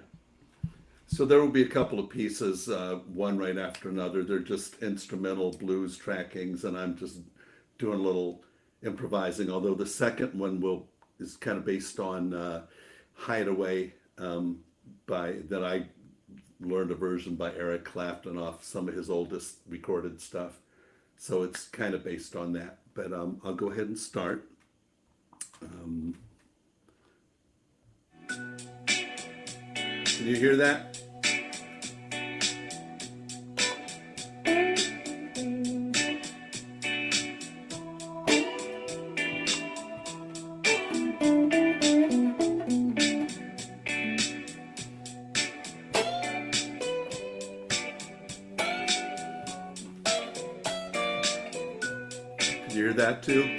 So there will be a couple of pieces, one right after another. They're just instrumental blues trackings, and I'm just doing a little improvising, although the second one is kind of based on Hideaway that I learned a version by Eric Clapton off some of his oldest recorded stuff. So it's kind of based on that. But I'll go ahead and start. Can you hear that? Can you hear that too?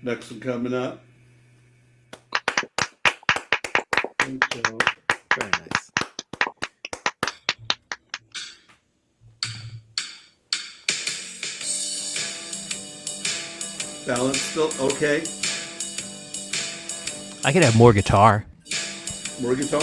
Next one coming up. Thank you. Very nice. Balance still okay. I could have more guitar. More guitar?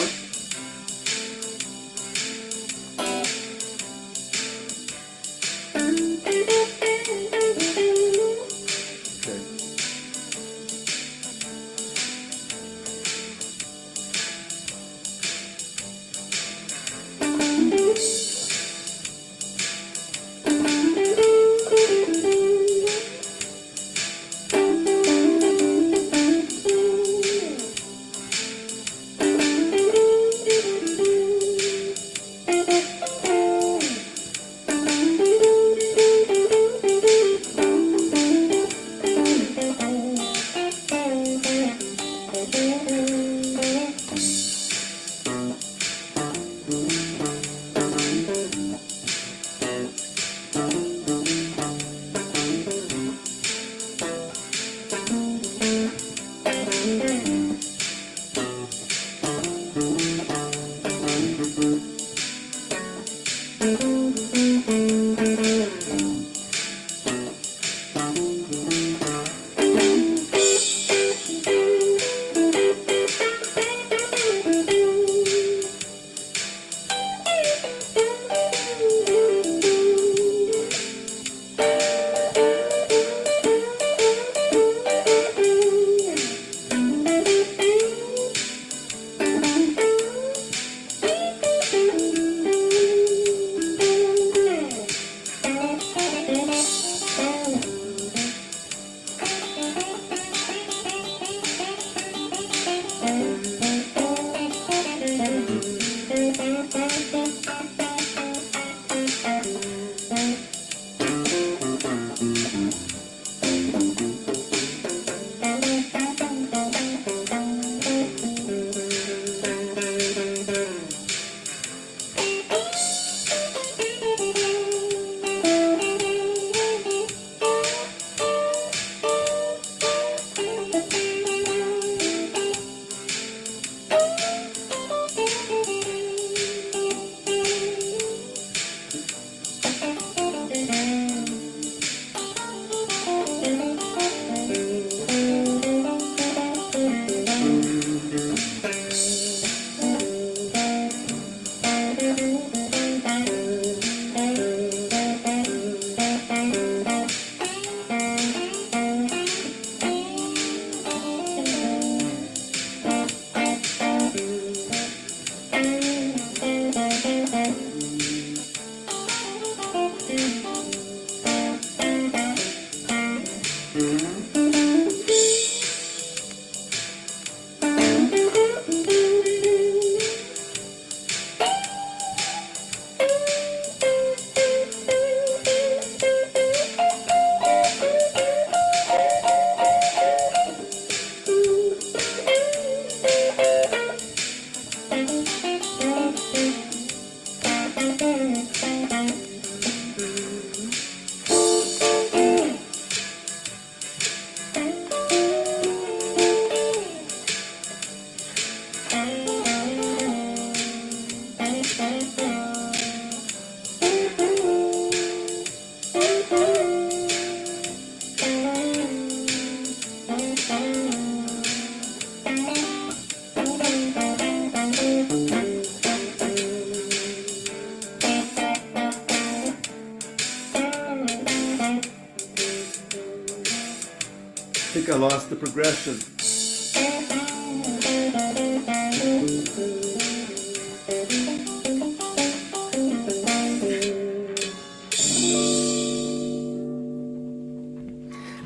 think I lost the progression.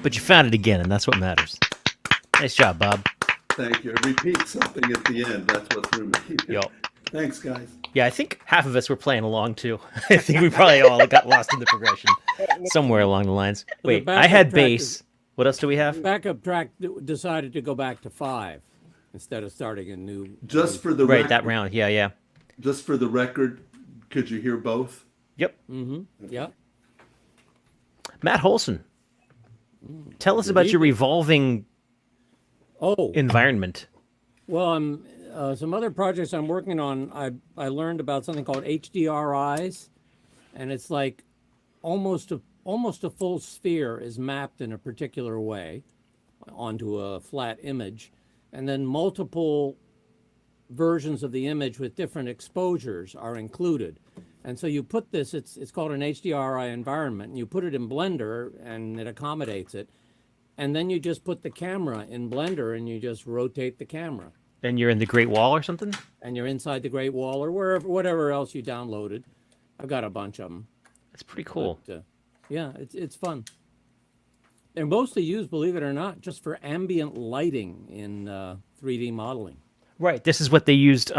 But you found it again, and that's what matters. Nice job, Bob. Thank you. Repeat something at the end. That's what threw me. Yo. Thanks, guys. Yeah, I think half of us were playing along too. I think we probably all got lost in the progression somewhere along the lines. Wait, I had bass. What else do we have? Backup track decided to go back to 5 instead of starting a new. Just for the right record, that round. Yeah. Just for the record, could you hear both? Yep. Mm-hmm. Yep. Matt Holson, tell us about your revolving environment. Well, some other projects I'm working on. I learned about something called HDRIs, and it's like almost a full sphere is mapped in a particular way onto a flat image, and then multiple versions of the image with different exposures are included. And so you put this, it's called an HDRI environment, and you put it in Blender and it accommodates it. And then you just put the camera in Blender and you just rotate the camera. And you're in the Great Wall or something? And you're inside the Great Wall or wherever, whatever else you downloaded. I've got a bunch of them. That's pretty cool. But, yeah, it's fun. They're mostly used, believe it or not, just for ambient lighting in 3D modeling. Right. This is what they used.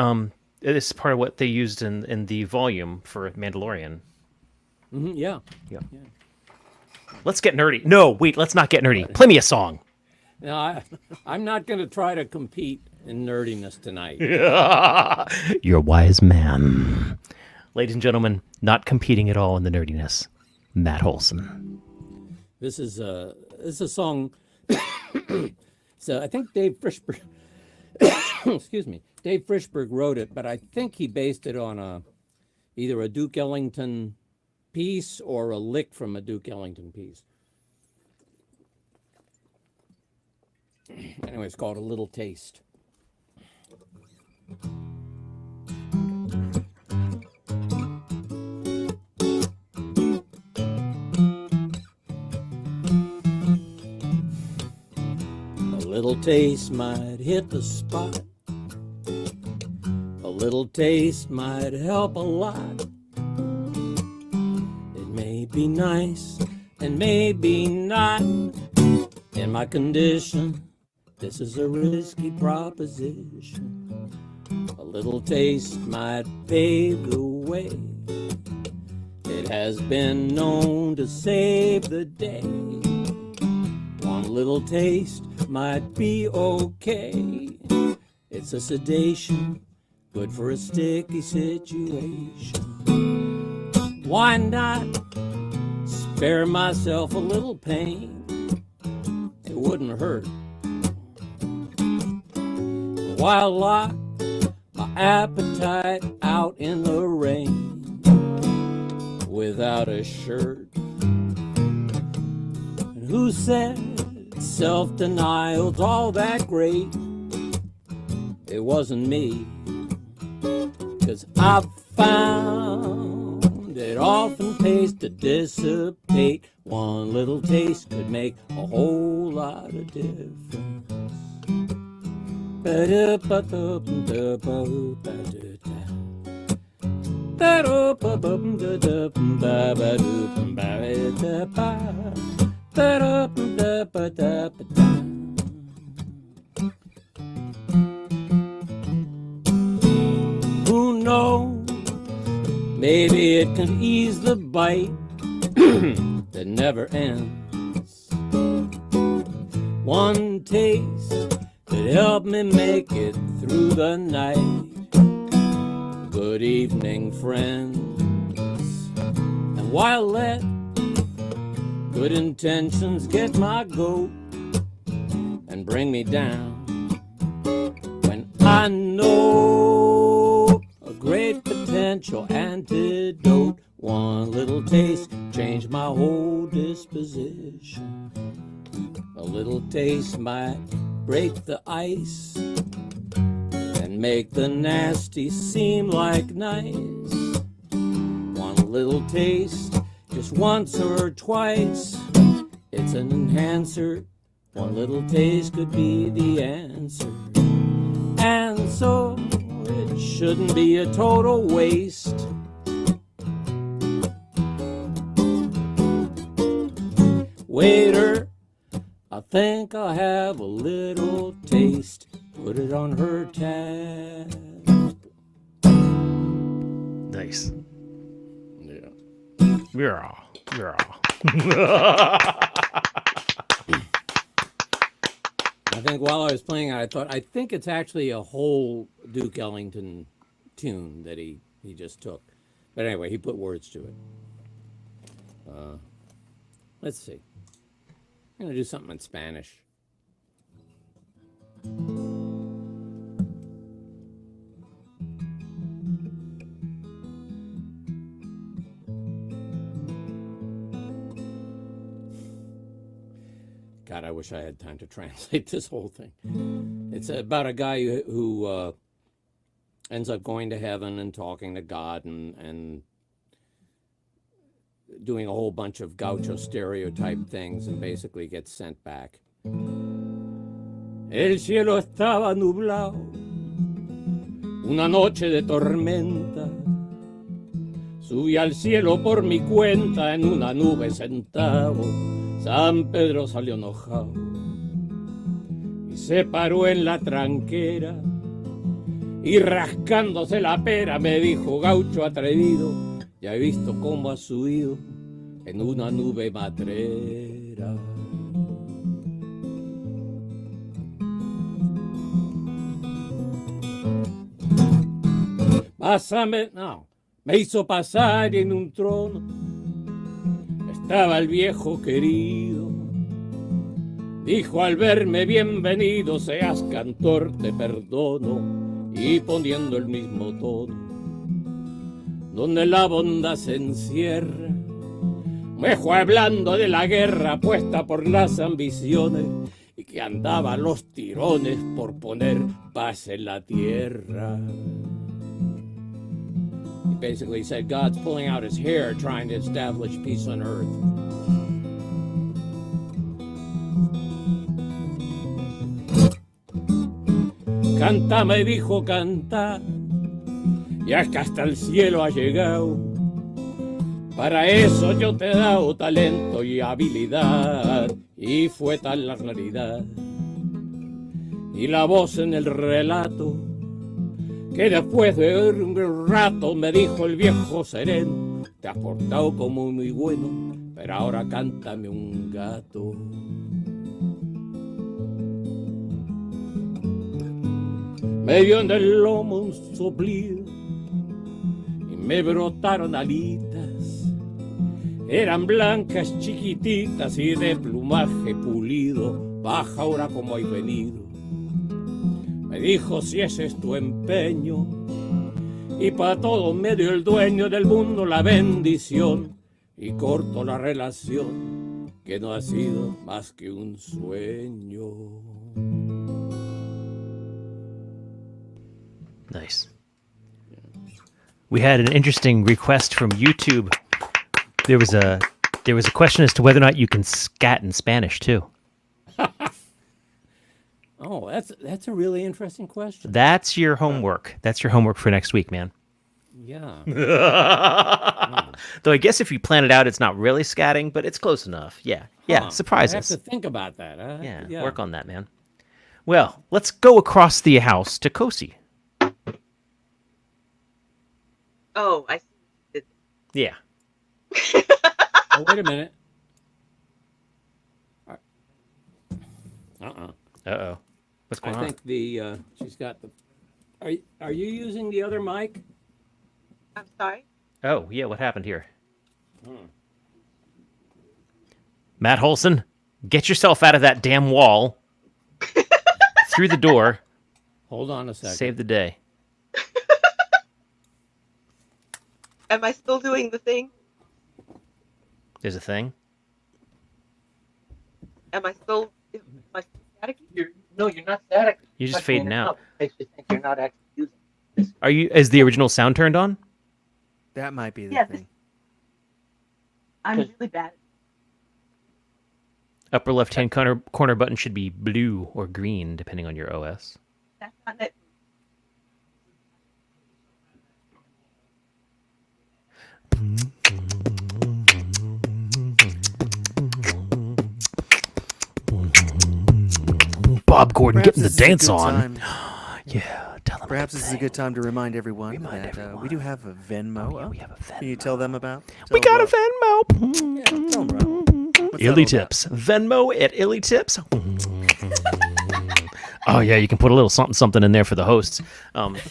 This is part of what they used in the volume for Mandalorian. Mm-hmm, yeah. Let's get nerdy. No, wait. Let's not get nerdy. Play me a song. No, I'm not going to try to compete in nerdiness tonight. You're a wise man. Ladies and gentlemen, not competing at all in the nerdiness. Matt Holson. This is a song. So I think Dave Frischberg. Excuse me. Dave Frischberg wrote it, but I think he based it on either a Duke Ellington piece or a lick from a Duke Ellington piece. Anyway, it's called A Little Taste. A little taste might hit the spot. A little taste might help a lot. It may be nice and maybe not. In my condition, this is a risky proposition. A little taste might pave the way. It has been known to save the day. One little taste might be okay. It's a sedation, good for a sticky situation. Why not spare myself a little pain? It wouldn't hurt. While lock my appetite out in the rain without a shirt. And who said self-denial's all that great? It wasn't me, 'cause I've found it often pays to dissipate. One little taste could make a whole lot of difference. Who knows? Maybe it can ease the bite that never ends. One taste could help me make it through the night. Good evening, friends. And why let good intentions get my goat and bring me down when I know a great potential antidote? One little taste changed my whole disposition. A little taste might break the ice and make the nasty seem like nice. One little taste, just once or twice, it's an enhancer One little taste could be the answer. And so it shouldn't be a total waste. Waiter, I think I'll have a little taste. Put it on her tab. Nice. Yeah. Yeah. Yeah. I think while I was playing it, I think it's actually a whole Duke Ellington tune that he just took. But anyway, he put words to it. Let's see. I'm going to do something in Spanish. God, I wish I had time to translate this whole thing. It's about a guy who ends up going to heaven and talking to God and doing a whole bunch of gaucho stereotype things and basically gets sent back. El cielo estaba nublado, una noche de tormenta. Subí al cielo por mi cuenta en una nube sentado. San Pedro salió enojado y se paró en la tranquera y rascándose la pera me dijo: gaucho atrevido, ya he visto cómo has subido en una nube matrera. Pásame, no, me hizo pasar en un trono. Estaba el viejo querido, dijo al verme: bienvenido, seas cantor, te perdono, y poniendo el mismo tono, donde la bondad se encierra, me fue hablando de la guerra puesta por las ambiciones y que andaban los tirones por poner paz en la tierra. He basically said God's pulling out his hair trying to establish peace on earth. Canta, me dijo, canta, ya que hasta el cielo ha llegado. Para eso yo te he dado talento y habilidad. Y fue tal la claridad y la voz en el relato que después de un rato me dijo el viejo sereno: te has portado como muy bueno, pero ahora cántame un gato. Me dio en el lomo un soplido y me brotaron alitas. Eran blancas, chiquititas y de plumaje pulido. Baja ahora como hay venido. Me dijo: si ese es tu empeño, y para todo me dio el dueño del mundo la bendición, y corto la relación que no ha sido más que un sueño. Nice. We had an interesting request from YouTube. There was a question as to whether or not you can scat in Spanish too. Oh, that's a really interesting question. That's your homework. That's your homework for next week, man. Yeah. Though I guess if you plan it out, it's not really scatting, but it's close enough. Yeah. Yeah. Surprise I us. have to think about that. Yeah. Work on that, man. Well, let's go across the house to Kosi. Oh, I see. Yeah. Oh, wait a minute. Uh-oh. What's going on? I think she's got the. Are you using the other mic? I'm sorry? Oh, yeah, what happened here? Matt Holson, get yourself out of that damn wall. Through the door. Hold on a second. Save the day. Am I still doing the thing? There's a thing? Am I still static? No, you're not static. You're just fading out. Makes you think you're not actually using. Is the original sound turned on? That might be the Yes. thing. I'm really bad. Upper left-hand corner button should be blue or green, depending on your OS. That's not it. Bob Gordon Perhaps getting the this is a dance good on. time- Yeah, tell them. Perhaps this is a good time to remind everyone that we do have a Venmo. Oh, yeah, we have a Venmo. Can you tell them about? We Tell got them a Venmo. Yeah, tell them, Rob. What's that Illy all Tips. Venmo at Illy Tips. Oh yeah, you can put a little something in there for the hosts.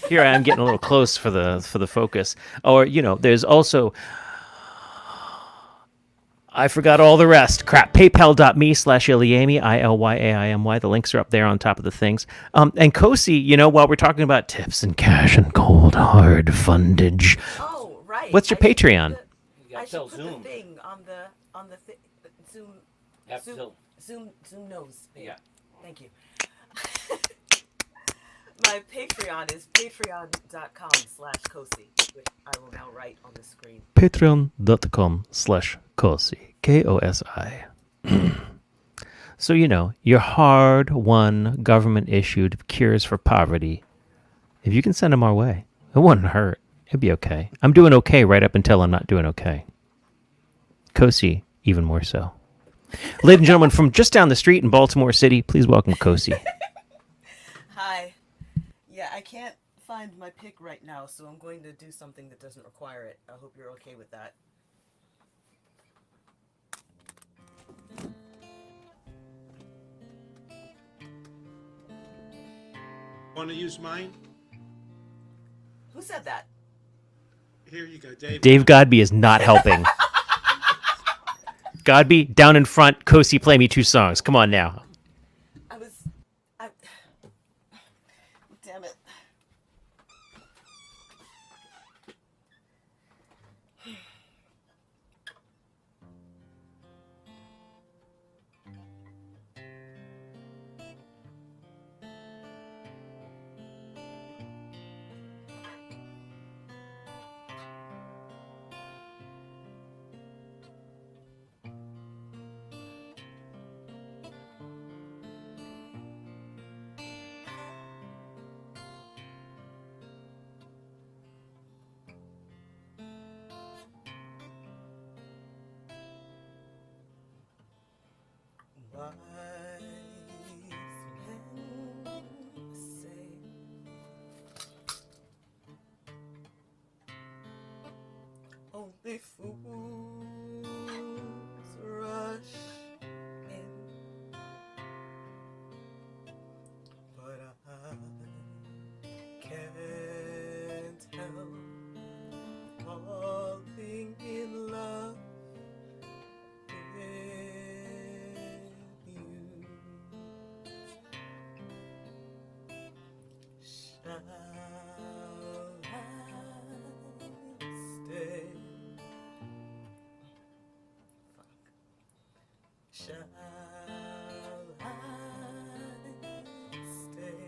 Here I am getting a little close for the focus. Or there's also. I forgot all the rest. Crap. PayPal.me/Iliamy, ILYAIMY. The links are up there on top of the things. And Kosi, while we're talking about tips and cash and cold hard fundage. Oh, right. What's your Patreon? I should put the thing on the Zoom. Yep, Zoom knows. Yeah. Thank you. My Patreon is patreon.com/Kosi, which I will now write on the screen. Patreon.com/Kosi. KOSI. So, your hard-won, government-issued cures for poverty, if you can send them our way, it wouldn't hurt. It'd be okay. I'm doing okay right up until I'm not doing okay. Kosi, even more so. Ladies and gentlemen, from just down the street in Baltimore City, please welcome Kosi. Hi. Yeah, I can't find my pick right now, so I'm going to do something that doesn't require it. I hope you're okay with that. Want to use mine? Who said that? Here you go, Dave. Dave Godby is not helping. Godby, down in front, Kosi, play me 2 songs. Come on now. Damn it. Only fools rush in, but I can't help falling in love with you. Shall I stay? Shall I stay?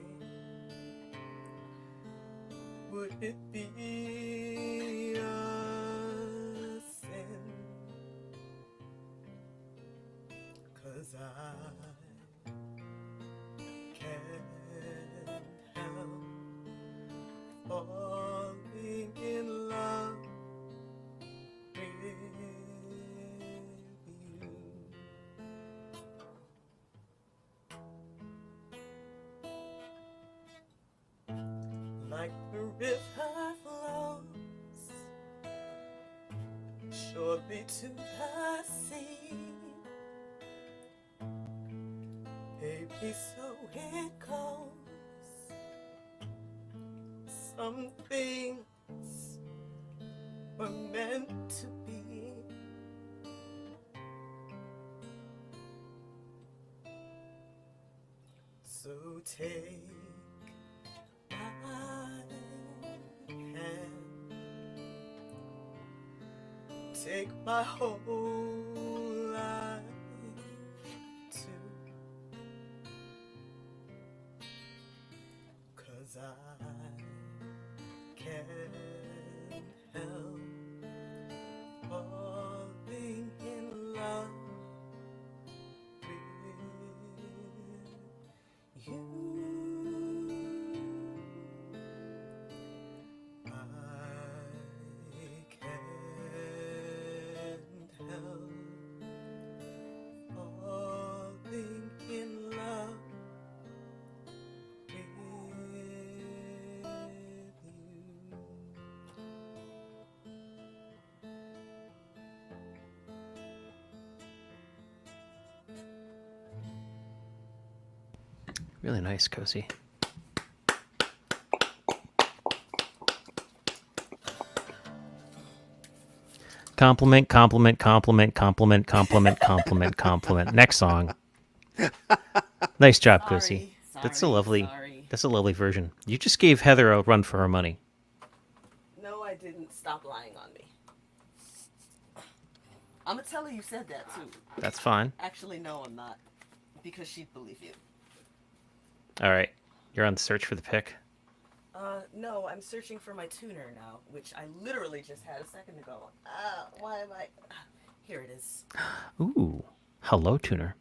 Would it be a sin? 'Cause I can't help falling in love with you. Like the river flows surely to the sea, baby, so it goes. Some things were meant to be. So take take my whole life too, 'cause I can't help falling in love with you. Really nice, Kosi. Compliment, compliment, compliment, compliment, compliment, compliment, compliment. Next song. Nice job, Kosi. That's a lovely. That's a lovely version. You just gave Heather a run for her money. No, I didn't. Stop lying on me. I'm gonna tell her you said that too. That's fine. Actually, no, I'm not, because she'd believe you. All right, you're on the search for the pick. No, I'm searching for my tuner now, which I literally just had a second ago. Why am I? Here it is. Ooh, hello, tuner.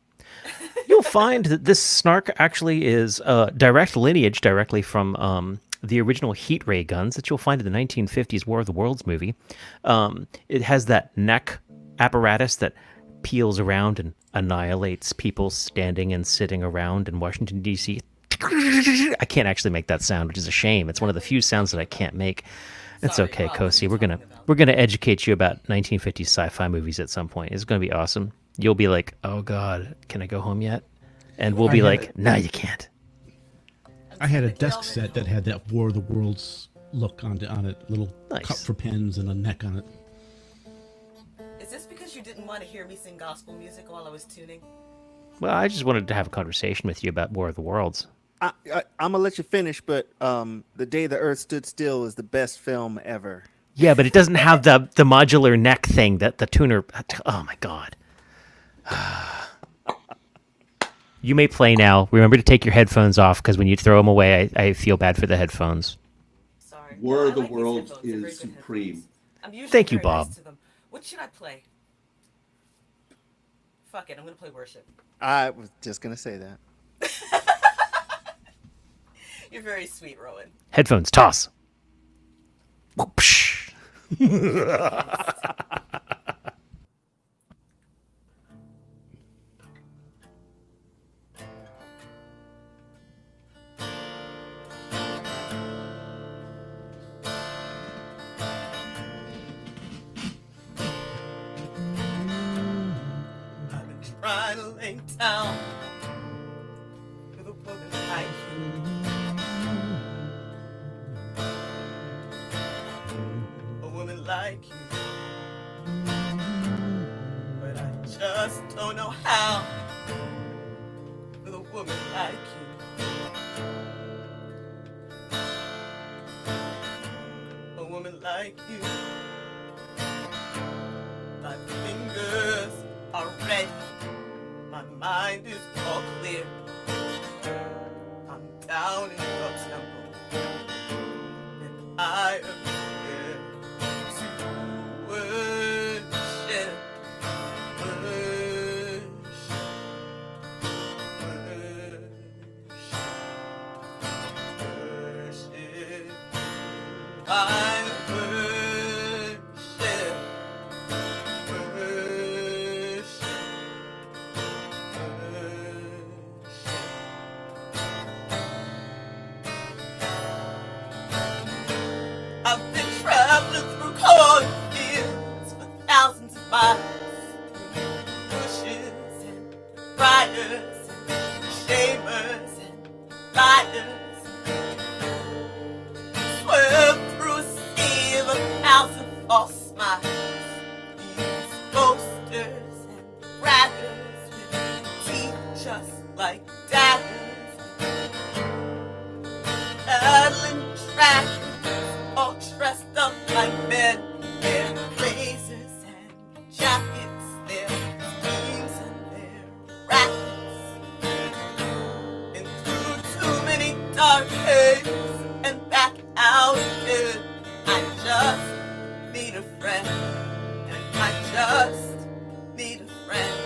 You'll find that this snark actually is direct lineage directly from the original heat ray guns that you'll find in the 1950s War of the Worlds movie. It has that neck apparatus that peels around and annihilates people standing and sitting around in Washington, D.C. I can't actually make that sound, which is a shame. It's one of the few sounds that I can't make. It's okay, Kosi. We're gonna educate you about 1950s sci-fi movies at some point. It's gonna be awesome. You'll be like, "Oh God, can I go home yet?" And we'll be like, "No, you can't." I had a desk set that had that War of the Worlds look on it, little cup for pens and a neck on it. Is this because you didn't want to hear me sing gospel music while I was tuning? Well, I just wanted to have a conversation with you about War of the Worlds. I'm gonna let you finish, but The Day the Earth Stood Still is the best film ever. Yeah, but it doesn't have the modular neck thing that the tuner. Oh my God. You may play now. Remember to take your headphones off, because when you throw them away, I feel bad for the headphones. Sorry. War of the Worlds is supreme. Thank you, Bob. Nice to them. What should I play? Fuck it, I'm gonna play worship. I was just gonna say that. You're very sweet, Rowan. Headphones, toss. Whoopsh. I've been trying to lay down with a woman like you. A woman like you. But I just don't know how with a woman like you. A woman like you. My fingers are ready. My mind is all clear. I'm down in your temple, and I am here to worship, worship, worship, worship. I worship, worship. I've been traveling through cornfields for thousands of miles, bushes and briars and shamers and liars. Swerved through a sea of 1,000 false smiles. These boasters and braggers with teeth just like daggers. Paddling dragons, all dressed up like men. Their blazers and jackets, their schemes and their rackets. And through too many dark caves and back out again. I just need a friend, and I just need a friend.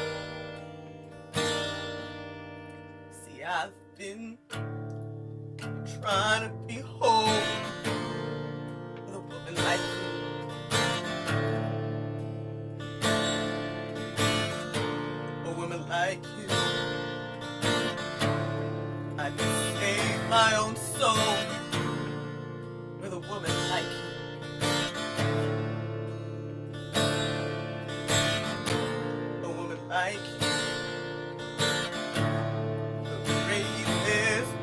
See, I've been trying to be home with a woman like you. A woman like you. I can save my own soul with a woman like you. A woman like you. The bravest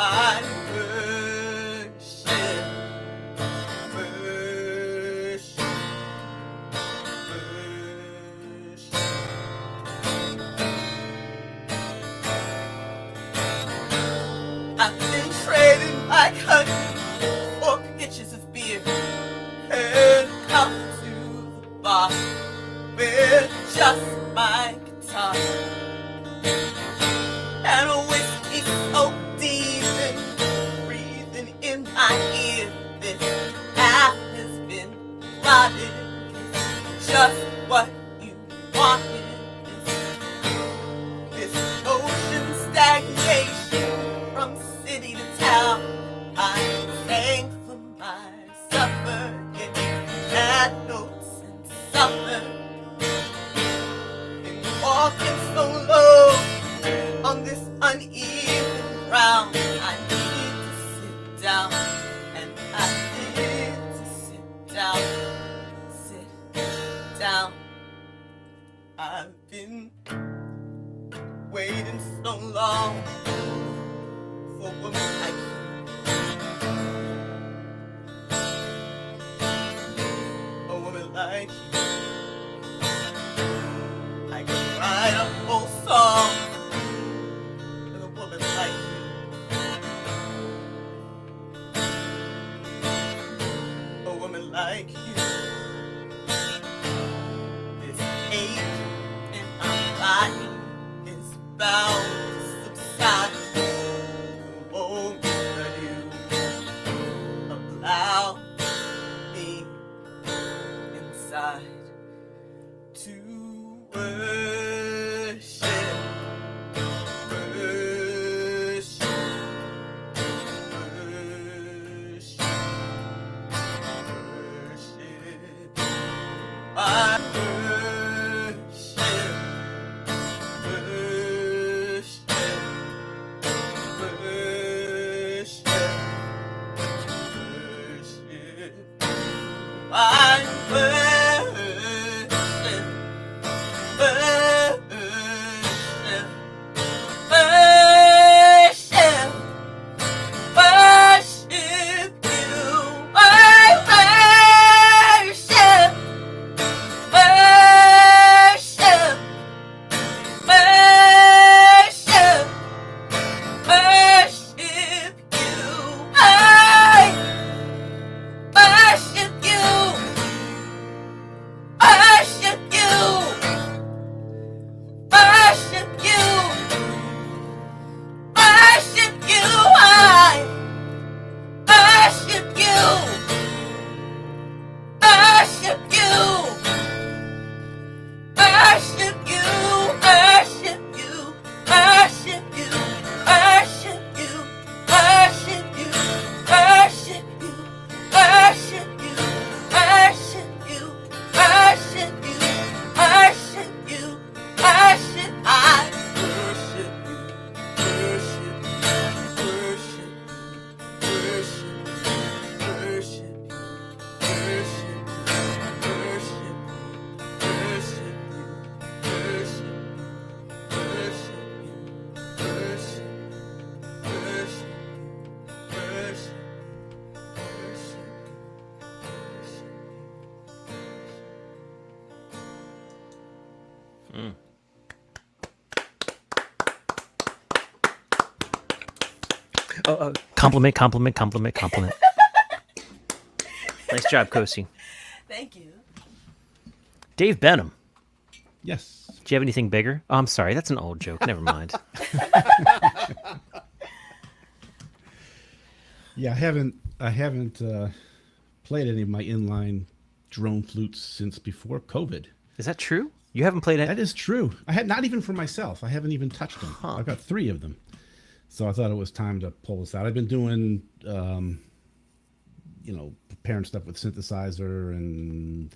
I worship, worship, worship. I've been trading my country for pitchers of beer and come to the bar with just my guitar and a whiskey so deep and breathing in my ear. This path has been plotted, just what you wanted. This ocean stagnation from city to town. I sang for my supper in bad notes and summer, and walking so low on this uneven ground. I need to sit down, and I need to sit down, sit down. I've been waiting so long for a woman like you. A woman like you. I could write a whole song with a woman like you. A woman like you. This ache in my body is bound to subside the moment that you allow me inside to worship, worship, worship, worship. I worship, worship, worship, worship. I worship, worship, worship, worship you. I worship, worship, worship, worship you. I worship you, worship you, worship you, worship you. I worship you, worship you, worship you, worship you, worship you, worship you, worship you, worship you, worship you, worship you, worship you, worship you, worship. I worship you, worship, worship, worship, worship, worship, worship, worship you, worship, worship you, worship, worship, worship, Mm. Compliment, compliment, compliment, compliment. Nice job, Kosi. Thank you. Dave Benham. Yes. Do you have anything bigger? Oh, I'm sorry. That's an old joke. Never mind. Yeah, I haven't played any of my inline drone flutes since before COVID. Is that true? You haven't played it? That is true. I had not even for myself. I haven't even touched them. I've got 3 of them. So I thought it was time to pull this out. I've been doing, preparing stuff with synthesizer and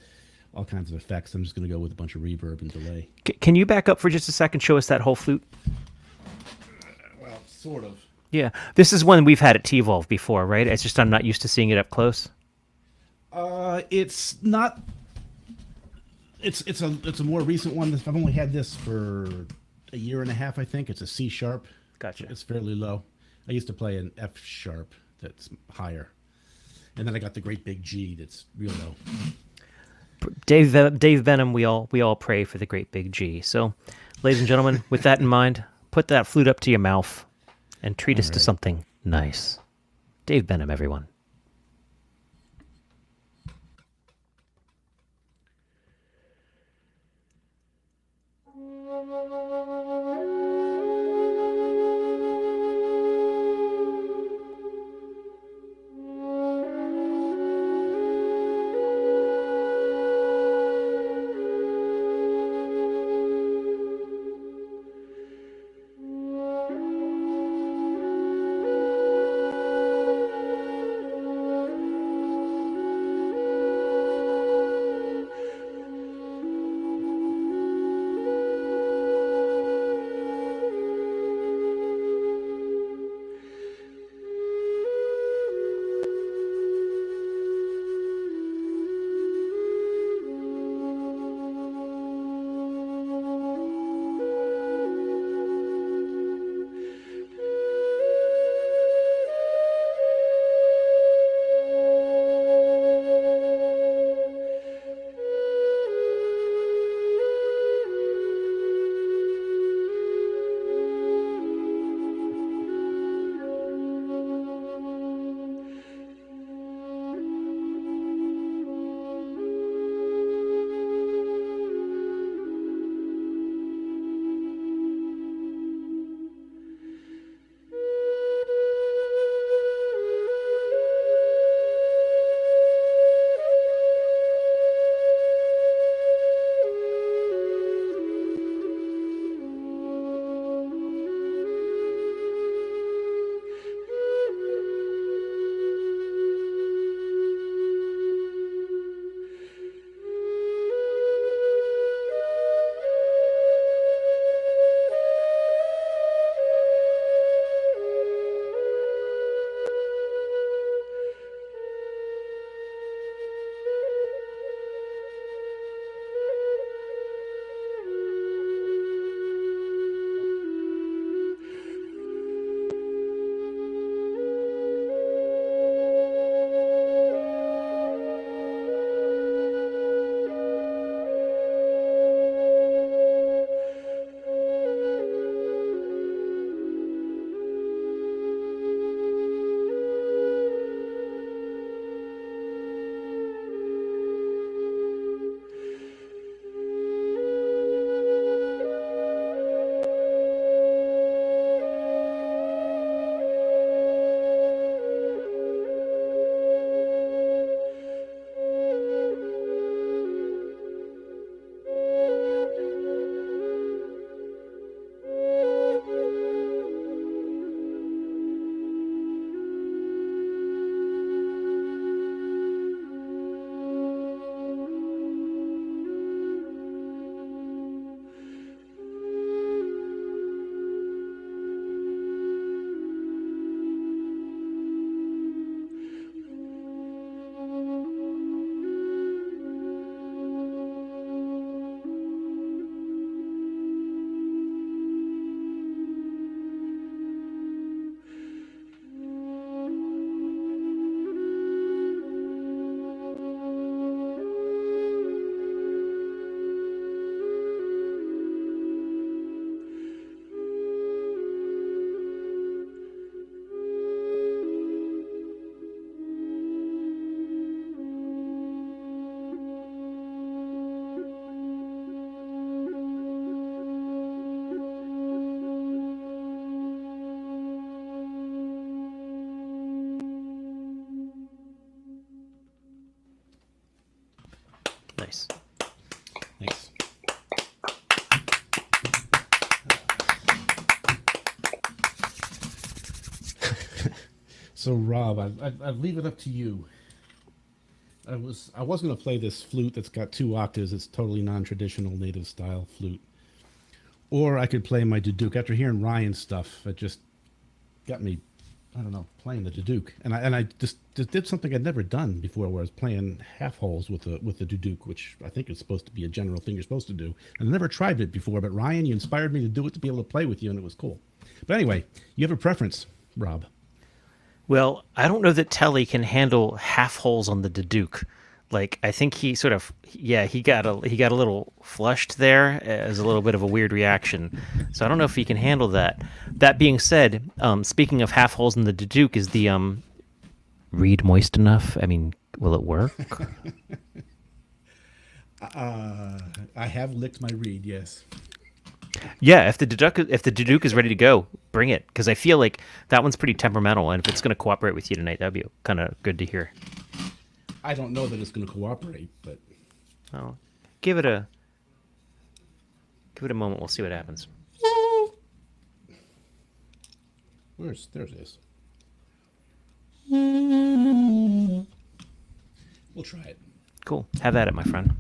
all kinds of effects. I'm just going to go with a bunch of reverb and delay. Can you back up for just a second? Show us that whole flute. Well, sort of. Yeah, this is one we've had at T-Evolve before, right? It's just I'm not used to seeing it up close. It's not. It's a more recent one. I've only had this for a year and a half, I think. It's a C sharp. Gotcha. It's fairly low. I used to play an F sharp that's higher, and then I got the great big G that's real low. Dave Benham, we all pray for the great big G. So, ladies and gentlemen, with that in mind, put that flute up to your mouth and treat us to something nice. Dave Benham, everyone. Nice. Thanks. So Rob, I'd leave it up to you. I was going to play this flute that's got 2 octaves. It's totally non-traditional native style flute. Or I could play my duduk. After hearing Ryan's stuff, it just got me, I don't know, playing the duduk. And I just did something I'd never done before, where I was playing half holes with the duduk, which I think is supposed to be a general thing you're supposed to do. And I never tried it before, but Ryan, you inspired me to do it, to be able to play with you, and it was cool. But anyway, you have a preference. Rob. Well, I don't know that Telly can handle half holes on the Daduke. Like, I think he sort of, he got a little flushed there as a little bit of a weird reaction. So I don't know if he can handle that. That being said, speaking of half holes in the Daduke, is the reed moist enough? I mean, will it work? I have licked my reed, yes. Yeah, if the Daduke is ready to go, bring it, because I feel like that one's pretty temperamental, and if it's going to cooperate with you tonight, that'd be kind of good to hear. I don't know that it's going to cooperate, but give it a moment. We'll see what happens. There's this. We'll try it. Cool. Have at it, my friend.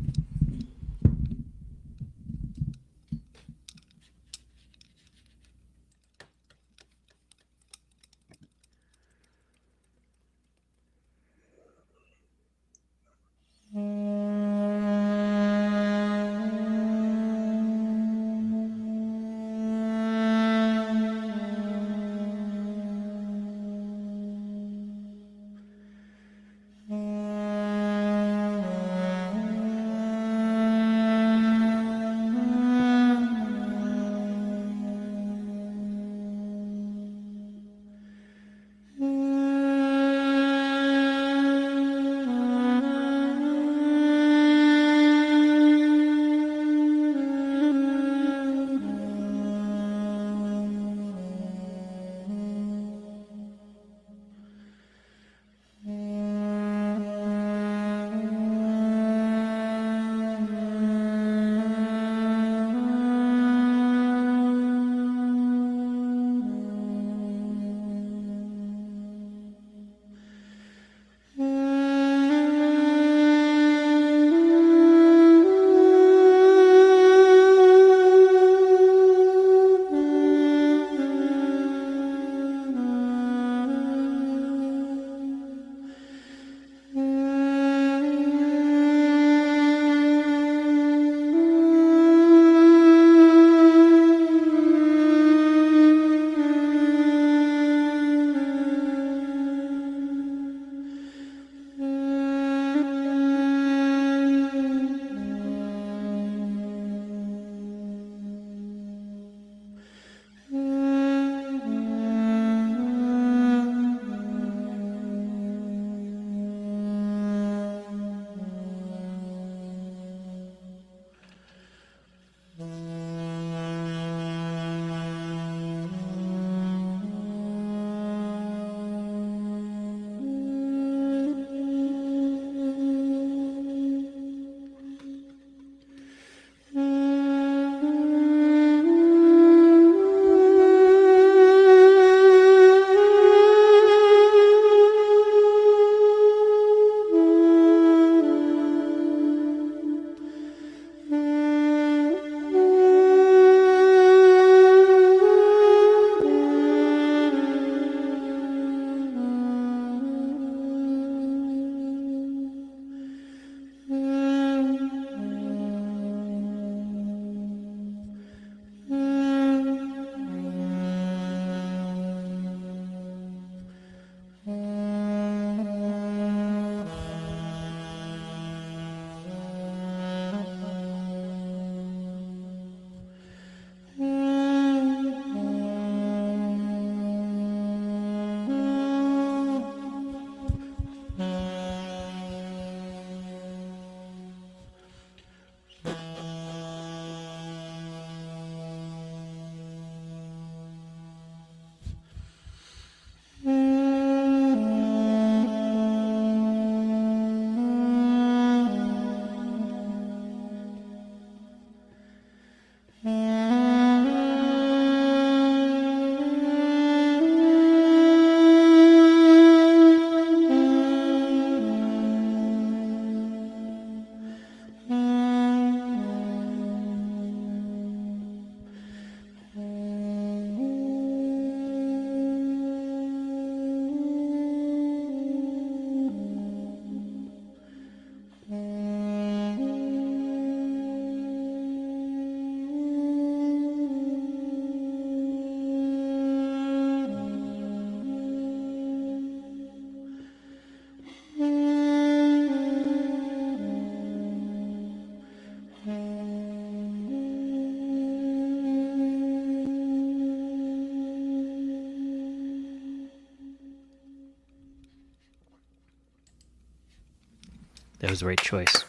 That was the right choice.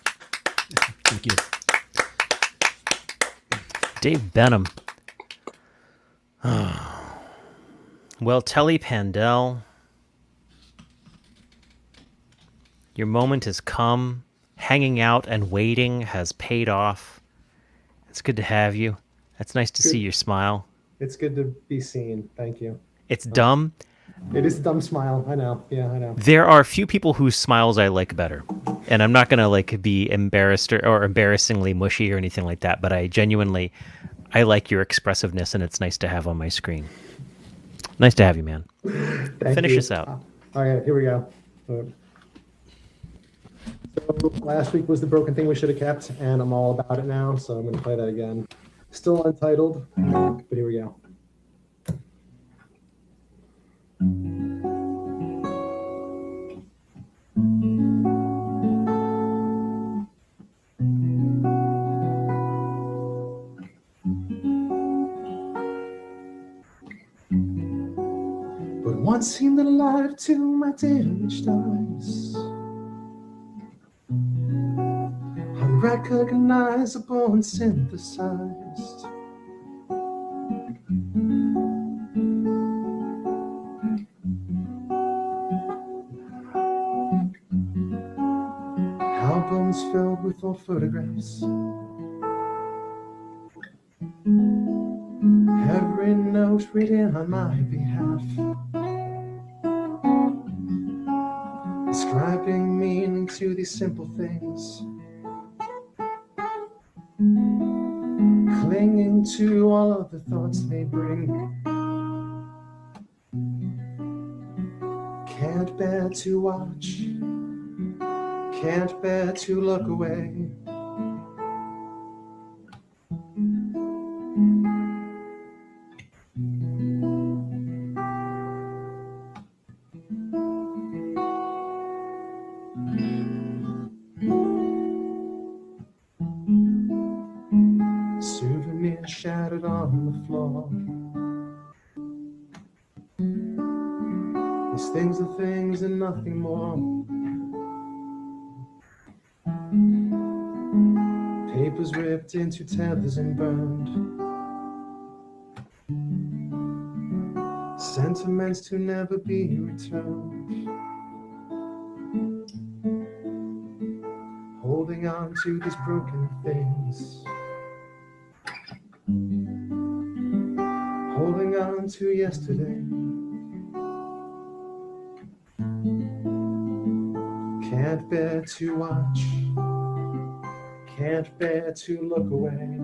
Thank you. Dave Benham. Well, Telly Pandel, your moment has come. Hanging out and waiting has paid off. It's good to have you. It's nice to see your smile. It's good to be seen. Thank you. It's dumb. It is a dumb smile. I know. Yeah, I know. There are few people whose smiles I like better. And I'm not going to like be embarrassed or embarrassingly mushy or anything like that, but I like your expressiveness, and it's nice to have on my screen. Nice to have you, man. Finish us out. All right, here we go. So last week was the broken thing we should have kept, and I'm all about it now, so I'm going to play that again. Still untitled, but here we go. But once seemed alive to my damaged eyes, unrecognizable and synthesized. Albums filled with old photographs. Every note written on my behalf, ascribing meaning to these simple things, clinging to all of the thoughts they bring. Can't bear to watch, can't bear to look away. Souvenir shattered on the floor. These things are things and nothing more. Papers ripped into tethers and burned. Sentiments to never be returned. Holding on to these broken things. Holding on to yesterday. Can't bear to watch, can't bear to look away.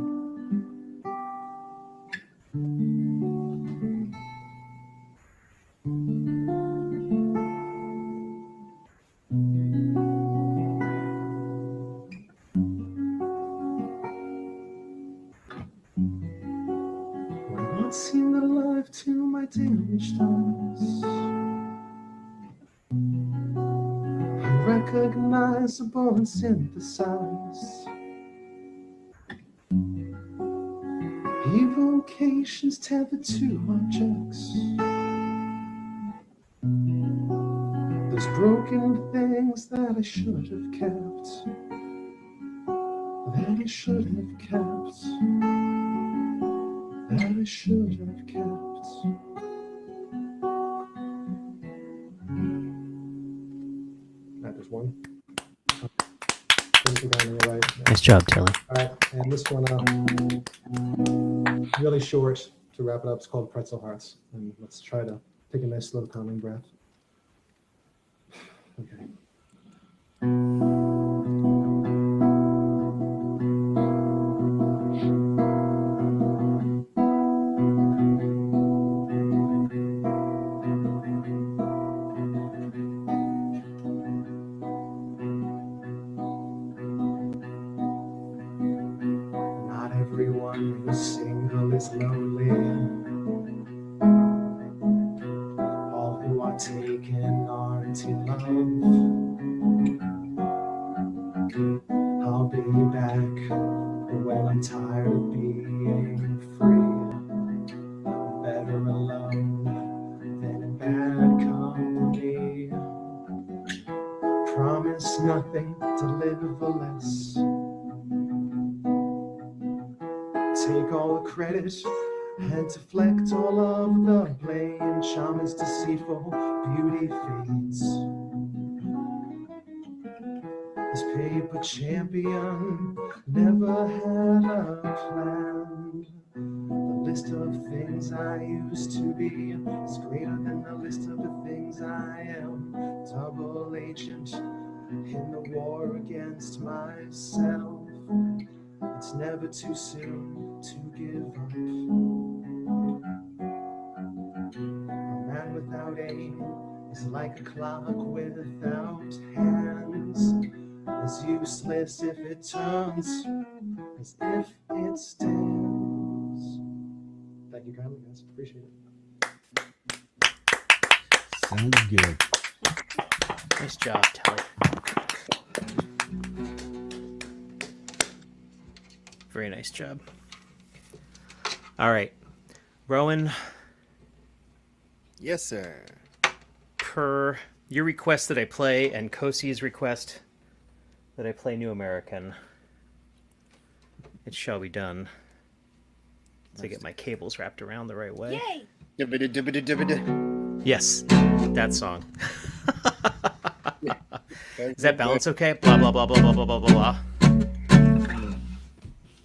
When once seemed alive to my damaged eyes, unrecognizable and synthesized. Evocations tethered to objects. Those broken things that I should have kept. That I should have kept. That I should have kept. There's one. Nice job, Telly. All right, and this one, really short to wrap it up. It's called Pretzel Hearts, and let's try to take a nice slow calming breath. Okay. Not everyone who's single is lonely. All who are taken aren't in love. I'll be back when I'm tired of being free. Better alone than in bad company. Promise promise nothing to live or less. Take all the credit and deflect all of the blame. Charm is deceitful, beauty fades. This paper champion never had a plan. The list of things I used to be is greater than the list of the things I am. Double agent in the war against myself. It's never too soon to give up. A man without aim is like a clock without hands. As useless if it turns as if it stands. Thank you kindly, guys. Appreciate it. Sounded good. Nice job, Telly. Very nice job. All right. Rowan. Yes, sir. Per your request that I play and Kosi's request that I play New American, it shall be done. To get my cables wrapped around the right way. Yay! Dibbidi-dibbidi-dibbidi. Yes, that song. Is that balance okay? Blah, blah, blah, blah, blah, blah, blah, blah.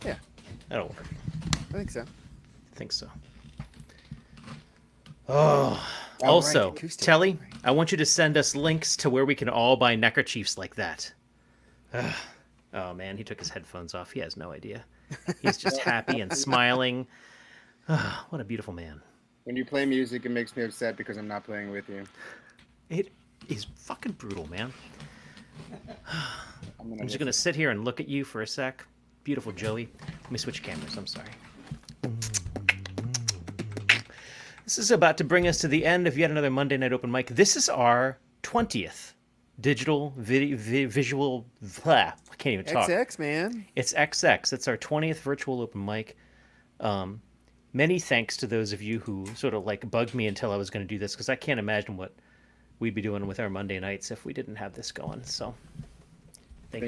Yeah. That'll work. I think so. I think so. Oh. Also, Telly, I want you to send us links to where we can all buy neckerchiefs like that. Oh, man, he took his headphones off. He has no idea. He's just happy and smiling. What a beautiful man. When you play music, it makes me upset because I'm not playing with you. It is fucking brutal, man. I'm just going to sit here and look at you for a sec. Beautiful Joey. Let me switch cameras. I'm sorry. This is about to bring us to the end of yet another Monday Night Open Mic. This is our 20th digital visual. Blah, I can't even talk. XX, man. It's XX. It's our 20th virtual open mic. Many thanks to those of you who sort of like bugged me until I was going to do this, because I can't imagine what we'd be doing with our Monday nights if we didn't have this going. So thank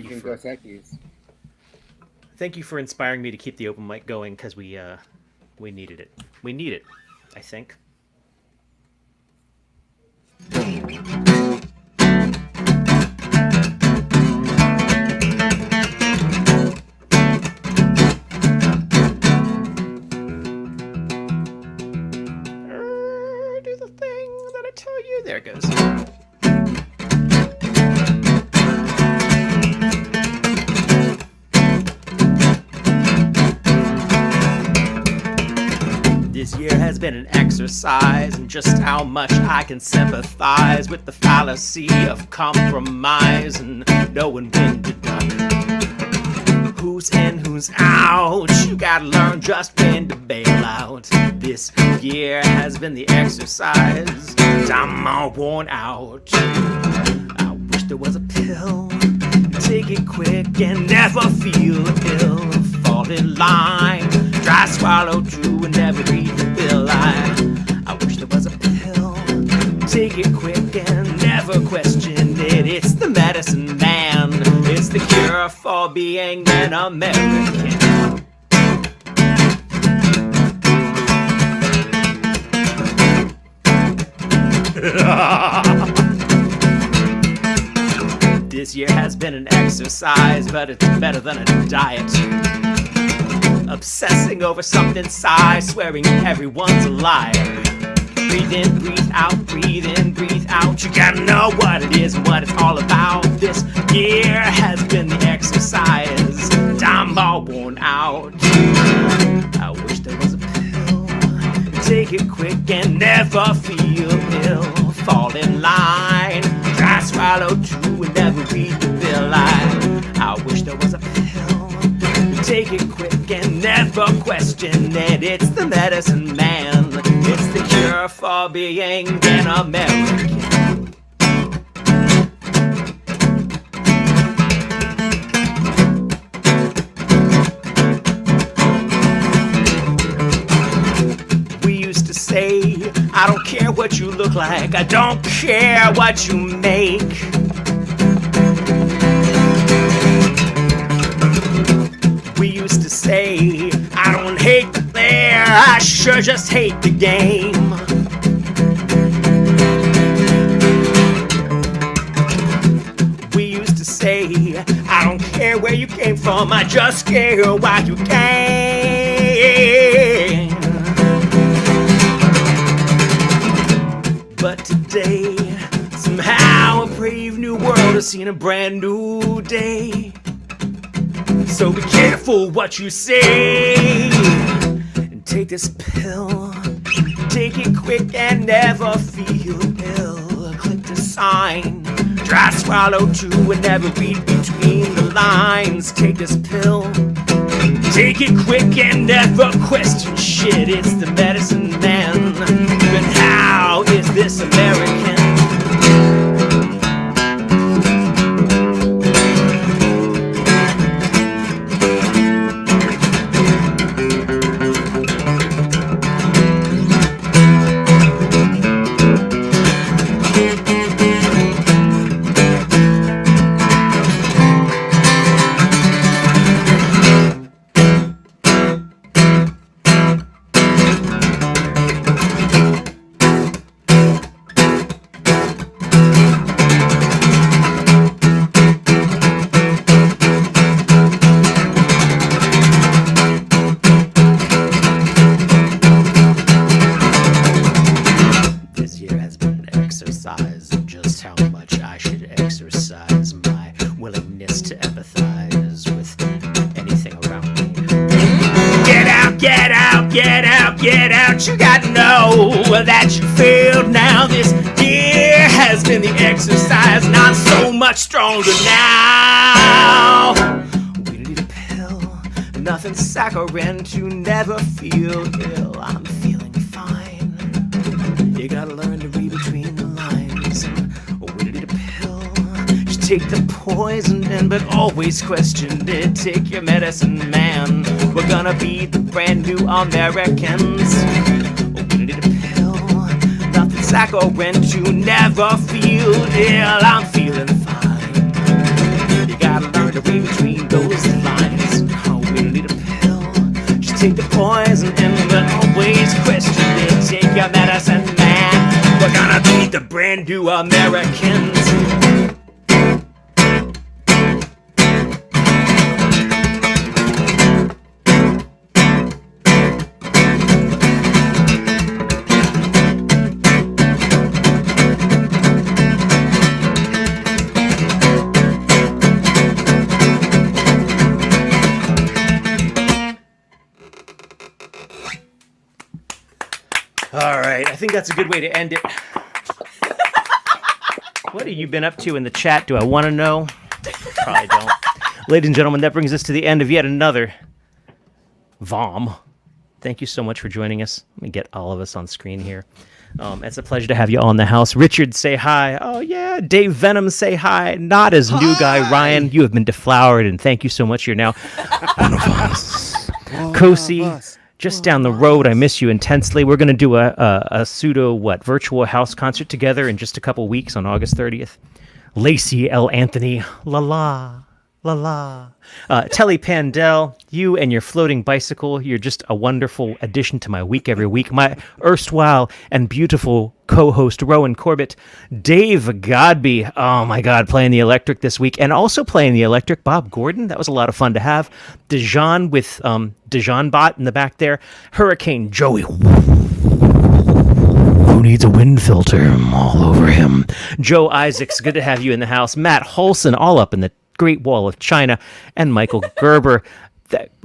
you for inspiring me to keep the open mic going, because we needed it. We need it, I think. Do the thing that I tell you. There it goes. This year has been an exercise in just how much I can sympathize with the fallacy of compromise and knowing when to duck. Who's in, who's out? You gotta learn just when to bail out. This year has been the exercise. I'm all worn out. I wish there was a pill. Take it quick and never feel ill. Fall in line. Try swallow true and never read the bill. I wish there was a pill. Take it quick and never question it. It's the medicine man. It's the cure for being an American. This year has been an exercise, but it's better than a diet. Obsessing over something, sigh, swearing everyone's a liar. Breathe in, breathe out, breathe in, breathe out. You gotta know what it is and what it's all about. This year has been the exercise. I'm all worn out. I wish there was a pill. Take it quick and never feel ill. Fall in line. Try swallow true and never read the bill. I wish there was a pill. Take it quick and never question it. It's the medicine man. It's the cure for being an American. We used to say, I don't care what you look like, I don't care what you make. I sure just hate the game. We used to say, I don't care where you came from, I just care why you came. But today, somehow a brave new world has seen a brand new day. So be careful what you say. And take this pill, take it quick and never feel ill. Click the sign, try swallow too and never read between the lines. Take this pill, take it quick and never question shit. It's the medicine man. But how is this American? You gotta know that you failed now. This year has been the exercise, not so much stronger now. We need a pill, nothing saccharine to never feel ill. I'm feeling fine. You gotta learn to read between the lines. We need a pill. Just take the poison in, but always question it. Take your medicine, man. We're gonna be the brand new Americans. We need a pill, nothing saccharine to never feel ill. I'm feeling fine. You gotta learn to read between those lines. Oh, we need a pill. Just take the poison in, but always question it. Take your medicine, man. We're gonna be the brand new Americans. All right, I think that's a good way to end it. What have you been up to in the chat? Do I want to know? Probably don't. Ladies and gentlemen, that brings us to the end of yet another VOM. Thank you so much for joining us. Let me get all of us on screen here. It's a pleasure to have you all in the house. Richard, say hi. Oh, yeah. Dave Venom, say hi. Not as new guy. Ryan, you have been deflowered, and thank you so much. You're now one of us. Kosi, just down the road. I miss you intensely. We're going to do a virtual house concert together in just a couple weeks on August 30th. Lacey L. Anthony, la la. La la. Telly Pandel, you and your floating bicycle, you're just a wonderful addition to my week every week. My erstwhile and beautiful co-host, Rowan Corbett. Dave Godby, oh my God, playing the electric this week. And also playing the electric, Bob Gordon. That was a lot of fun to have. Dijon with Dijon Bot in the back there. Hurricane Joey. Who needs a wind filter all over him? Joe Isaacs, good to have you in the house. Matt Holson, all up in the Great Wall of China, and Michael Gerber,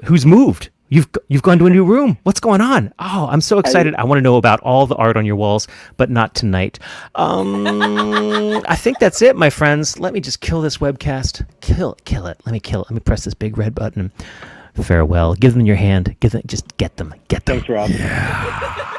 who's moved. You've gone to a new room. What's going on? Oh, I'm so excited. I want to know about all the art on your walls, but not tonight. I think that's it, my friends. Let me just kill this webcast. Kill it. Let me kill it. Let me press this big red button. Farewell. Give them your hand. Just get them. Thanks, Rob. Yeah.